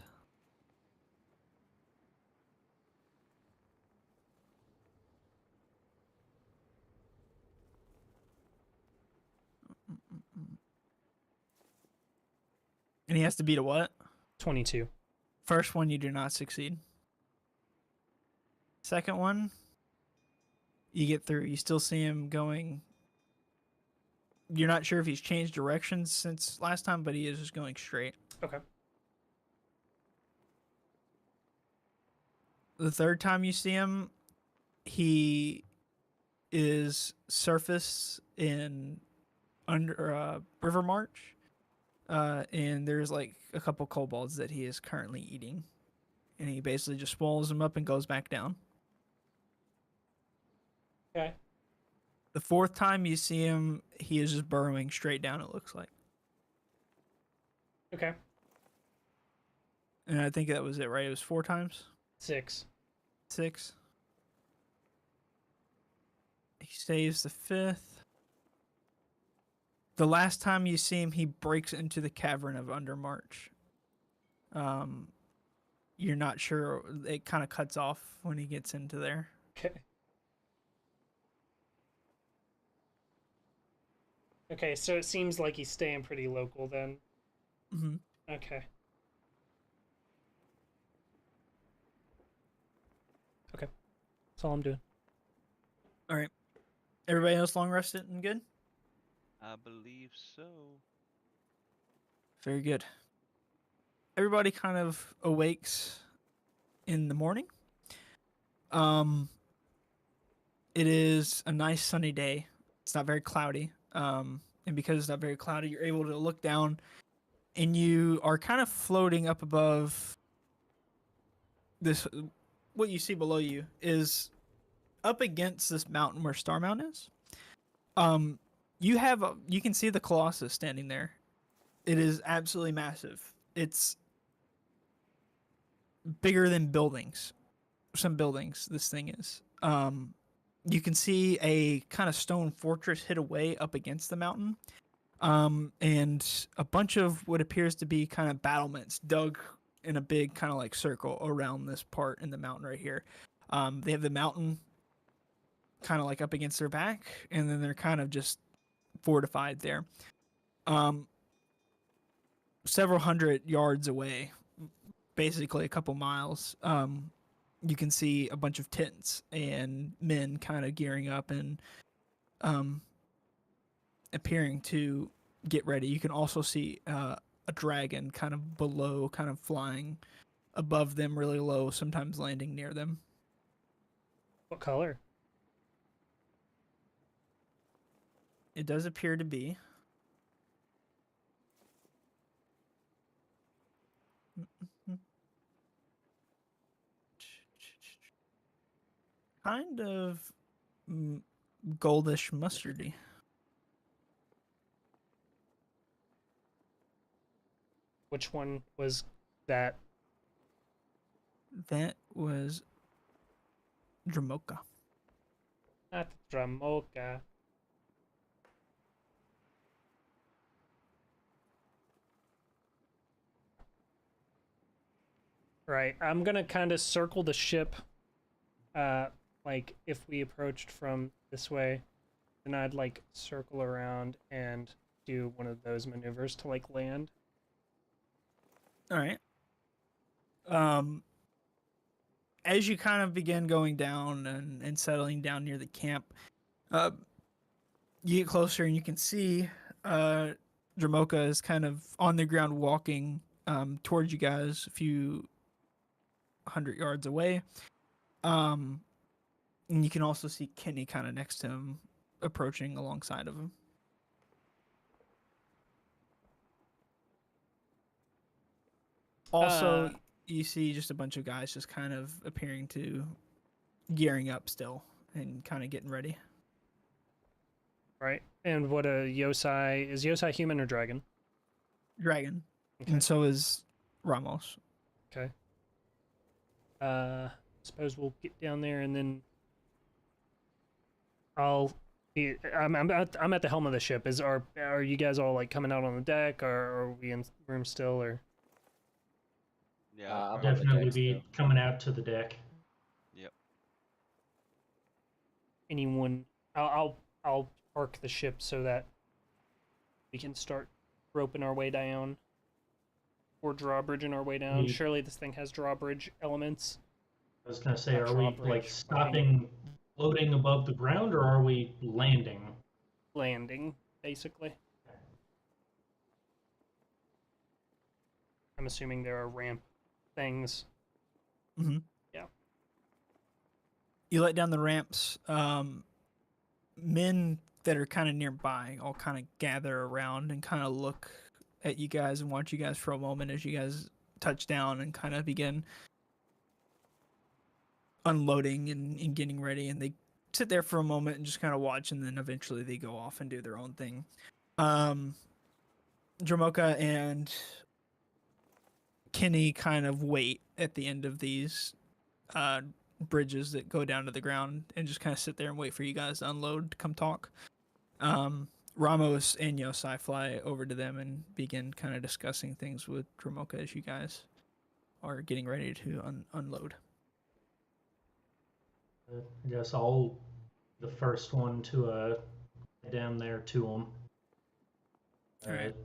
Speaker 2: And he has to beat a what?
Speaker 4: 22.
Speaker 2: First one, you do not succeed. Second one, you get through. You still see him going. You're not sure if he's changed directions since last time, but he is just going straight.
Speaker 4: Okay.
Speaker 2: The third time you see him, he is surface in under River March. And there's like a couple kobolds that he is currently eating. And he basically just swallows them up and goes back down.
Speaker 4: Okay.
Speaker 2: The fourth time you see him, he is just burrowing straight down, it looks like.
Speaker 4: Okay.
Speaker 2: And I think that was it, right? It was 4 times?
Speaker 4: 6.
Speaker 2: 6. He saves the 5th. The last time you see him, he breaks into the cavern of Undermarch. You're not sure. It kind of cuts off when he gets into there.
Speaker 4: Okay. Okay, so it seems like he's staying pretty local then.
Speaker 2: Mm-hmm.
Speaker 4: Okay. Okay. That's all I'm doing.
Speaker 2: All right. Everybody else long rested and good?
Speaker 1: I believe so.
Speaker 2: Very good. Everybody kind of awakes in the morning. It is a nice sunny day. It's not very cloudy. and because it's not very cloudy, you're able to look down, and you are kind of floating up above this. What you see below you is up against this mountain where Star Mountain is. You can see the Colossus standing there. It is absolutely massive. It's bigger than buildings. Some buildings, this thing is. You can see a kind of stone fortress hid away up against the mountain. And a bunch of what appears to be kind of battlements dug in a big kind of like circle around this part in the mountain right here. They have the mountain kind of like up against their back, and then they're kind of just fortified there. Several hundred yards away, basically a couple miles, you can see a bunch of tents and men kind of gearing up and appearing to get ready. You can also see a dragon kind of below, kind of flying above them really low, sometimes landing near them.
Speaker 4: What color?
Speaker 2: It does appear to be. Kind of goldish mustardy.
Speaker 4: Which one was that?
Speaker 2: That was Dramoka.
Speaker 4: Not Dramoka. Right, I'm gonna kind of circle the ship. Like if we approached from this way, then I'd like circle around and do one of those maneuvers to like land.
Speaker 2: All right. As you kind of begin going down and settling down near the camp, you get closer and you can see Dramoka is kind of on the ground walking towards you guys a few hundred yards away. And you can also see Kenny kind of next to him, approaching alongside of him. Also, you see just a bunch of guys just kind of appearing to gearing up still and kind of getting ready.
Speaker 4: Right, and what a Yosai is Yosai human or dragon?
Speaker 2: Dragon,
Speaker 4: Okay.
Speaker 2: and so is Ramos.
Speaker 4: Okay. Suppose we'll get down there and then I'm at the helm of the ship. Are you guys all like coming out on the deck, or are we in room still, or?
Speaker 1: Yeah,
Speaker 5: I'm on
Speaker 1: probably.
Speaker 5: the
Speaker 3: Definitely
Speaker 5: deck
Speaker 3: be
Speaker 5: still.
Speaker 3: coming out to the deck.
Speaker 4: Anyone? I'll park the ship so that we can start roping our way down, or drawbridging our way down.
Speaker 3: Ye-
Speaker 4: Surely this thing has drawbridge elements.
Speaker 3: I was gonna say,
Speaker 4: Not
Speaker 3: are we
Speaker 4: drawbridge,
Speaker 3: like
Speaker 4: parking.
Speaker 3: stopping, floating above the ground, or are we landing?
Speaker 4: Landing, basically. I'm assuming there are ramp things.
Speaker 2: Mm-hmm.
Speaker 4: Yeah.
Speaker 2: You let down the ramps. Men that are kind of nearby all kind of gather around and kind of look at you guys and watch you guys for a moment as you guys touch down and kind of begin unloading and getting ready. And they sit there for a moment and just kind of watch, and then eventually they go off and do their own thing. Dramoka and Kenny kind of wait at the end of these bridges that go down to the ground and just kind of sit there and wait for you guys to unload to come talk. Ramos and Yosai fly over to them and begin kind of discussing things with Dramoka as you guys are getting ready to unload.
Speaker 3: I guess I'll be the first one to head down there to them.
Speaker 2: Alright.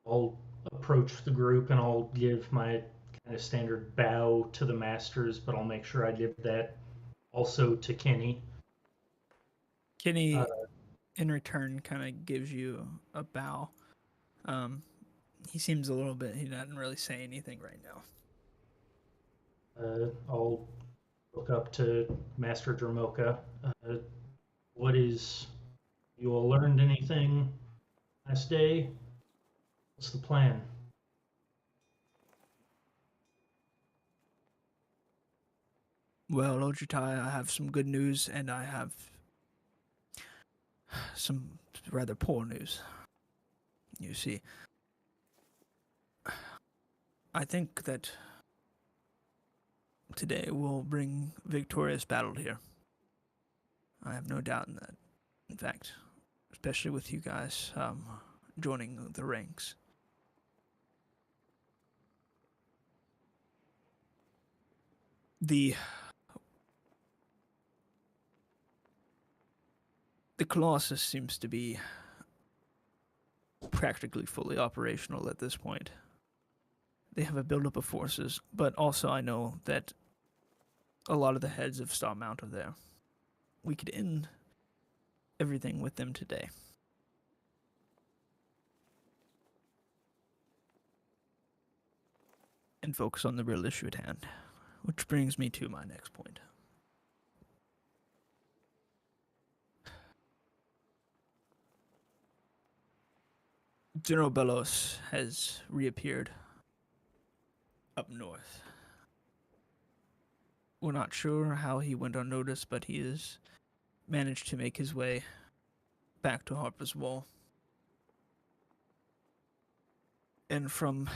Speaker 3: I'll approach the group and I'll give my kind of standard bow to the masters, but I'll make sure I give that also to Kenny.
Speaker 2: Kenny, in return, kind of gives you a bow. He seems a little bit, he doesn't really say anything right now.
Speaker 3: I'll look up to Master Dramoka. What is, you all learned anything Last day. What's the plan?
Speaker 2: Well, Ojitai, I have some good news, and I have some rather poor news. You see, I think that today will bring victorious battle here. I have no doubt in that. In fact, especially with you guys joining the ranks. The Colossus seems to be practically fully operational at this point. They have a buildup of forces, but also I know that a lot of the heads of Star Mount are there. We could end everything with them today. And focus on the real issue at hand. Which brings me to my next point. General Belos has reappeared up north. We're not sure how he went unnoticed, but he has managed to make his way back to Harper's Wall. And from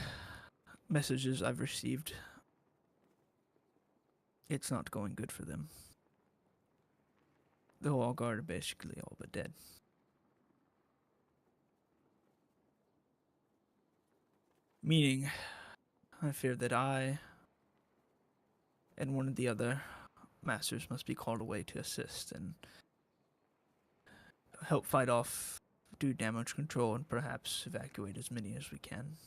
Speaker 2: messages I've received, it's not going good for them. The Wall Guard are basically all but dead. Meaning, I fear that I and one of the other masters must be called away to assist and help fight off, do damage control, and perhaps evacuate as many as we can.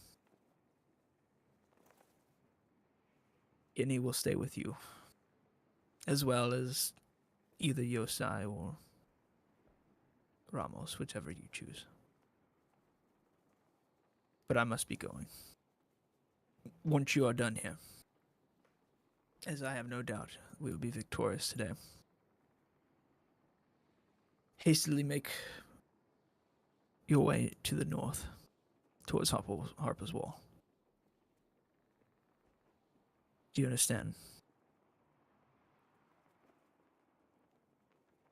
Speaker 2: Guinea will stay with you, as well as either Yosai or Ramos, whichever you choose. But I must be going. Once you are done here, as I have no doubt we will be victorious today, hastily make your way to the north, towards Harper's Wall. Do you understand?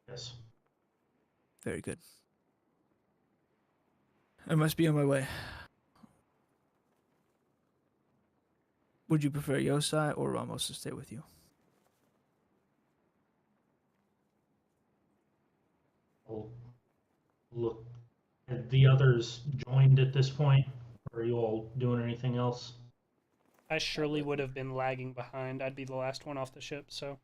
Speaker 3: Yes.
Speaker 2: Very good. I must be on my way. Would you prefer Yosai or Ramos to stay with you?
Speaker 3: I'll look. Have the others joined at this point? Or are you all doing anything else?
Speaker 4: I surely would have been lagging behind. I'd be the last one off the ship, so.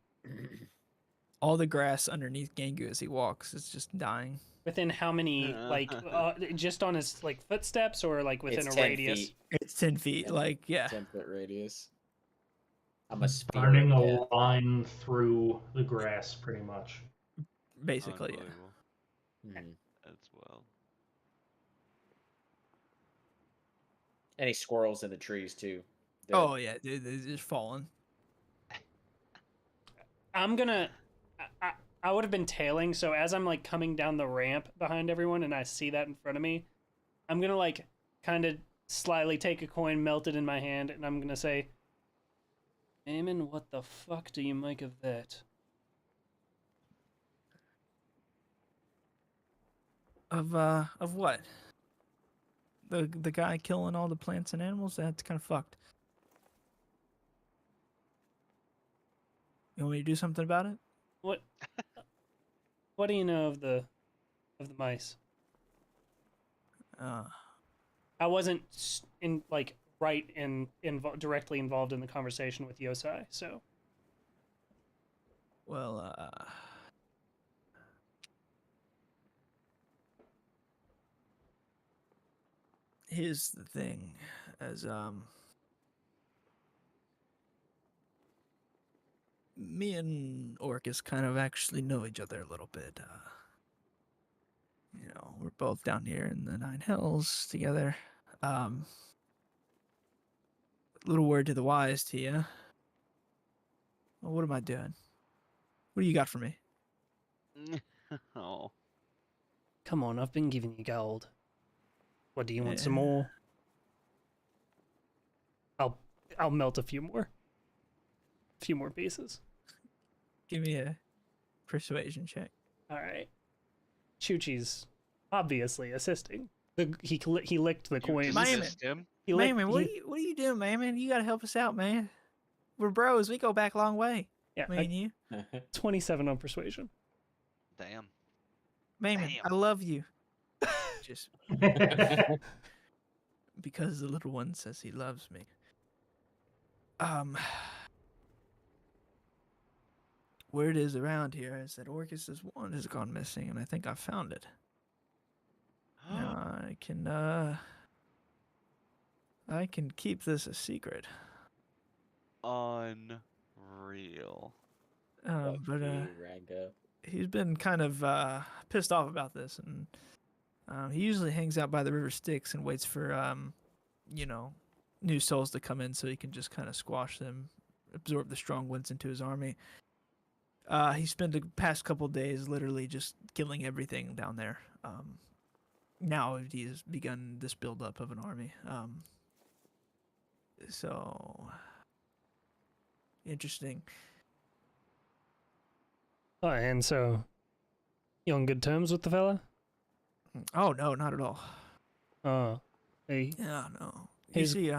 Speaker 2: All the grass underneath Gangu as he walks is just dying.
Speaker 4: Within how many, like, just on his, like, footsteps or, like, within
Speaker 5: It's
Speaker 4: a
Speaker 5: 10
Speaker 4: radius?
Speaker 5: feet.
Speaker 2: It's 10 feet, like, yeah.
Speaker 5: 10-foot radius. I'm a spear
Speaker 3: Burning
Speaker 5: of
Speaker 3: a
Speaker 5: death.
Speaker 3: line through the grass, pretty much.
Speaker 2: Basically, yeah.
Speaker 1: Unbelievable.
Speaker 5: Hmm.
Speaker 1: As well.
Speaker 5: Any squirrels in the trees too? Dead.
Speaker 2: Oh, yeah, they're just falling.
Speaker 4: I'm gonna. I would have been tailing, so as I'm like coming down the ramp behind everyone and I see that in front of me, I'm gonna like kind of slyly take a coin, melt it in my hand, and I'm gonna say, Eamon, what the fuck do you make of that?
Speaker 2: Of what? The guy killing all the plants and animals? That's kind of fucked. You want me to do something about it?
Speaker 4: What do you know of the mice? I wasn't directly involved in the conversation with Yosai, so.
Speaker 2: Well, here's the thing, as me and Orcus kind of actually know each other a little bit. You know, we're both down here in the Nine Hills together. Little word to the wise to you. Well, what am I doing? What do you got for me?
Speaker 1: Oh.
Speaker 4: Come on, I've been giving you gold. What do you want? Some
Speaker 2: Yeah.
Speaker 4: more? I'll melt a few more. A few more pieces.
Speaker 2: Give me a persuasion check.
Speaker 4: All right. Chuchi's obviously assisting. He licked the
Speaker 1: You
Speaker 4: coins.
Speaker 2: Maimon.
Speaker 1: dismissed him?
Speaker 4: He licked,
Speaker 2: Maimon, what are you doing, Maimon? You gotta help us out, man. We're bros. We go back a long way.
Speaker 4: yeah,
Speaker 2: Me and you.
Speaker 4: 27 on persuasion.
Speaker 1: Damn.
Speaker 2: Maimon,
Speaker 1: Damn.
Speaker 2: I love you. Just because the little one says he loves me. Where it is around here is that Orcus's wand has gone missing, and I think I found it. Now I can keep this a secret.
Speaker 1: Unreal.
Speaker 2: But
Speaker 5: Rango.
Speaker 2: he's been kind of pissed off about this, and he usually hangs out by the River Styx and waits for new souls to come in so he can just kind of squash them, absorb the strong ones into his army. He spent the past couple days literally just killing everything down there. Now he's begun this buildup of an army. So interesting.
Speaker 4: Oh, and so you on good terms with the fella?
Speaker 2: Oh no, not at all.
Speaker 4: Oh, hey,
Speaker 2: Yeah, no. You
Speaker 4: He's-
Speaker 2: see,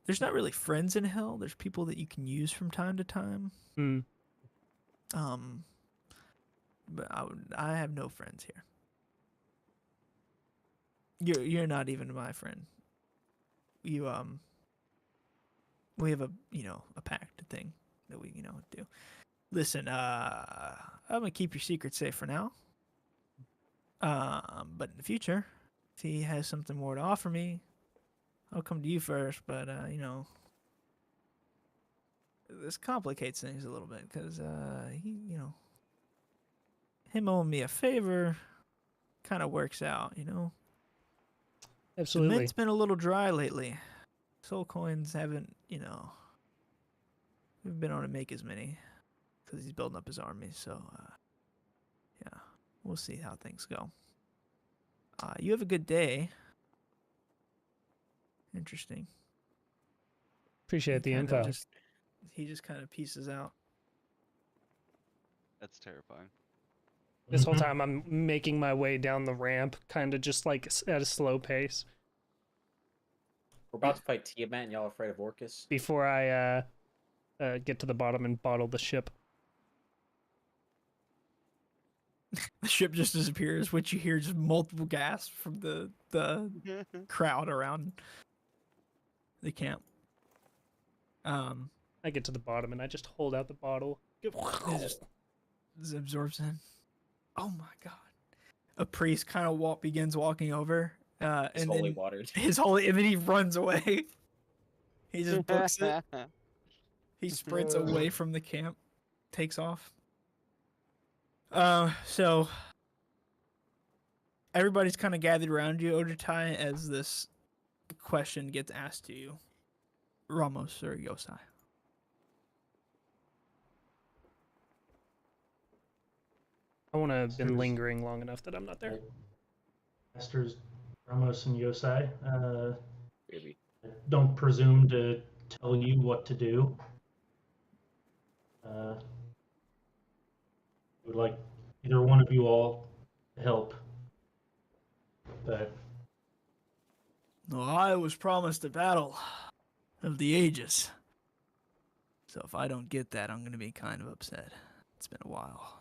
Speaker 2: there's not really friends in hell. There's people that you can use from time to time.
Speaker 4: hmm.
Speaker 2: But I have no friends here. You're not even my friend. We have a pact thing that we do. Listen, I'm gonna keep your secret safe for now. But in the future, if he has something more to offer me, I'll come to you first. But this complicates things a little bit because him owing me a favor kind of works out. The
Speaker 4: Absolutely.
Speaker 2: mint's been a little dry lately. Soul coins haven't, we've been able to make as many because he's building up his army. So, yeah, we'll see how things go. You have a good day. Interesting.
Speaker 4: Appreciate the
Speaker 2: He kinda
Speaker 4: info.
Speaker 2: he just kind of pieces out.
Speaker 1: That's terrifying.
Speaker 4: This whole time I'm making my way down the ramp, kind of just like at a slow pace
Speaker 5: We're about to fight Tiamat, and y'all afraid of Orcus?
Speaker 4: before I get to the bottom and bottle the ship.
Speaker 2: The ship just disappears, which you hear just multiple gasps from the crowd around the camp.
Speaker 4: I get to the bottom and I just hold out the bottle.
Speaker 2: It just absorbs in. Oh my god! A priest kind of begins walking over,
Speaker 5: It's
Speaker 2: and
Speaker 5: holy
Speaker 2: then
Speaker 5: watered.
Speaker 2: his holy, and then he runs away. He just books it. He sprints away from the camp, takes off. So everybody's kind of gathered around you, Odertai, as this question gets asked to you, Ramos or Yosai.
Speaker 4: I want to have been
Speaker 3: Serious.
Speaker 4: lingering long enough that I'm not there.
Speaker 3: Masters Ramos and Yosai,
Speaker 5: Maybe.
Speaker 3: don't presume to tell you what to do. Would like either one of you all to help, but
Speaker 2: Well, I was promised a battle of the ages. So if I don't get that, I'm going to be kind of upset. It's been a while.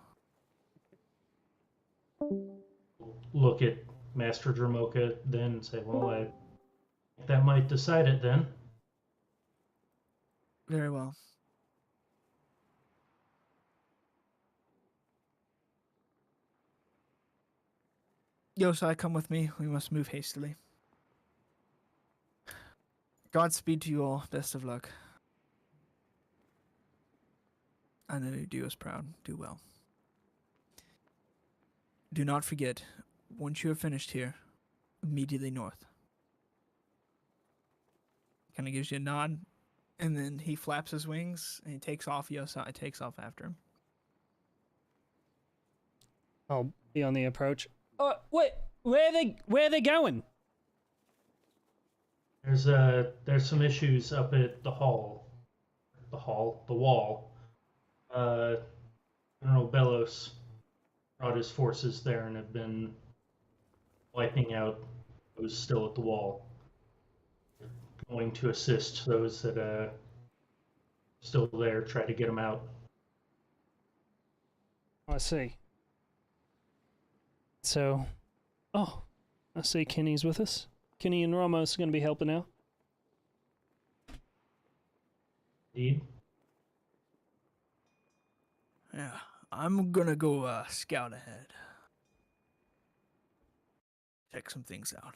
Speaker 3: look at Master Dramoka then and say, well, I think that might decide it then.
Speaker 2: Very well. Yosai, come with me. We must move hastily. Godspeed to you all. Best of luck. I know you do us proud. Do well. Do not forget, once you have finished here, immediately north. Kind of gives you a nod, and then he flaps his wings and he takes off. Yosai takes off after him.
Speaker 4: I'll be on the approach. Oh, wait, where are they going?
Speaker 3: There's some issues up at the wall. Uh, General Bellos brought his forces there and have been wiping out those still at the wall. Going to assist those that still there, try to get them out.
Speaker 4: I see. So, oh, I see Kenny's with us. Kenny and Ramos are going to be helping out.
Speaker 3: Indeed.
Speaker 2: Yeah, I'm gonna go scout ahead. Check some things out.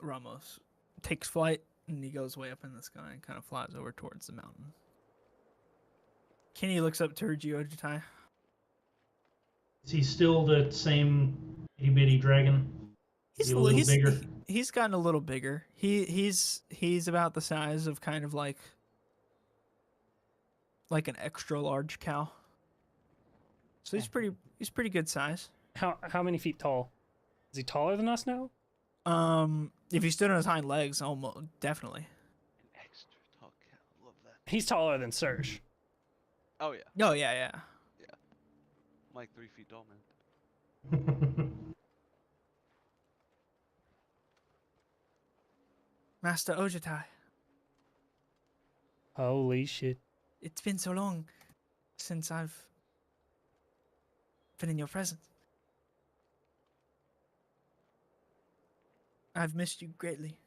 Speaker 2: Ramos takes flight and he goes way up in the sky and kind of flies over towards the mountain. Kenny looks up to Geogitai.
Speaker 3: Is he still the same itty bitty dragon? Is he a little bigger?
Speaker 2: He's gotten a little bigger. He's about the size of kind of like an extra large cow. So he's pretty good size.
Speaker 4: How many feet tall? Is he taller than us now?
Speaker 2: If he stood on his hind legs, almost definitely.
Speaker 1: An extra tall cow. Love that.
Speaker 4: He's taller than Serge.
Speaker 1: Oh yeah.
Speaker 2: Oh yeah.
Speaker 1: I'm like 3 feet tall, man.
Speaker 2: Master Ojitai,
Speaker 4: Holy shit.
Speaker 2: it's been so long since I've been in your presence. I've missed you greatly.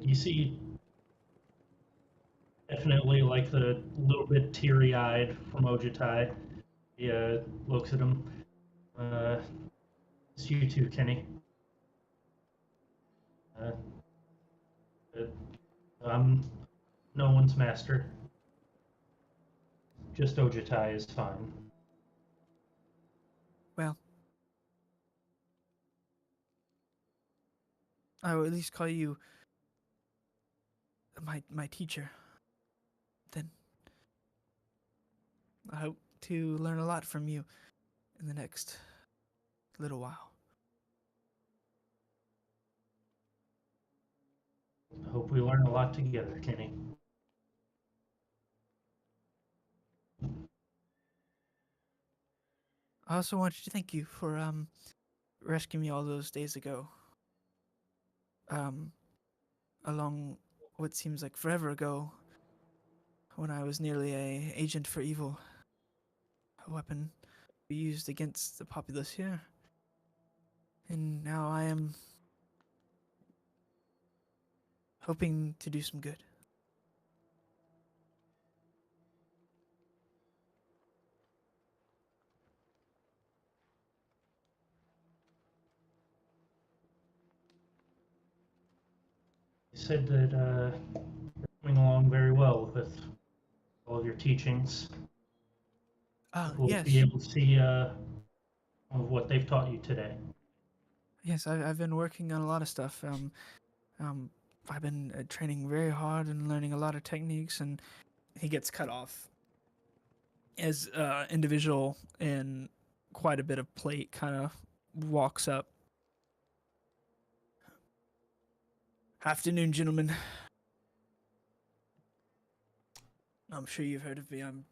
Speaker 3: You see, definitely like the little bit teary-eyed from Ojitai. He looks at him. It's you too, Kenny. I'm no one's master. Just Ojitai is fine.
Speaker 2: Well, I will at least call you my teacher. Then I hope to learn a lot from you in the next little while.
Speaker 3: I hope we learn a lot together, Kenny.
Speaker 2: I also wanted to thank you for rescuing me all those days ago. Along what seems like forever ago, when I was nearly a agent for evil, a weapon we used against the populace here. And now I am hoping to do some good.
Speaker 3: You said that you're coming along very well with all of your teachings. We'll
Speaker 2: Yes.
Speaker 3: be able to see of what they've taught you today.
Speaker 2: Yes, I've been working on a lot of stuff. I've been training very hard and learning a lot of techniques, and he gets cut off as individual in quite a bit of plate kind of walks up. Afternoon, gentlemen. I'm sure you've heard of me. I'm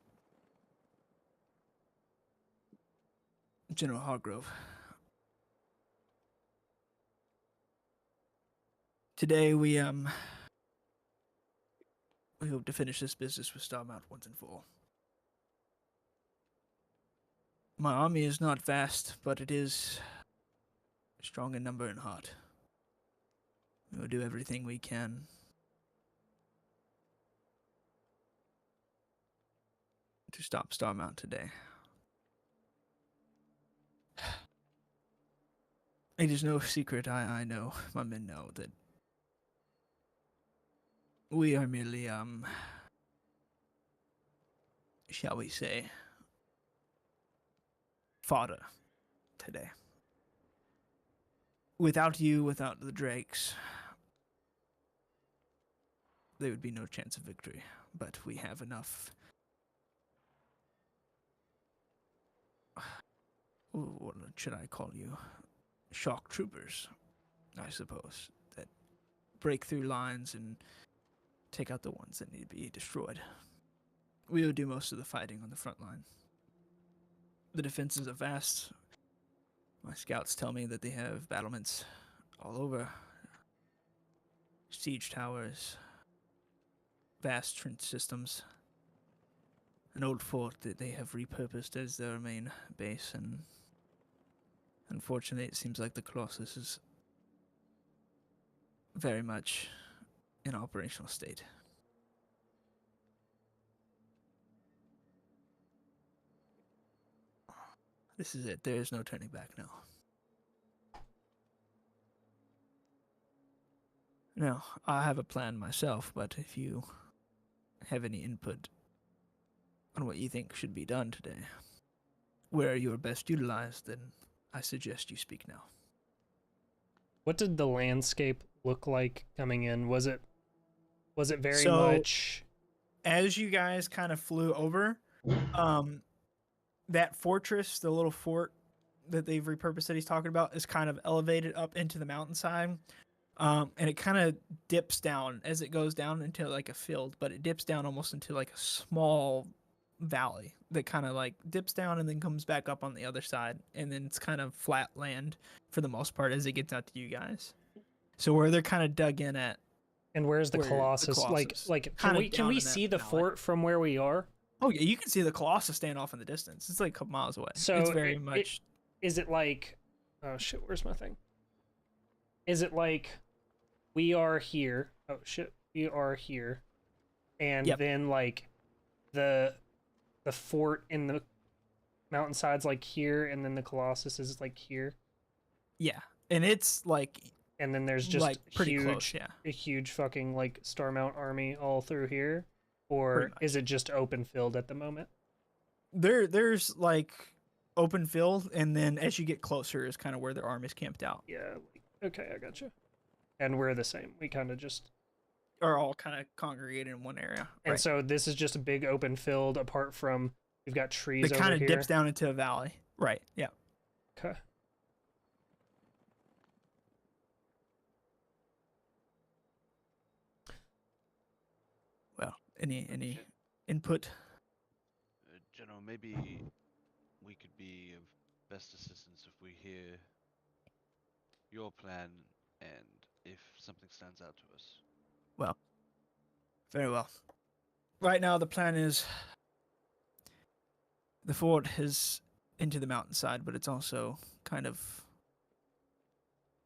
Speaker 2: General Hargrove. Today we hope to finish this business with Starmount once and for all. My army is not vast, but it is strong in number and heart. We will do everything we can to stop Starmount today. It is no secret, I know, my men know, that we are merely, shall we say, fodder today. Without you, without the Drakes, there would be no chance of victory. But we have enough. what should I call you? Shock troopers, I suppose, that break through lines and take out the ones that need to be destroyed. We will do most of the fighting on the front line. The defenses are vast. My scouts tell me that they have battlements all over, siege towers, vast trench systems, an old fort that they have repurposed as their main base, and unfortunately it seems like the Colossus is very much in operational state. This is it. There is no turning back now. No, I have a plan myself, but if you have any input on what you think should be done today, where you are best utilized, then I suggest you speak now.
Speaker 4: What did the landscape look like coming in? Was it very
Speaker 2: So-
Speaker 4: much
Speaker 2: As you guys kind of flew over, that fortress, the little fort that they've repurposed that he's talking about, is kind of elevated up into the mountainside. And it kind of dips down as it goes down into like a field, but it dips down almost into like a small valley that kind of like dips down and then comes back up on the other side. And then it's kind of flat land for the most part as it gets out to you guys. So where they're kind of dug in at.
Speaker 4: and where's the
Speaker 2: Where the
Speaker 4: Colossus?
Speaker 2: Colossus.
Speaker 4: Like
Speaker 2: Kinda
Speaker 4: can
Speaker 2: down
Speaker 4: we
Speaker 2: in that
Speaker 4: see the
Speaker 2: valley.
Speaker 4: fort from where we are?
Speaker 2: Oh yeah, you can see the Colossus stand off in the distance. It's like a couple miles away.
Speaker 4: So
Speaker 2: it's very much.
Speaker 4: Is it like, oh shit, where's my thing? Is it like we are here? Oh shit, we are here, and
Speaker 2: Yep.
Speaker 4: then like the fort in the mountainside's like here, and then the Colossus is like here,
Speaker 2: Yeah, and it's like
Speaker 4: and then there's just
Speaker 2: like pretty
Speaker 4: huge,
Speaker 2: close. Yeah.
Speaker 4: a huge fucking like Starmount army all through here, or
Speaker 2: Pretty much.
Speaker 4: is it just open field at the moment?
Speaker 2: There's like open field, and then as you get closer is kind of where their army's camped out,
Speaker 4: Yeah. Okay, I gotcha. And we're the same. We kind of just
Speaker 2: or all kind of congregated in one area.
Speaker 4: And
Speaker 2: Right.
Speaker 4: so this is just a big open field apart from we've got trees
Speaker 2: It
Speaker 4: over
Speaker 2: kind of
Speaker 4: here.
Speaker 2: dips down into a valley. Right. Yeah.
Speaker 4: Okay.
Speaker 2: Well, any input?
Speaker 1: General, maybe we could be of best assistance if we hear your plan and if something stands out to us.
Speaker 2: Very well. Right now, the plan is the fort is into the mountainside, but it's also kind of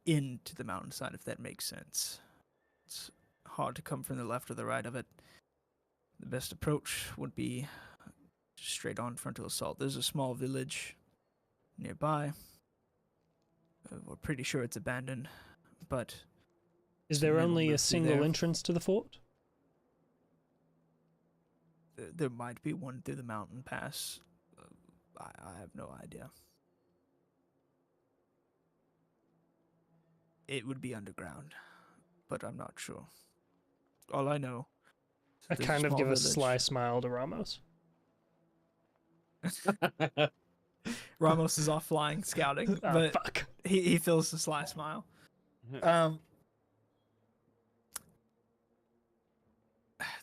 Speaker 2: into the mountainside, if that makes sense. It's hard to come from the left or the right of it. The best approach would be straight on frontal assault. There's a small village nearby. We're pretty sure it's abandoned, but
Speaker 4: Is
Speaker 2: some
Speaker 4: there
Speaker 2: men will
Speaker 4: only a
Speaker 2: live through
Speaker 4: single
Speaker 2: there.
Speaker 4: entrance to the fort?
Speaker 2: There might be one through the mountain pass. I have no idea. It would be underground, but I'm not sure. All I know. is
Speaker 4: I
Speaker 2: there's
Speaker 4: kind of
Speaker 2: small
Speaker 4: give a
Speaker 2: village.
Speaker 4: sly smile to Ramos.
Speaker 2: Ramos is off flying, scouting,
Speaker 4: Ah,
Speaker 2: but
Speaker 4: fuck.
Speaker 2: he feels the sly smile.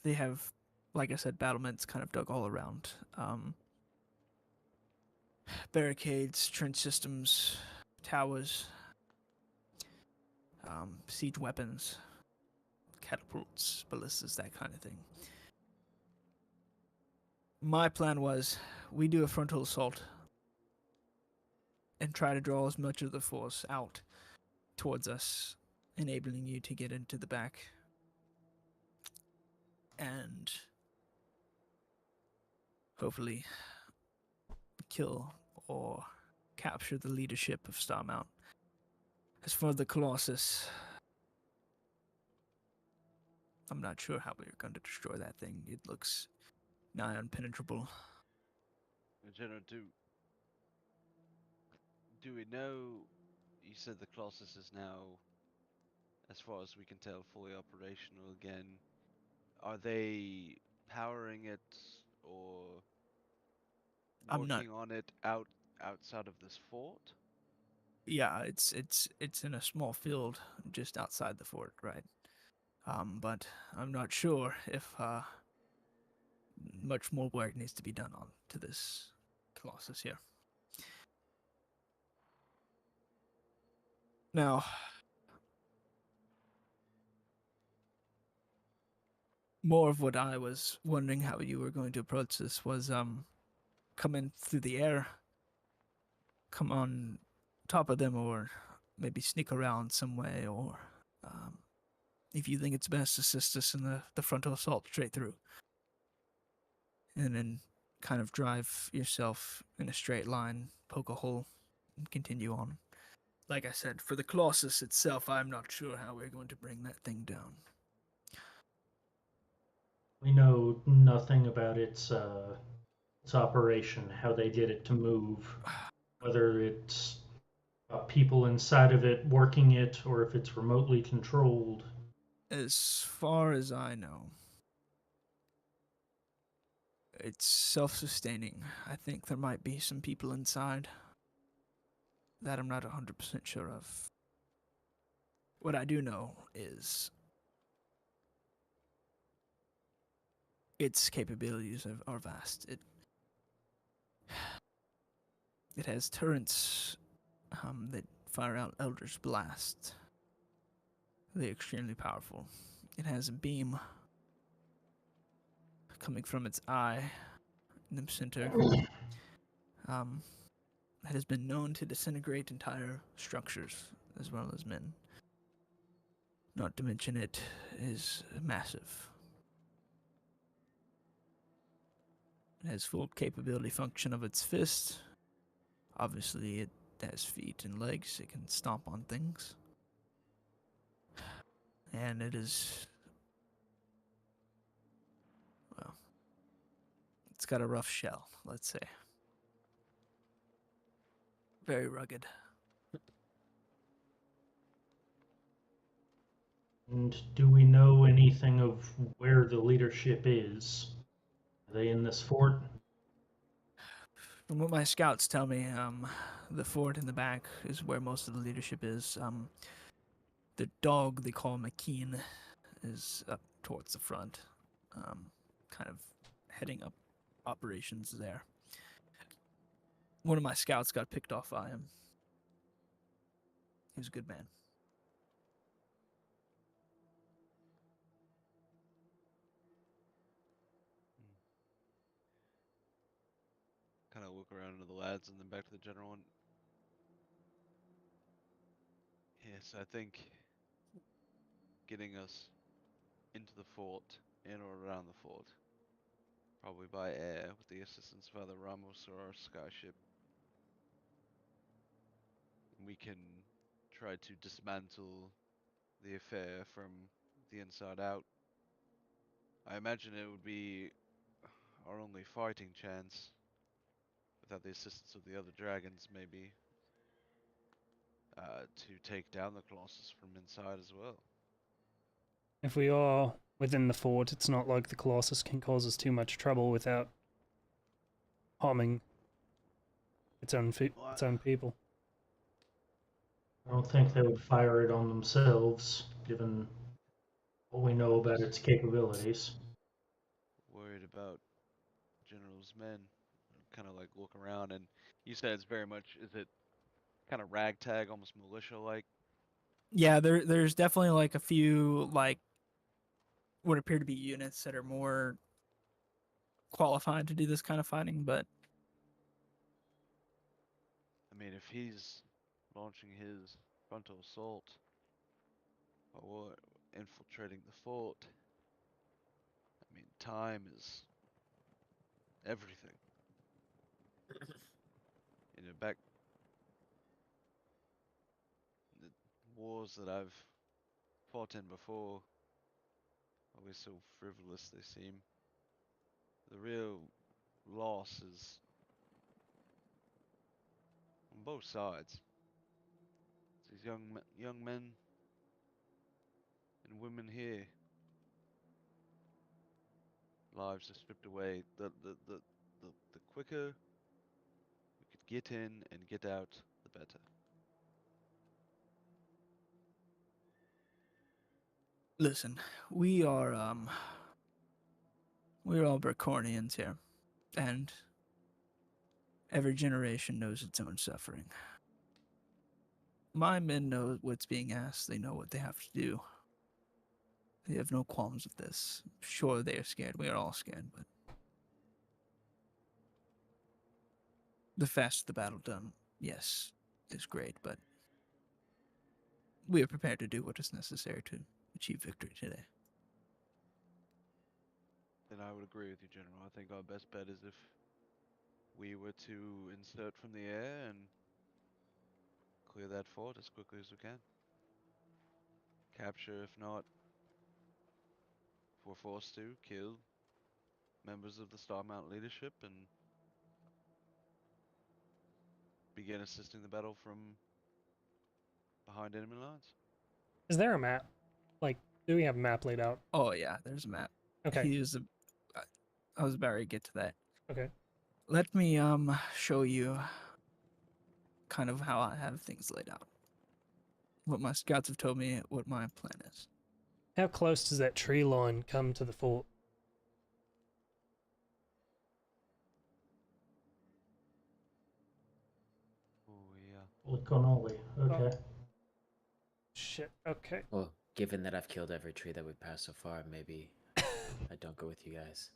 Speaker 2: They have, like I said, battlements kind of dug all around. Barricades, trench systems, towers, siege weapons, catapults, ballistas, that kind of thing. My plan was we do a frontal assault and try to draw as much of the force out towards us, enabling you to get into the back and hopefully kill or capture the leadership of Starmount. As for the Colossus, I'm not sure how we're going to destroy that thing. It looks nigh impenetrable.
Speaker 1: General, do we know? You said the Colossus is now, as far as we can tell, fully operational again. Are they powering it or
Speaker 2: I'm not-
Speaker 1: working on it out outside of this fort?
Speaker 2: Yeah, it's in a small field just outside the fort, right? But I'm not sure if much more work needs to be done on to this Colossus here. Now, more of what I was wondering how you were going to approach this was come in through the air, come on top of them, or maybe sneak around some way, or if you think it's best, assist us in the frontal assault straight through. And then kind of drive yourself in a straight line, poke a hole, and continue on. Like I said, for the Colossus itself, I'm not sure how we're going to bring that thing down.
Speaker 3: We know nothing about its operation, how they get it to move, whether it's people inside of it working it, or if it's remotely controlled.
Speaker 2: As far as I know, it's self-sustaining. I think there might be some people inside that I'm not 100% sure of. What I do know is its capabilities are vast. It has turrets that fire out Elder's Blast. They're extremely powerful. It has a beam coming from its eye in the center. That has been known to disintegrate entire structures as well as men. Not to mention it is massive. It has full capability function of its fist. Obviously, it has feet and legs. It can stomp on things. And it is, well, it's got a rough shell, let's say. Very rugged.
Speaker 3: And do we know anything of where the leadership is? Are they in this fort?
Speaker 2: From what my scouts tell me, the fort in the back is where most of the leadership is. The dog they call McKean is up towards the front, kind of heading up operations there. One of my scouts got picked off by him. He was a good man.
Speaker 1: Kind of look around to the lads and then back to the general. And yes, I think getting us into the fort, in or around the fort, probably by air with the assistance of either Ramos or our skyship, we can try to dismantle the affair from the inside out. I imagine it would be our only fighting chance, without the assistance of the other dragons, maybe, to take down the Colossus from inside as well.
Speaker 4: If we are within the fort, it's not like the Colossus can cause us too much trouble without harming its own people.
Speaker 3: I don't think they would fire it on themselves, given what we know about its capabilities.
Speaker 1: Worried about General's men. Kind of like look around, and you said it's very much, is it kind of ragtag, almost militia-like?
Speaker 2: Yeah, there's definitely like a few like what appear to be units that are more qualified to do this kind of fighting, but
Speaker 1: I mean, if he's launching his frontal assault or infiltrating the fort, I mean, time is everything. You know, back the wars that I've fought in before, always so frivolous they seem. The real loss is on both sides. These young men and women here, lives are stripped away. The quicker we could get in and get out, the better.
Speaker 2: Listen, we're all Braconians here, and every generation knows its own suffering. My men know what's being asked. They know what they have to do. They have no qualms with this. Sure, they are scared. We are all scared, but the faster the battle done, yes, is great, but we are prepared to do what is necessary to achieve victory today.
Speaker 1: Then I would agree with you, General. I think our best bet is if we were to insert from the air and clear that fort as quickly as we can. Capture, if not, if we're forced to, kill members of the Star Mount leadership and begin assisting the battle from behind enemy lines.
Speaker 4: Is there a map? Like, do we have a map laid out?
Speaker 2: Oh yeah, there's a map.
Speaker 4: Okay.
Speaker 2: I was about to get to that.
Speaker 4: Okay.
Speaker 2: Let me show you kind of how I have things laid out. What my scouts have told me, what my plan is.
Speaker 4: How close does that tree line come to the fort?
Speaker 1: Oh yeah.
Speaker 3: Holy cannoli. Okay.
Speaker 4: Shit. Okay.
Speaker 5: Well, given that I've killed every tree that we've passed so far, maybe I don't go with you guys.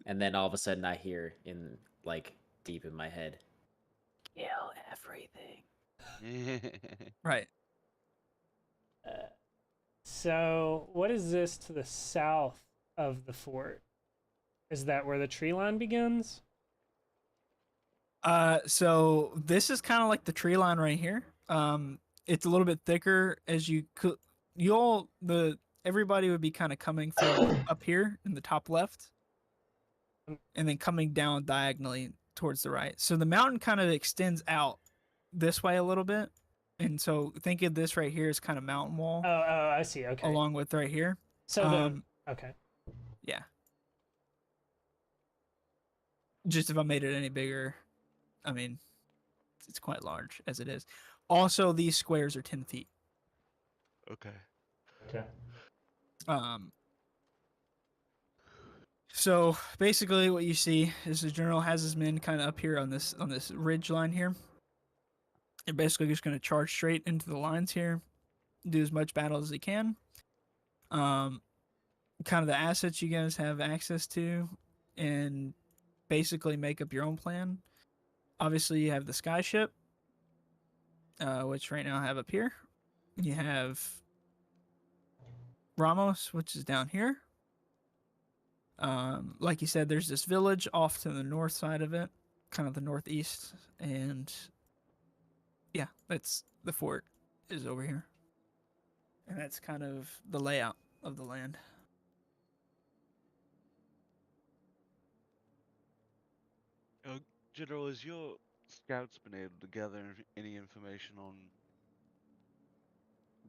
Speaker 5: And then all of a sudden I hear in, like, deep in my head, kill everything.
Speaker 2: Right.
Speaker 4: So, what is this to the south of the fort? Is that where the tree line begins?
Speaker 2: So this is kind of like the tree line right here. It's a little bit thicker as everybody would be kind of coming from up here in the top left, and then coming down diagonally towards the right. So the mountain kind of extends out this way a little bit, and so think of this right here as kind of mountain wall.
Speaker 4: Oh, I see. Okay.
Speaker 2: Along with right here.
Speaker 4: So okay.
Speaker 2: Yeah. Just if I made it any bigger, I mean, it's quite large as it is. Also, these squares are 10 feet.
Speaker 1: Okay.
Speaker 3: Okay.
Speaker 2: So basically, what you see is the general has his men kind of up here on this ridge line here. They're basically just going to charge straight into the lines here, do as much battle as they can. Kind of the assets you guys have access to, and basically make up your own plan. Obviously, you have the sky ship, which right now I have up here. You have Ramos, which is down here. Like you said, there's this village off to the north side of it, kind of the northeast, and yeah, that's the fort is over here. And that's kind of the layout of the land.
Speaker 1: General, has your scouts been able to gather any information on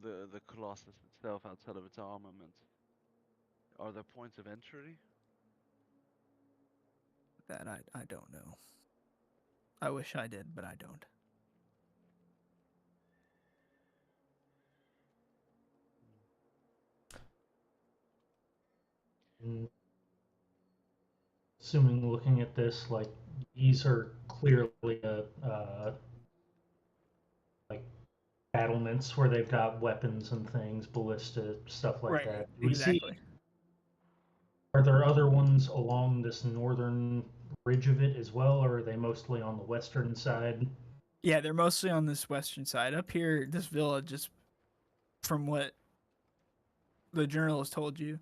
Speaker 1: the Colossus itself outside of its armament? Are there points of entry?
Speaker 2: That I don't know. I wish I did, but I don't.
Speaker 3: And assuming looking at this, like, these are clearly like battlements where they've got weapons and things, ballista stuff like that. Do we see? Are there other ones along this northern ridge of it as well, or are they mostly on the western side?
Speaker 2: Yeah, they're mostly on this western side. Up here, this village, just from what the general has told you,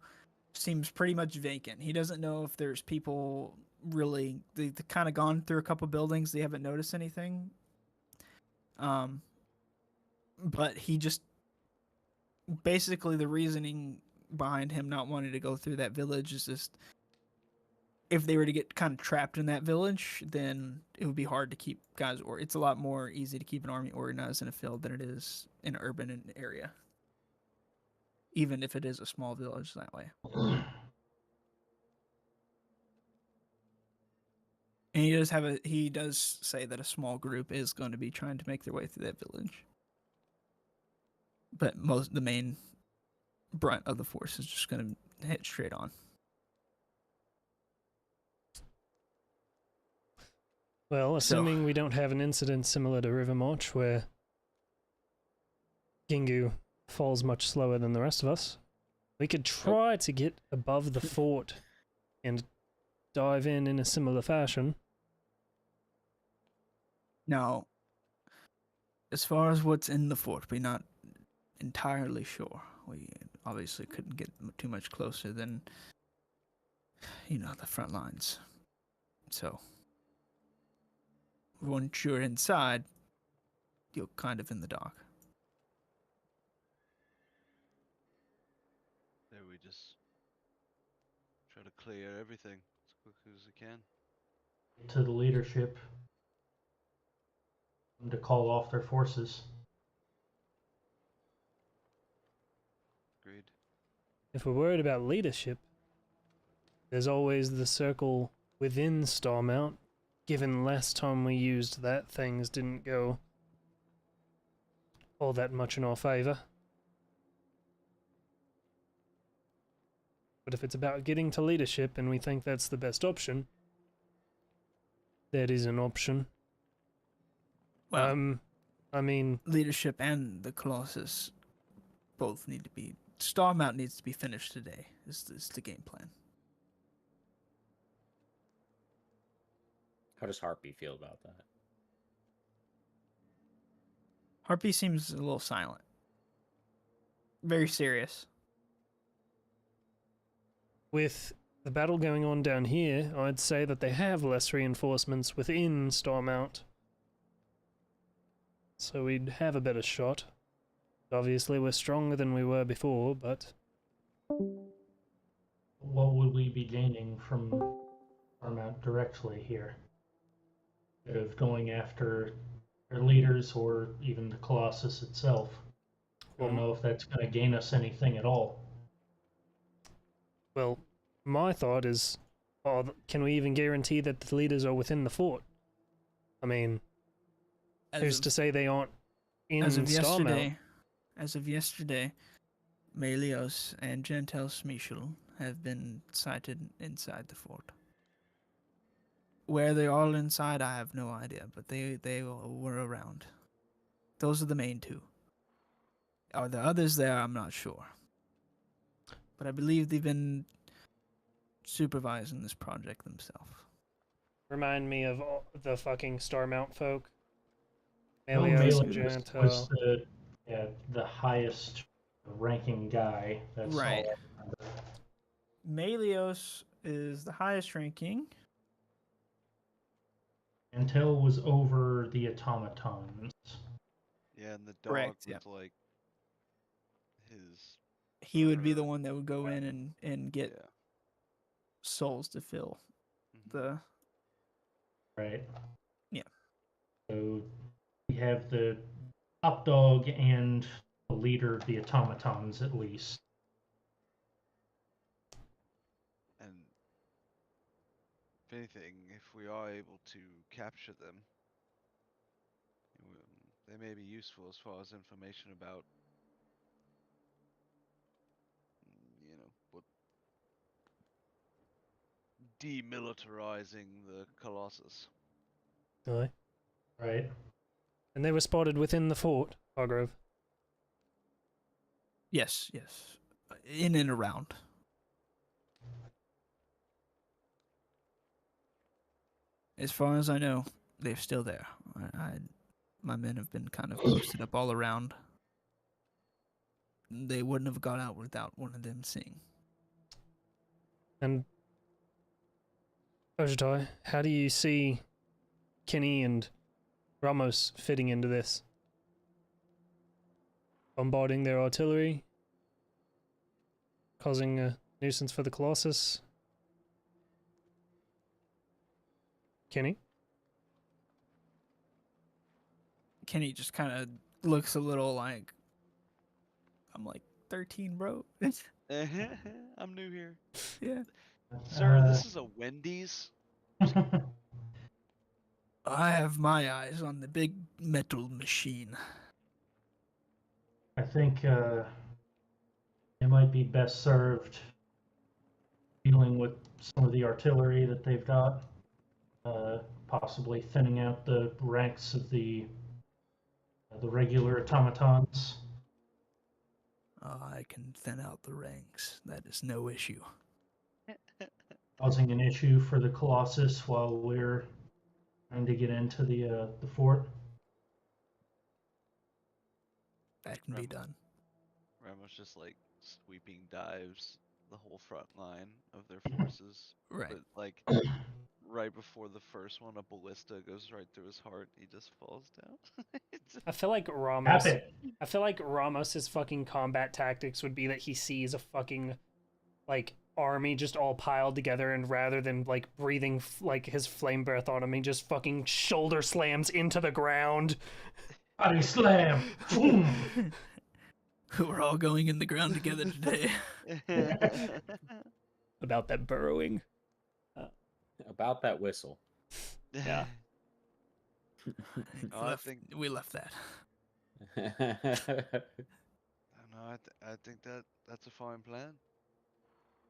Speaker 2: seems pretty much vacant. He doesn't know if there's people really. They've kind of gone through a couple buildings. They haven't noticed anything. But he just basically the reasoning behind him not wanting to go through that village is just if they were to get kind of trapped in that village, then it would be hard to keep guys, or it's a lot more easy to keep an army organized in a field than it is in an urban area, even if it is a small village that way. And he does say that a small group is going to be trying to make their way through that village. But the main brunt of the force is just going to hit straight on.
Speaker 4: Well, assuming we don't have an incident similar to River March where Gingu falls much slower than the rest of us, we could try to get above the fort and dive in a similar fashion.
Speaker 2: Now, as far as what's in the fort, we're not entirely sure. We obviously couldn't get too much closer than, the front lines. So, once you're inside, you're kind of in the dark.
Speaker 1: There we just try to clear everything as quickly as we can.
Speaker 3: To the leadership to call off their forces.
Speaker 1: Agreed.
Speaker 4: If we're worried about leadership, there's always the circle within Starmount. Given last time we used that, things didn't go all that much in our favor. But if it's about getting to leadership and we think that's the best option, that is an option.
Speaker 2: Well,
Speaker 4: I mean,
Speaker 2: leadership and the Colossus both need to be. Starmount needs to be finished today. Is the game plan?
Speaker 5: How does Harpy feel about that?
Speaker 2: Harpy seems a little silent. Very serious.
Speaker 4: with the battle going on down here, I'd say that they have less reinforcements within Starmount. So we'd have a better shot. Obviously, we're stronger than we were before, but...
Speaker 3: What would we be gaining from Starmount directly here? Instead of going after their leaders or even the Colossus itself. I don't know if that's going to gain us anything at all.
Speaker 4: Well, my thought is, can we even guarantee that the leaders are within the fort? I mean, who's to say they aren't in Starmount?
Speaker 2: As of yesterday, Melios and Gentel Smichel have been sighted inside the fort. Where they're all inside, I have no idea, but they were around. Those are the main two. Are there others there? I'm not sure. But I believe they've been supervising this project themselves.
Speaker 4: Remind me of the fucking Starmount folk.
Speaker 3: Melios
Speaker 4: and Gentel.
Speaker 3: was the highest ranking guy. That's
Speaker 2: Right.
Speaker 3: all I remember.
Speaker 2: Melios is the highest ranking.
Speaker 3: Intel was over the automatons.
Speaker 1: Yeah, and the dog
Speaker 2: Correct,
Speaker 1: was like his.
Speaker 2: He would be the one that would go in and get
Speaker 1: Yeah.
Speaker 2: souls to fill
Speaker 1: Mhm.
Speaker 2: the...
Speaker 3: Right.
Speaker 2: Yeah.
Speaker 3: So we have the top dog and the leader of the automatons, at least.
Speaker 1: And if anything, if we are able to capture them, they may be useful as far as information about, what demilitarizing the Colossus.
Speaker 4: Aye.
Speaker 3: Right.
Speaker 4: And they were spotted within the fort, Hargrove.
Speaker 2: Yes. In and around. As far as I know, they're still there. My men have been kind of posted up all around. They wouldn't have got out without one of them seeing.
Speaker 4: And Ojitai, how do you see Kenny and Ramos fitting into this? Bombarding their artillery? Causing a nuisance for the Colossus? Kenny?
Speaker 2: Kenny just kind of looks a little like, I'm like 13, bro.
Speaker 1: I'm new here.
Speaker 2: Yeah.
Speaker 1: Sir, this is a Wendy's.
Speaker 2: I have my eyes on the big metal machine.
Speaker 3: I think they might be best served dealing with some of the artillery that they've got, possibly thinning out the ranks of the regular automatons.
Speaker 2: I can thin out the ranks. That is no issue.
Speaker 3: Causing an issue for the Colossus while we're trying to get into the fort.
Speaker 2: That can be done.
Speaker 1: Ramos just like sweeping dives the whole front line of their forces.
Speaker 2: Right.
Speaker 1: But like right before the first one, a ballista goes right through his heart. He just falls down.
Speaker 4: I feel like Ramos's fucking combat tactics would be that he sees a fucking like army just all piled together, and rather than like breathing like his flame breath on him, he just fucking shoulder slams into the ground.
Speaker 3: Body slam! Boom!
Speaker 2: We're all going in the ground together today.
Speaker 4: About that burrowing.
Speaker 5: About that whistle.
Speaker 4: Yeah.
Speaker 1: Oh, I think
Speaker 2: we left that.
Speaker 1: I don't know. I think that's a fine plan.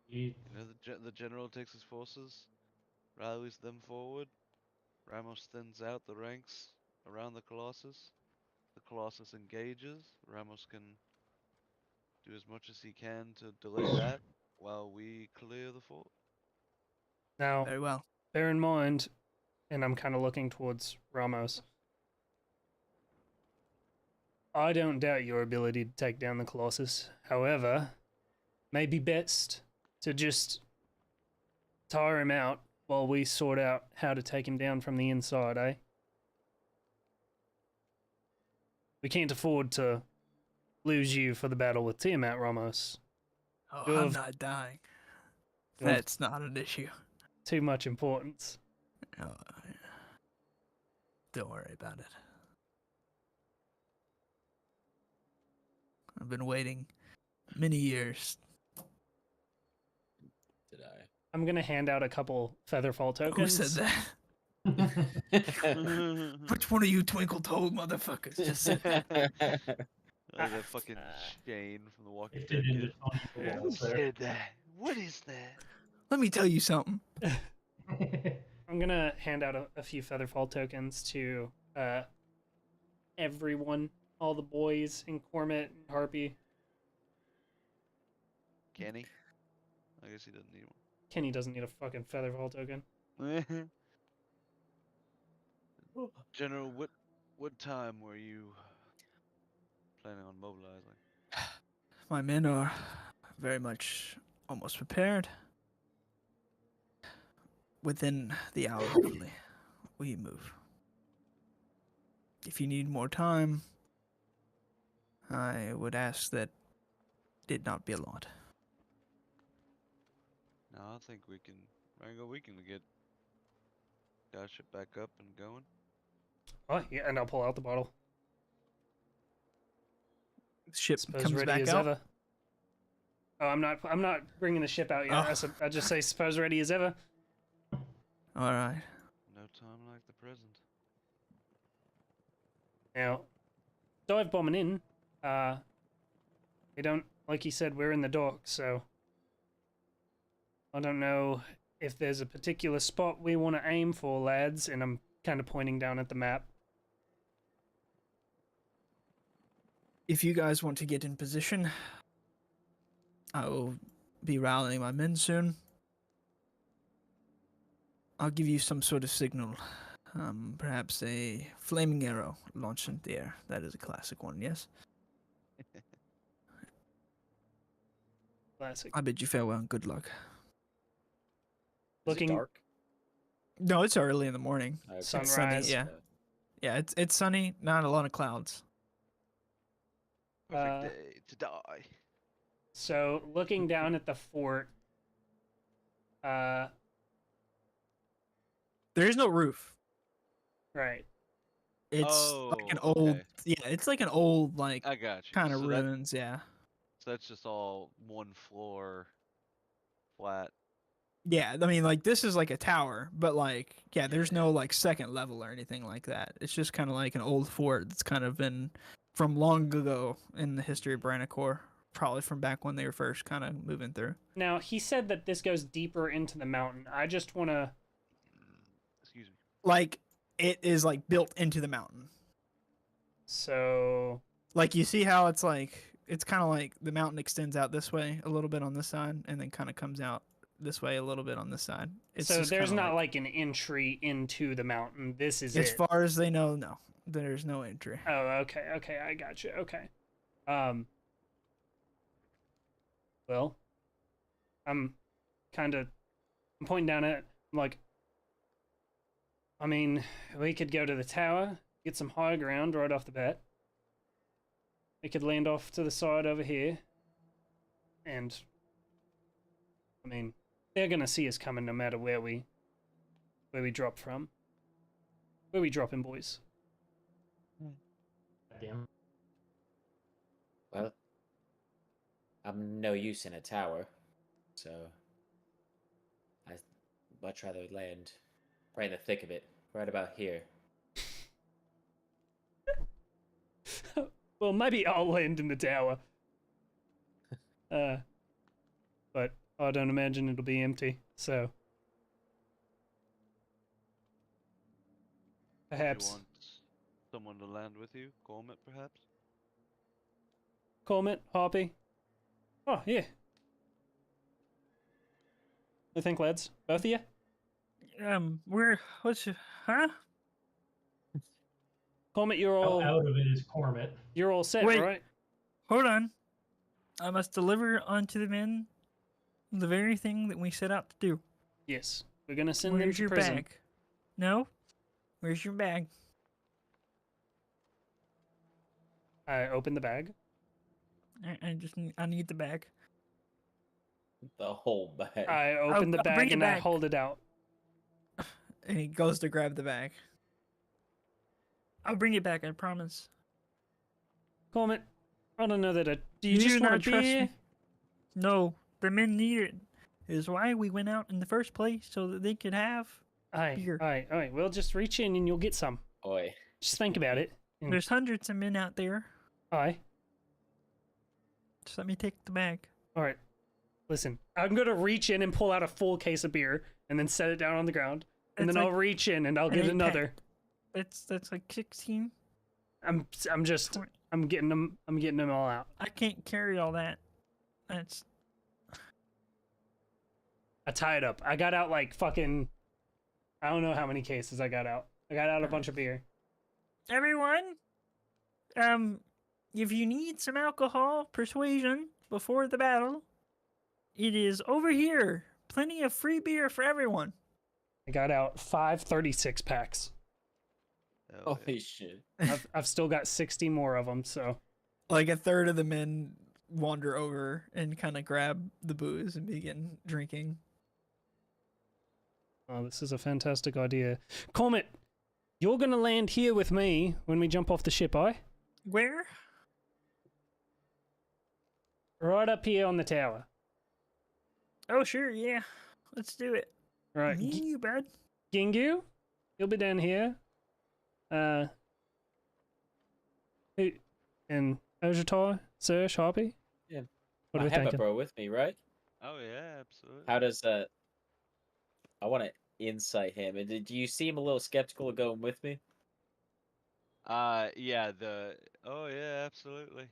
Speaker 1: You know, the general takes his forces, rallies them forward. Ramos thins out the ranks around the Colossus. The Colossus engages. Ramos can do as much as he can to delay that while we clear the fort.
Speaker 4: Now,
Speaker 2: Very well.
Speaker 4: bear in mind, and I'm kind of looking towards Ramos, I don't doubt your ability to take down the Colossus. However, may be best to just tire him out while we sort out how to take him down from the inside, eh? We can't afford to lose you for the battle with Tiamat, Ramos.
Speaker 2: Oh,
Speaker 4: You
Speaker 2: I'm
Speaker 4: have-
Speaker 2: not dying.
Speaker 4: you have
Speaker 2: That's not an issue.
Speaker 4: too much importance.
Speaker 2: Oh, don't worry about it. I've been waiting many years.
Speaker 5: Did I?
Speaker 4: I'm gonna hand out a couple Featherfall
Speaker 2: Who
Speaker 4: tokens.
Speaker 2: said that? Which one of you twinkle toed motherfuckers just said that?
Speaker 1: Like a fucking Shane from The Walking
Speaker 3: It
Speaker 1: Dead.
Speaker 3: did into
Speaker 1: Kid.
Speaker 3: Tony
Speaker 1: Who
Speaker 3: Walls there.
Speaker 1: said that? What is that?
Speaker 2: Let me tell you something.
Speaker 4: I'm gonna hand out a few Featherfall tokens to everyone, all the boys in Cormet and Harpy.
Speaker 1: Kenny? I guess he doesn't need
Speaker 4: Kenny doesn't need a fucking Featherfall token.
Speaker 1: one. General, what time were you planning on mobilizing?
Speaker 2: My men are very much almost prepared. Within the hour, hopefully, we move. If you need more time, I would ask that it not be a lot.
Speaker 1: No, I think we can, Rango, we can get that shit back up and going.
Speaker 4: Oh yeah, and I'll pull out the bottle.
Speaker 2: The ship
Speaker 4: Suppose
Speaker 2: comes
Speaker 4: ready
Speaker 2: back
Speaker 4: as
Speaker 2: out.
Speaker 4: ever. Oh, I'm not bringing the ship out yet.
Speaker 2: Oh.
Speaker 4: I just say suppose ready as ever.
Speaker 2: All right.
Speaker 1: No time like the present.
Speaker 4: Now, dive bombing in. We don't, like you said, we're in the dock, so I don't know if there's a particular spot we want to aim for, lads. And I'm kind of pointing down at the map.
Speaker 2: If you guys want to get in position, I will be rallying my men soon. I'll give you some sort of signal. Perhaps a flaming arrow launched into the air. That is a classic one, yes?
Speaker 4: Classic.
Speaker 2: I bid you farewell and good luck.
Speaker 4: Looking-
Speaker 5: Is it dark?
Speaker 2: No, it's early in the morning.
Speaker 5: Okay.
Speaker 4: Sunrise.
Speaker 2: Yeah. Yeah, it's sunny, not a lot of clouds.
Speaker 1: Perfect
Speaker 4: Uh,
Speaker 1: day to die.
Speaker 4: So looking down at the fort,
Speaker 2: There is no roof.
Speaker 4: right.
Speaker 2: It's like an
Speaker 1: Oh,
Speaker 2: old,
Speaker 1: okay.
Speaker 2: yeah, it's like an old, like,
Speaker 1: I got you.
Speaker 2: kind of
Speaker 1: so
Speaker 2: ruins, yeah.
Speaker 1: So that's just all one floor, flat.
Speaker 2: Yeah, I mean, like, this is like a tower, but like, yeah, there's no like second level or anything like that. It's just kind of like an old fort that's kind of been from long ago in the history of Branacor, probably from back when they were first kind of moving through.
Speaker 4: Now, he said that this goes deeper into the mountain. I just want to...
Speaker 1: Excuse me.
Speaker 2: Like, it is like built into the mountain.
Speaker 4: So...
Speaker 2: Like, you see how it's like, it's kind of like the mountain extends out this way a little bit on this side, and then kind of comes out this way a little bit on this side. It's
Speaker 4: So
Speaker 2: just
Speaker 4: there's
Speaker 2: kinda
Speaker 4: not like an entry into the mountain. This is
Speaker 2: as
Speaker 4: it.
Speaker 2: far as they know, no, there's no entry.
Speaker 4: Oh, okay, I got you. Okay. Well, I'm I'm pointing down at it. I'm like, I mean, we could go to the tower, get some high ground right off the bat. We could land off to the side over here. And, I mean, they're gonna see us coming no matter where we drop from. Where we dropping, boys?
Speaker 3: Damn.
Speaker 5: Well, I'm no use in a tower, so I'd much rather land right in the thick of it, right about here.
Speaker 4: Well, maybe I'll land in the tower. But I don't imagine it'll be empty, so...
Speaker 1: Do
Speaker 4: Perhaps.
Speaker 1: you want someone to land with you? Gormit, perhaps?
Speaker 4: Cormit, Harpy. Oh, yeah. I think, lads. Both of you?
Speaker 2: Huh?
Speaker 4: Cormit, you're all
Speaker 3: Out of it is Cormit.
Speaker 4: you're all set,
Speaker 2: Wait.
Speaker 4: right?
Speaker 2: Hold on. I must deliver unto the men the very thing that we set out to do.
Speaker 4: Yes. We're gonna send
Speaker 2: Where's
Speaker 4: them to
Speaker 2: your
Speaker 4: prison.
Speaker 2: bag? No? Where's your bag?
Speaker 4: I open the bag.
Speaker 2: I need the bag.
Speaker 5: The whole bag.
Speaker 4: I open the
Speaker 2: I'll
Speaker 4: bag
Speaker 2: bring it
Speaker 4: and I
Speaker 2: back.
Speaker 4: hold it out.
Speaker 2: And he goes to grab the bag. I'll bring it back, I promise.
Speaker 4: Cormit, I don't know that do you
Speaker 2: You
Speaker 4: just
Speaker 2: do
Speaker 4: want a
Speaker 2: not trust
Speaker 4: beer?
Speaker 2: me. No, the men need it. Is why we went out in the first place, so that they could have
Speaker 4: Aye,
Speaker 2: beer.
Speaker 4: aye. Well, just reach in and you'll get some.
Speaker 5: Oi.
Speaker 4: Just think about it. And
Speaker 2: There's hundreds of men out there.
Speaker 4: aye.
Speaker 2: Just let me take the bag.
Speaker 4: All right. Listen, I'm gonna reach in and pull out a full case of beer and then set it down on the ground, and
Speaker 2: It's
Speaker 4: then I'll
Speaker 2: like
Speaker 4: reach in and I'll
Speaker 2: an
Speaker 4: get
Speaker 2: 8-pack.
Speaker 4: another.
Speaker 2: That's like 16.
Speaker 4: I'm getting them all out.
Speaker 2: I can't carry all that. That's
Speaker 4: I tie it up. I got out like fucking, I don't know how many cases I got out. I got out a bunch of beer.
Speaker 2: everyone. If you need some alcohol persuasion before the battle, it is over here. Plenty of free beer for everyone.
Speaker 4: I got out 5 36 packs.
Speaker 1: Oh,
Speaker 5: Holy shit.
Speaker 4: I've still got 60 more of them, so.
Speaker 2: Like a third of the men wander over and kind of grab the booze and begin drinking.
Speaker 4: Oh, this is a fantastic idea. Cormit, you're gonna land here with me when we jump off the ship, aye?
Speaker 2: Where?
Speaker 4: Right up here on the tower.
Speaker 2: Oh, sure, yeah. Let's do it.
Speaker 4: Right.
Speaker 2: Me and you, bud.
Speaker 4: Gingu, you'll be down here. Who- And Ojatai, Sir, Sharpie?
Speaker 5: Yeah.
Speaker 4: What
Speaker 5: I
Speaker 4: are we
Speaker 5: have
Speaker 4: thinking?
Speaker 5: a bro with me, right?
Speaker 1: oh yeah, absolutely.
Speaker 5: How does I want to insight him. And did you seem a little skeptical of going with me?
Speaker 1: Yeah, oh yeah, absolutely.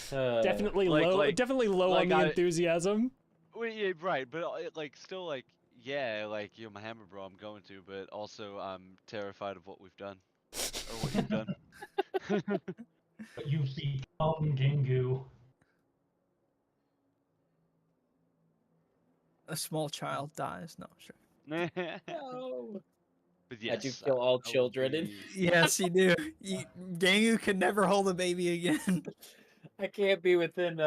Speaker 4: Definitely
Speaker 1: Like-
Speaker 4: low.
Speaker 1: like-
Speaker 4: Definitely low
Speaker 1: like
Speaker 4: on the
Speaker 1: I-
Speaker 4: enthusiasm.
Speaker 1: Well, yeah, right, but like still like yeah, like you're my hammer bro, I'm going to, but also I'm terrified of what we've done or what you've done.
Speaker 3: But you've become Gingu.
Speaker 2: A small child dies. No, sure.
Speaker 5: No.
Speaker 1: But
Speaker 5: I
Speaker 1: yes,
Speaker 5: do kill all
Speaker 1: I will
Speaker 5: children and
Speaker 1: be-
Speaker 2: Yes, you do. Gangu can never hold a baby again.
Speaker 5: I can't be within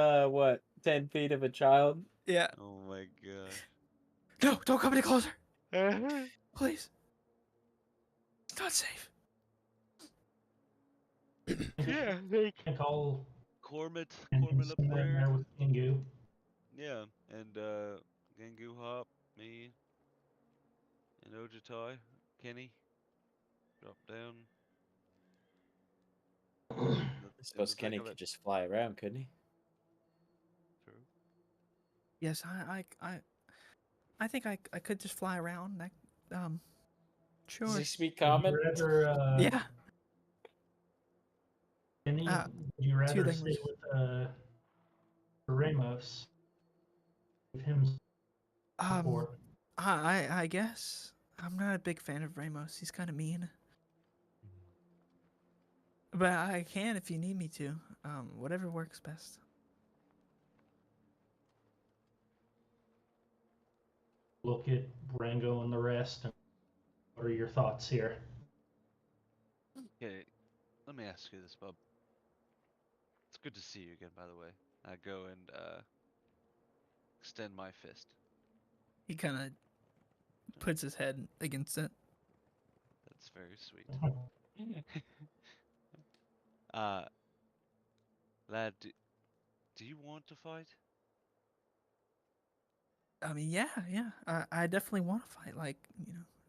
Speaker 5: 10 feet of a child.
Speaker 2: Yeah.
Speaker 1: Oh my
Speaker 2: No, don't come any closer.
Speaker 1: god.
Speaker 2: Please. It's not safe.
Speaker 1: Yeah, they
Speaker 3: Can't all
Speaker 1: Cormit
Speaker 3: And
Speaker 1: up
Speaker 3: sitting in
Speaker 1: there.
Speaker 3: there with Kingu.
Speaker 1: Yeah, and Gengu Hop, me, and Ojitai, Kenny, drop down.
Speaker 5: I suppose Kenny could just fly around, couldn't he?
Speaker 1: True.
Speaker 2: Yes, I think I could just fly around.
Speaker 5: Does
Speaker 2: Sure.
Speaker 5: he speak
Speaker 3: Would
Speaker 5: common?
Speaker 3: you rather,
Speaker 2: Yeah.
Speaker 3: Kenny,
Speaker 2: Uh,
Speaker 3: would you rather stay
Speaker 2: languages.
Speaker 3: with Ramos? Give him support.
Speaker 2: I guess I'm not a big fan of Ramos. He's kind of mean. But I can if you need me to. Whatever works best.
Speaker 3: Look at Rango and the rest, and what are your thoughts here?
Speaker 1: Okay, let me ask you this, bub. It's good to see you again, by the way. I go and extend my fist.
Speaker 2: He kind of puts his head against it.
Speaker 1: That's very sweet. Lad, do you want to fight?
Speaker 2: I mean, yeah. I definitely want to fight. Like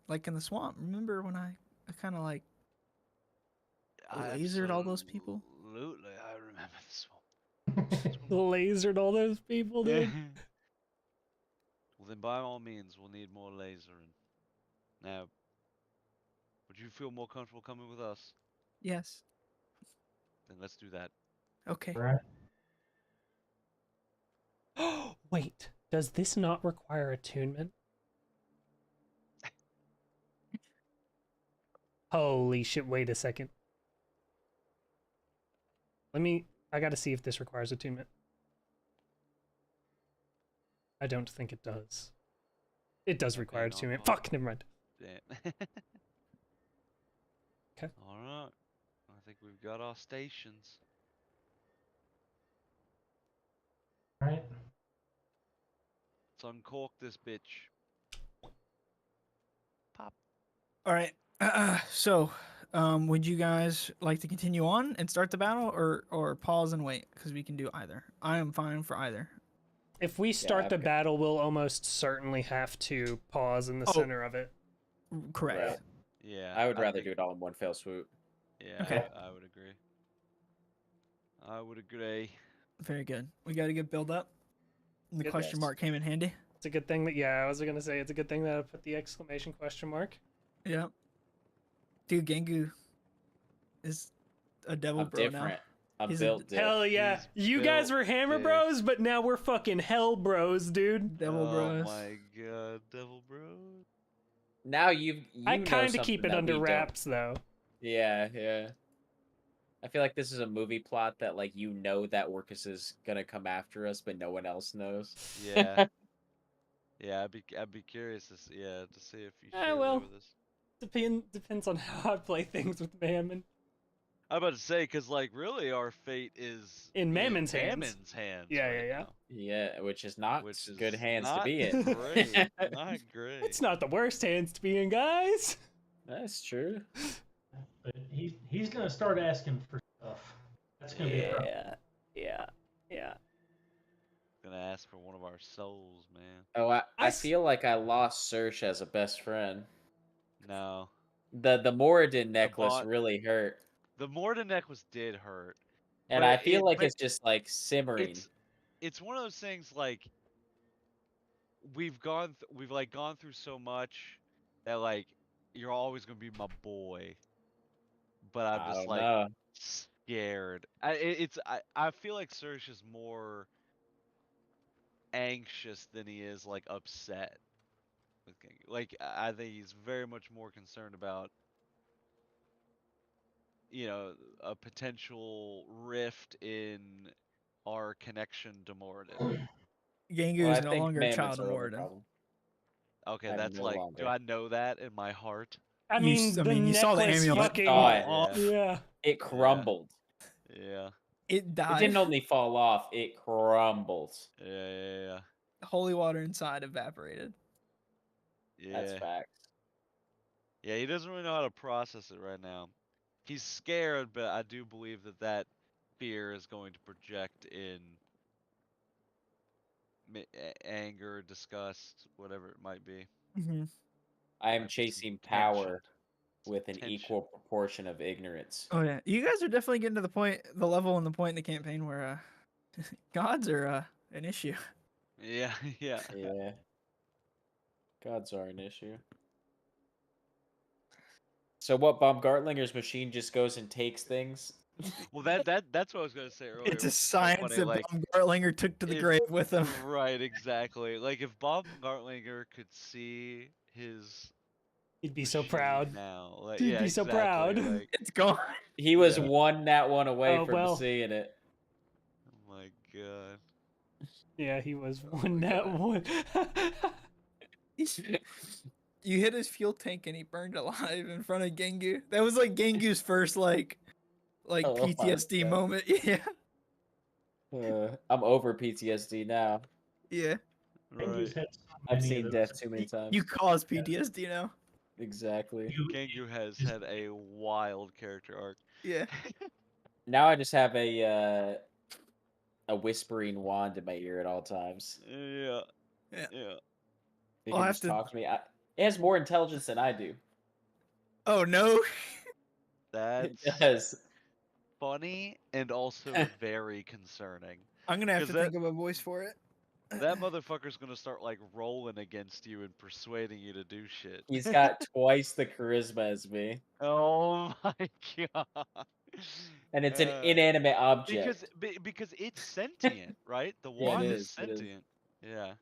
Speaker 2: like in the swamp. Remember when I kind of like lasered all those people?
Speaker 1: Absolutely, I remember this one.
Speaker 4: Lasered all those people, dude.
Speaker 1: Well, then by all means, we'll need more lasering. Now, would you feel more comfortable coming with us?
Speaker 2: Yes.
Speaker 1: Then let's do that.
Speaker 2: Okay.
Speaker 3: Right?
Speaker 4: Wait, does this not require attunement? Holy shit, wait a second. I gotta see if this requires attunement. I don't think it does. It does require
Speaker 1: Okay,
Speaker 4: attunement.
Speaker 1: no,
Speaker 4: Fuck, never mind.
Speaker 1: Damn.
Speaker 4: Okay.
Speaker 1: Alright. I think we've got our stations.
Speaker 3: Right?
Speaker 1: Let's uncork this bitch. Pop.
Speaker 2: All right. So, would you guys like to continue on and start the battle, or pause and wait? Because we can do either. I am fine for either.
Speaker 4: If we start the
Speaker 5: okay.
Speaker 4: battle, we'll almost certainly have to pause in the
Speaker 2: Oh.
Speaker 4: center of it.
Speaker 2: Correct.
Speaker 5: Right.
Speaker 1: Yeah.
Speaker 5: I would rather
Speaker 1: think,
Speaker 5: do it all in one fell swoop.
Speaker 1: Yeah,
Speaker 2: Okay.
Speaker 1: I would agree. I would agree.
Speaker 2: Very good. We got a good build up. The
Speaker 4: Good.
Speaker 2: question
Speaker 5: Yes.
Speaker 2: mark came in handy.
Speaker 4: It's a good thing that, yeah, I was gonna say, it's a good thing that I put the exclamation question mark.
Speaker 2: Yeah. Dude, Gengu is a devil
Speaker 5: I'm
Speaker 2: bro
Speaker 5: different. I'm
Speaker 2: He's a
Speaker 5: built different.
Speaker 4: Hell yeah.
Speaker 1: He's
Speaker 4: You guys
Speaker 1: built
Speaker 4: were hammer
Speaker 1: dick.
Speaker 4: bros, but now we're fucking hell bros, dude.
Speaker 2: now. Devil
Speaker 1: Oh
Speaker 2: bros.
Speaker 1: my god, devil bro.
Speaker 5: Now you
Speaker 4: I
Speaker 5: know
Speaker 4: kind of
Speaker 5: something
Speaker 4: keep it
Speaker 5: that
Speaker 4: under
Speaker 5: we don't.
Speaker 4: wraps, though.
Speaker 5: Yeah, yeah. I feel like this is a movie plot that like that Orcus is gonna come after us, but no one else knows.
Speaker 1: Yeah. Yeah, I'd be curious to see, to see if you share
Speaker 4: well.
Speaker 1: that with us.
Speaker 4: Depends on how I play things with Mammon.
Speaker 1: I'm about to say, cause like really our fate is
Speaker 4: In Mammon's hands.
Speaker 1: Mammon's hands
Speaker 4: Yeah,
Speaker 1: right
Speaker 4: yeah.
Speaker 1: now.
Speaker 5: Yeah, which is not
Speaker 1: Which is
Speaker 5: good hands to
Speaker 1: not
Speaker 5: be in.
Speaker 1: great. Not great.
Speaker 4: It's not the worst hands to be in, guys.
Speaker 5: That's true.
Speaker 3: But he's gonna start asking for stuff. That's gonna be a problem.
Speaker 4: Yeah.
Speaker 1: Gonna ask for one of our souls, man.
Speaker 5: Oh,
Speaker 4: I
Speaker 5: I
Speaker 4: s-
Speaker 5: feel like I lost Sersh as a best friend.
Speaker 1: No.
Speaker 5: The Moradin necklace
Speaker 1: bot-
Speaker 5: really hurt,
Speaker 1: The Morden necklace did hurt.
Speaker 5: and
Speaker 1: But
Speaker 5: I feel like
Speaker 1: but
Speaker 5: it's just like simmering.
Speaker 1: it's one of those things like we've like gone through so much that like you're always gonna be my boy. But I'm
Speaker 5: I
Speaker 1: just
Speaker 5: don't
Speaker 1: like
Speaker 5: know.
Speaker 1: scared. I feel like Serge is more anxious than he is like upset with Gengu. Like I think he's very much more concerned about a potential rift in our connection to Moradin.
Speaker 2: Gengu
Speaker 5: Well,
Speaker 2: is
Speaker 5: I
Speaker 2: no
Speaker 5: think
Speaker 2: longer a
Speaker 5: Mammon's
Speaker 2: child of
Speaker 5: our only
Speaker 2: Moradin.
Speaker 5: problem.
Speaker 1: Okay,
Speaker 5: I'm
Speaker 1: that's
Speaker 5: no
Speaker 1: like, do
Speaker 5: longer.
Speaker 1: I know that in my heart?
Speaker 4: I
Speaker 2: You
Speaker 4: mean,
Speaker 2: s- I
Speaker 4: the
Speaker 2: mean, you saw the
Speaker 4: necklace
Speaker 2: amulet
Speaker 4: fucking.
Speaker 5: fall
Speaker 2: off.
Speaker 4: Yeah.
Speaker 5: It crumbled.
Speaker 1: Yeah,
Speaker 2: It
Speaker 5: It
Speaker 2: died.
Speaker 5: didn't only fall off; it crumbled.
Speaker 1: yeah.
Speaker 2: Holy water inside evaporated.
Speaker 5: That's
Speaker 1: Yeah.
Speaker 5: facts.
Speaker 1: Yeah, he doesn't really know how to process it right now. He's scared, but I do believe that spear is going to project in anger, disgust, whatever it might be.
Speaker 2: Hmm.
Speaker 5: I am
Speaker 1: Might be some
Speaker 5: chasing
Speaker 1: tension.
Speaker 5: power
Speaker 1: Some
Speaker 5: with an
Speaker 1: tension.
Speaker 5: equal proportion of ignorance.
Speaker 2: Oh yeah, you guys are definitely getting to the level and the point in the campaign where gods are an issue.
Speaker 1: Yeah, yeah.
Speaker 5: Yeah. Gods are an issue. So what, Baumgartlinger's machine just goes and takes things?
Speaker 1: Well, that's what I was gonna say earlier.
Speaker 2: It's a
Speaker 1: which is so
Speaker 2: science
Speaker 1: funny,
Speaker 2: that
Speaker 1: like,
Speaker 2: Baumgartlinger took to the
Speaker 1: if
Speaker 2: grave with him.
Speaker 1: right, exactly. Like if Bob Gartlinger could see his
Speaker 4: He'd be so
Speaker 1: machine
Speaker 4: proud.
Speaker 1: now, like
Speaker 4: He'd
Speaker 1: yeah,
Speaker 4: be so
Speaker 1: exactly.
Speaker 4: proud.
Speaker 1: Like,
Speaker 2: It's gone.
Speaker 5: He was
Speaker 1: yeah.
Speaker 5: one away
Speaker 4: Oh,
Speaker 5: from
Speaker 4: well.
Speaker 5: seeing it.
Speaker 1: Oh my god.
Speaker 4: Yeah, he was
Speaker 1: Oh
Speaker 4: one
Speaker 1: my
Speaker 4: that
Speaker 1: God.
Speaker 4: one.
Speaker 2: You hit his fuel tank and he burned alive in front of Gengu. That was like Gengu's first like
Speaker 5: Oh my
Speaker 2: PTSD
Speaker 5: God.
Speaker 2: moment. Yeah.
Speaker 5: I'm over PTSD now.
Speaker 2: Yeah.
Speaker 3: Genghis
Speaker 1: Right.
Speaker 3: had so
Speaker 5: I've
Speaker 3: many
Speaker 5: seen
Speaker 3: of
Speaker 5: death
Speaker 3: those.
Speaker 5: too many times.
Speaker 2: You cause PTSD now.
Speaker 5: Exactly.
Speaker 1: Gengu has had a wild character arc.
Speaker 2: Yeah.
Speaker 5: Now I just have a whispering wand in my ear at all times.
Speaker 1: Yeah.
Speaker 2: Yeah.
Speaker 1: Yeah.
Speaker 5: It
Speaker 2: I'll
Speaker 5: can
Speaker 2: have
Speaker 5: just
Speaker 2: to-
Speaker 5: talk to me. It has more intelligence than I do.
Speaker 2: Oh no.
Speaker 5: It
Speaker 1: That's
Speaker 5: does.
Speaker 1: funny and also very concerning.
Speaker 2: I'm gonna have
Speaker 1: 'Cause
Speaker 2: to think of a voice for it.
Speaker 1: That motherfucker's gonna start like rolling against you and persuading you to do shit.
Speaker 5: He's got twice the charisma as me.
Speaker 1: Oh my god.
Speaker 5: And it's an
Speaker 1: Uh,
Speaker 5: inanimate
Speaker 1: because
Speaker 5: object.
Speaker 1: because it's sentient, right? The
Speaker 5: Yeah, it
Speaker 1: wand is
Speaker 5: is. It is.
Speaker 1: sentient. Yeah.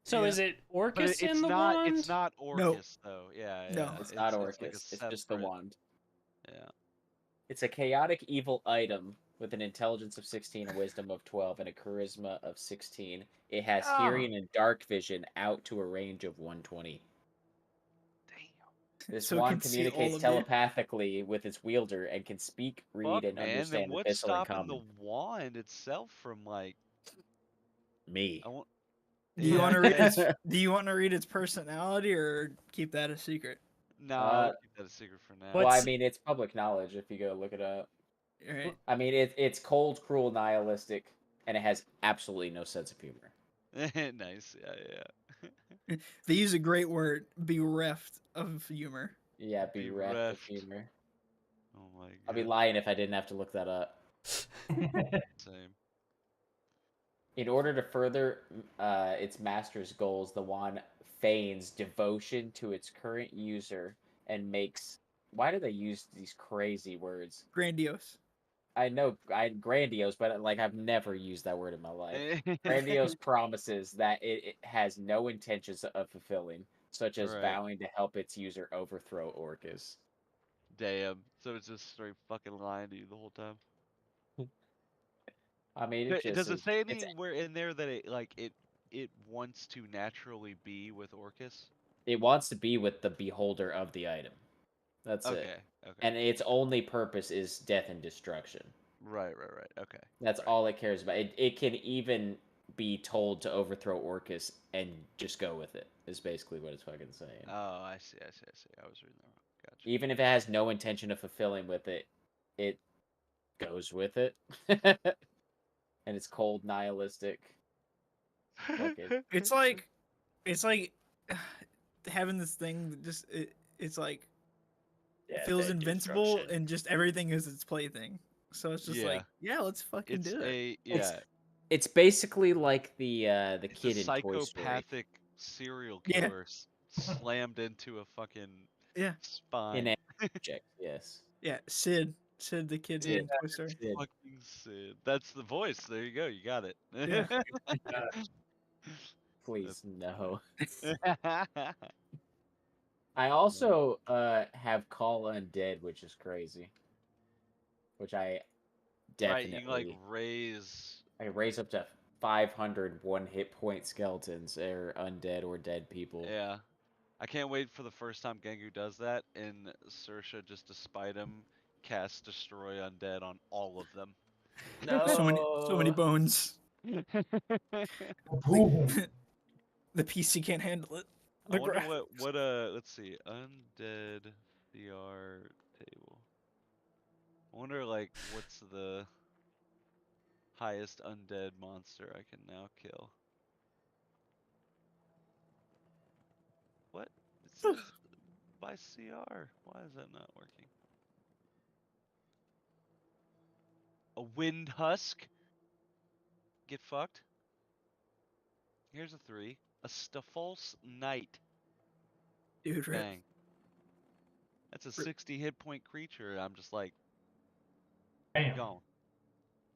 Speaker 4: So
Speaker 2: Yeah.
Speaker 4: is it
Speaker 1: But
Speaker 4: Orcus in
Speaker 1: it's
Speaker 4: the
Speaker 1: not
Speaker 4: wand?
Speaker 1: it's not Orcus though. Yeah,
Speaker 2: No.
Speaker 1: yeah.
Speaker 5: It's not
Speaker 1: It's like a
Speaker 5: Orcus. It's just the
Speaker 1: separate.
Speaker 5: wand.
Speaker 1: Yeah.
Speaker 5: It's a chaotic evil item with an intelligence of 16, a wisdom of 12, and a charisma of 16. It has
Speaker 2: Ah.
Speaker 5: hearing and dark vision out to a range of 120.
Speaker 1: Damn.
Speaker 5: This
Speaker 2: So it
Speaker 5: wand
Speaker 2: can see all
Speaker 5: communicates
Speaker 2: of you.
Speaker 5: telepathically with its wielder and can speak, read,
Speaker 1: Fuck,
Speaker 5: and
Speaker 1: man. Then
Speaker 5: understand
Speaker 1: what's
Speaker 5: Abyssal and
Speaker 1: stopping the
Speaker 5: Common.
Speaker 1: wand itself from like
Speaker 5: Me.
Speaker 1: I want
Speaker 2: Do you
Speaker 1: yeah,
Speaker 2: want to read
Speaker 1: yeah.
Speaker 2: its Do you want to read its personality or keep that a secret?
Speaker 1: No, I'll
Speaker 5: Uh,
Speaker 1: keep that a secret for now.
Speaker 5: Well, I
Speaker 4: What's-
Speaker 5: mean, it's public knowledge if you go look it up.
Speaker 2: All right.
Speaker 5: I mean, it's cold, cruel, nihilistic, and it has absolutely no sense of humor.
Speaker 1: Nice. Yeah,
Speaker 2: They use a great word, bereft of humor.
Speaker 5: Yeah, bereft of
Speaker 1: Bereft.
Speaker 5: humor.
Speaker 1: Oh my god.
Speaker 5: I'd be lying if I didn't have to look that up.
Speaker 1: Same.
Speaker 5: In order to further its master's goals, the wand feigns devotion to its current user and makes. Why do they use these crazy words?
Speaker 2: Grandiose.
Speaker 5: I know grandiose, but like I've never used that word in my life. Grandiose promises that it has no intentions of fulfilling, such as
Speaker 1: Right.
Speaker 5: vowing to help its user overthrow Orcus.
Speaker 1: Damn. So it's just straight fucking lying to you the whole time.
Speaker 5: I mean, it just
Speaker 1: Does it
Speaker 5: is,
Speaker 1: say
Speaker 5: it's
Speaker 1: anywhere in there that it wants to naturally be with Orcus?
Speaker 5: it wants to be with the beholder of the item. That's it.
Speaker 1: Okay. Okay.
Speaker 5: And its only purpose is death and destruction.
Speaker 1: Right. Okay.
Speaker 5: That's
Speaker 1: Right.
Speaker 5: all it cares about. It can even be told to overthrow Orcus and just go with it. Is basically what it's fucking saying.
Speaker 1: Oh, I see. I was reading that wrong. Gotcha.
Speaker 5: Even if it has no intention of fulfilling with it, it goes with it. And it's cold, nihilistic. Fucking
Speaker 2: It's like having this thing that just it's like
Speaker 5: death
Speaker 2: feels
Speaker 5: and
Speaker 2: invincible
Speaker 5: destruction.
Speaker 2: and just everything is its plaything. So it's just like, yeah, let's fucking
Speaker 1: It's
Speaker 2: do it.
Speaker 1: a
Speaker 5: It's-
Speaker 1: yeah.
Speaker 5: It's basically like the
Speaker 1: It's
Speaker 5: kid
Speaker 1: a
Speaker 5: in Toy Story.
Speaker 1: psychopathic serial
Speaker 2: Yeah.
Speaker 1: killer slammed into a fucking
Speaker 2: Yeah.
Speaker 1: spine.
Speaker 5: In object, yes.
Speaker 2: Yeah, Sid the kids
Speaker 5: Yeah.
Speaker 2: in Toy Story.
Speaker 5: Sid.
Speaker 1: Fucking Sid. That's the voice. There you go. You got it.
Speaker 2: Yeah.
Speaker 5: Please no.
Speaker 1: That's-
Speaker 5: I also have Call Undead, which is crazy. Which I
Speaker 1: right, you
Speaker 5: definitely
Speaker 1: can like raise.
Speaker 5: I raise up to 500 hit point skeletons or undead or dead people.
Speaker 1: Yeah. I can't wait for the first time Gengu does that, and Saoirse, just to spite him, casts Destroy Undead on all of them.
Speaker 5: No.
Speaker 2: So many bones.
Speaker 3: Boom.
Speaker 2: The PC can't handle it.
Speaker 1: I
Speaker 2: The
Speaker 1: wonder
Speaker 2: gra-
Speaker 1: what let's see, Undead VR table. I wonder like what's the highest undead monster I can now kill. What? It says by CR. Why is that not working? A wind husk? Get fucked. Here's a 3. A Stafalse Knight.
Speaker 2: Dude, rip.
Speaker 1: Bang. That's a 60 hit point creature. I'm just like,
Speaker 3: Bam.
Speaker 1: gone.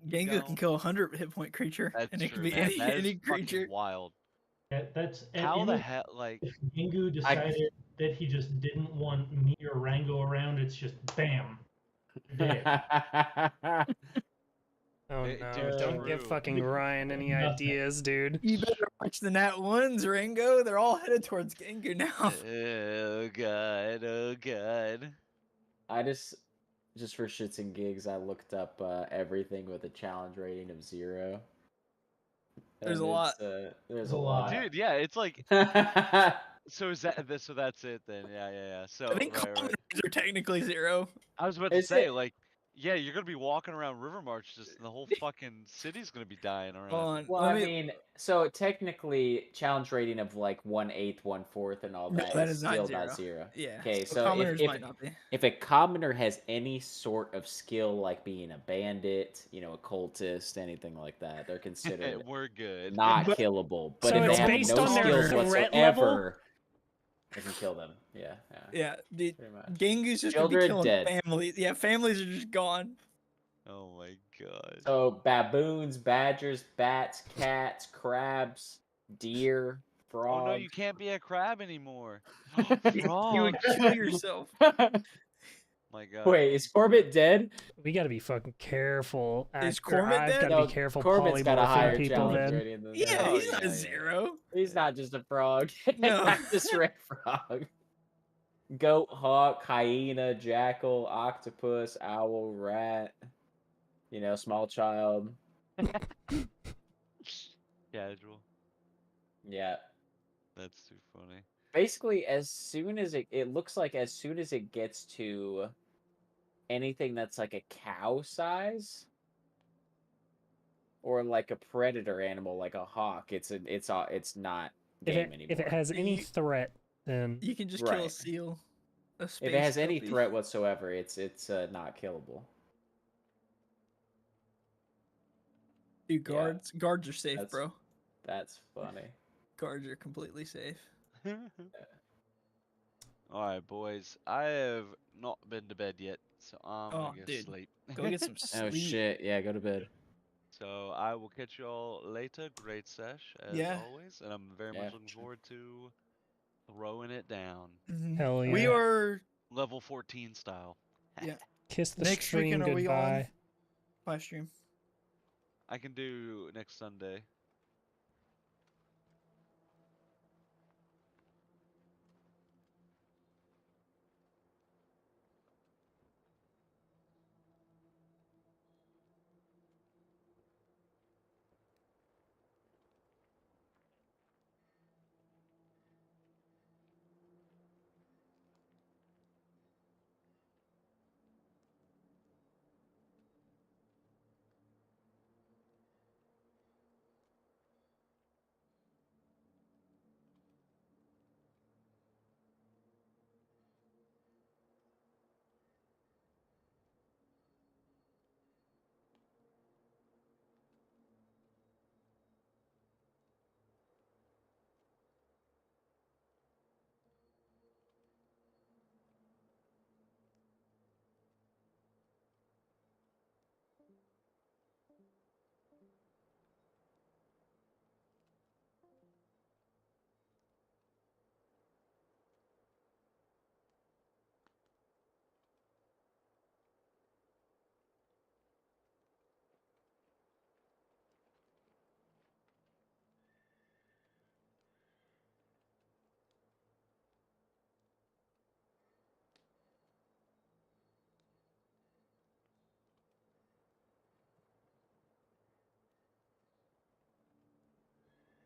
Speaker 2: Gengu
Speaker 1: Go.
Speaker 2: can kill a 100 hit point creature,
Speaker 1: That's
Speaker 2: and it
Speaker 1: true,
Speaker 2: can be
Speaker 1: man.
Speaker 2: any
Speaker 1: That is
Speaker 2: any creature.
Speaker 1: fucking wild.
Speaker 3: That's
Speaker 1: How
Speaker 3: in
Speaker 1: the
Speaker 3: it,
Speaker 1: hell, like,
Speaker 3: if Gingu decided that he just didn't want me or Rango around, it's just bam. Dead.
Speaker 4: Oh
Speaker 1: Hey,
Speaker 4: no!
Speaker 1: dude,
Speaker 4: Don't give
Speaker 1: true.
Speaker 4: fucking Ryan any
Speaker 3: Nothing.
Speaker 4: ideas, dude.
Speaker 2: You better watch the Nat ones, Ringo. They're all headed towards Gengu now.
Speaker 1: oh god, oh god.
Speaker 5: I just for shits and gigs, I looked up everything with a challenge rating of 0.
Speaker 2: There's
Speaker 5: And
Speaker 2: a lot.
Speaker 5: There's
Speaker 3: a
Speaker 5: a
Speaker 3: lot.
Speaker 5: lot.
Speaker 1: Dude, yeah, it's like, so is that this? So that's it then? Yeah. So
Speaker 2: I think
Speaker 1: right.
Speaker 2: commoners are technically 0.
Speaker 1: I was about to
Speaker 5: Is
Speaker 1: say,
Speaker 5: it?
Speaker 1: like, yeah, you're gonna be walking around River March, just the whole fucking city's gonna be dying around.
Speaker 2: Hold on.
Speaker 5: Well,
Speaker 2: let
Speaker 5: I
Speaker 2: me.
Speaker 5: mean, so technically, challenge rating of like 1/8, 1/4, and all
Speaker 2: No,
Speaker 5: that
Speaker 2: that
Speaker 5: is
Speaker 2: is not
Speaker 5: still
Speaker 2: 0.
Speaker 5: not 0.
Speaker 2: Yeah.
Speaker 5: Okay,
Speaker 2: so
Speaker 5: so
Speaker 2: commoners might not be.
Speaker 5: if a commoner has any sort of skill, like being a bandit, a cultist, anything like that, they're considered
Speaker 1: We're good.
Speaker 5: not
Speaker 2: But-
Speaker 5: killable. But
Speaker 4: So
Speaker 5: if they
Speaker 4: it's
Speaker 5: have
Speaker 2: based
Speaker 5: no
Speaker 2: on their
Speaker 5: skills
Speaker 4: threat level?
Speaker 5: whatsoever, they can kill them. Yeah.
Speaker 2: Yeah, dude.
Speaker 5: Pretty much.
Speaker 2: Gengu's just gonna be
Speaker 5: Children
Speaker 2: killing
Speaker 5: dead.
Speaker 2: families. Yeah, families are just gone.
Speaker 1: Oh my god.
Speaker 5: So baboons, badgers, bats, cats, crabs, deer,
Speaker 1: Oh
Speaker 5: frogs.
Speaker 1: no, you can't be a crab anymore.
Speaker 2: You
Speaker 1: Frog.
Speaker 2: would kill yourself.
Speaker 1: My god.
Speaker 5: Wait, is Corbett dead?
Speaker 4: We gotta be fucking careful.
Speaker 2: Is
Speaker 4: Or
Speaker 2: Corbett
Speaker 4: I've
Speaker 2: dead?
Speaker 4: gotta
Speaker 5: No,
Speaker 4: be careful
Speaker 5: Corbett's got a higher
Speaker 4: polymorphing people
Speaker 5: challenge
Speaker 4: then.
Speaker 5: rating than
Speaker 2: Yeah,
Speaker 5: that.
Speaker 1: Oh,
Speaker 2: he's not
Speaker 1: yeah,
Speaker 2: a
Speaker 1: yeah.
Speaker 2: 0.
Speaker 5: He's not just a frog.
Speaker 2: No.
Speaker 5: Not just red frog. Goat, hawk, hyena, jackal, octopus, owl, rat. Small child.
Speaker 1: Casual.
Speaker 5: Yeah.
Speaker 1: That's too funny.
Speaker 5: Basically, as soon as it looks like as soon as it gets to anything that's like a cow size or like a predator animal like a hawk, it's not game anymore.
Speaker 4: If it has any
Speaker 2: You-
Speaker 4: threat, then
Speaker 2: You can just kill a
Speaker 5: Right.
Speaker 2: seal. A
Speaker 5: if it has
Speaker 2: space
Speaker 5: any
Speaker 2: puppy.
Speaker 5: threat whatsoever, it's not killable.
Speaker 2: Dude,
Speaker 5: Yeah.
Speaker 2: guards are safe,
Speaker 5: That's-
Speaker 2: bro.
Speaker 5: That's funny.
Speaker 2: Guards are completely safe.
Speaker 1: Alright, boys. I have not been to bed yet, so I'm
Speaker 2: Oh,
Speaker 1: gonna get
Speaker 2: dude.
Speaker 1: sleep.
Speaker 2: Go get some sleep.
Speaker 5: Oh shit! Yeah, go to bed.
Speaker 1: So I will catch you all later. Great sesh, as
Speaker 2: Yeah.
Speaker 1: always. And I'm very
Speaker 5: Yeah,
Speaker 1: much
Speaker 5: for
Speaker 1: looking
Speaker 5: sure.
Speaker 1: forward to throwing it down.
Speaker 2: Mhm.
Speaker 4: Hell
Speaker 2: We
Speaker 4: yeah.
Speaker 2: are
Speaker 1: Level 14 style.
Speaker 4: kiss the
Speaker 2: next
Speaker 4: stream
Speaker 2: weekend. Are we on
Speaker 4: goodbye.
Speaker 2: live stream?
Speaker 1: I can do next Sunday.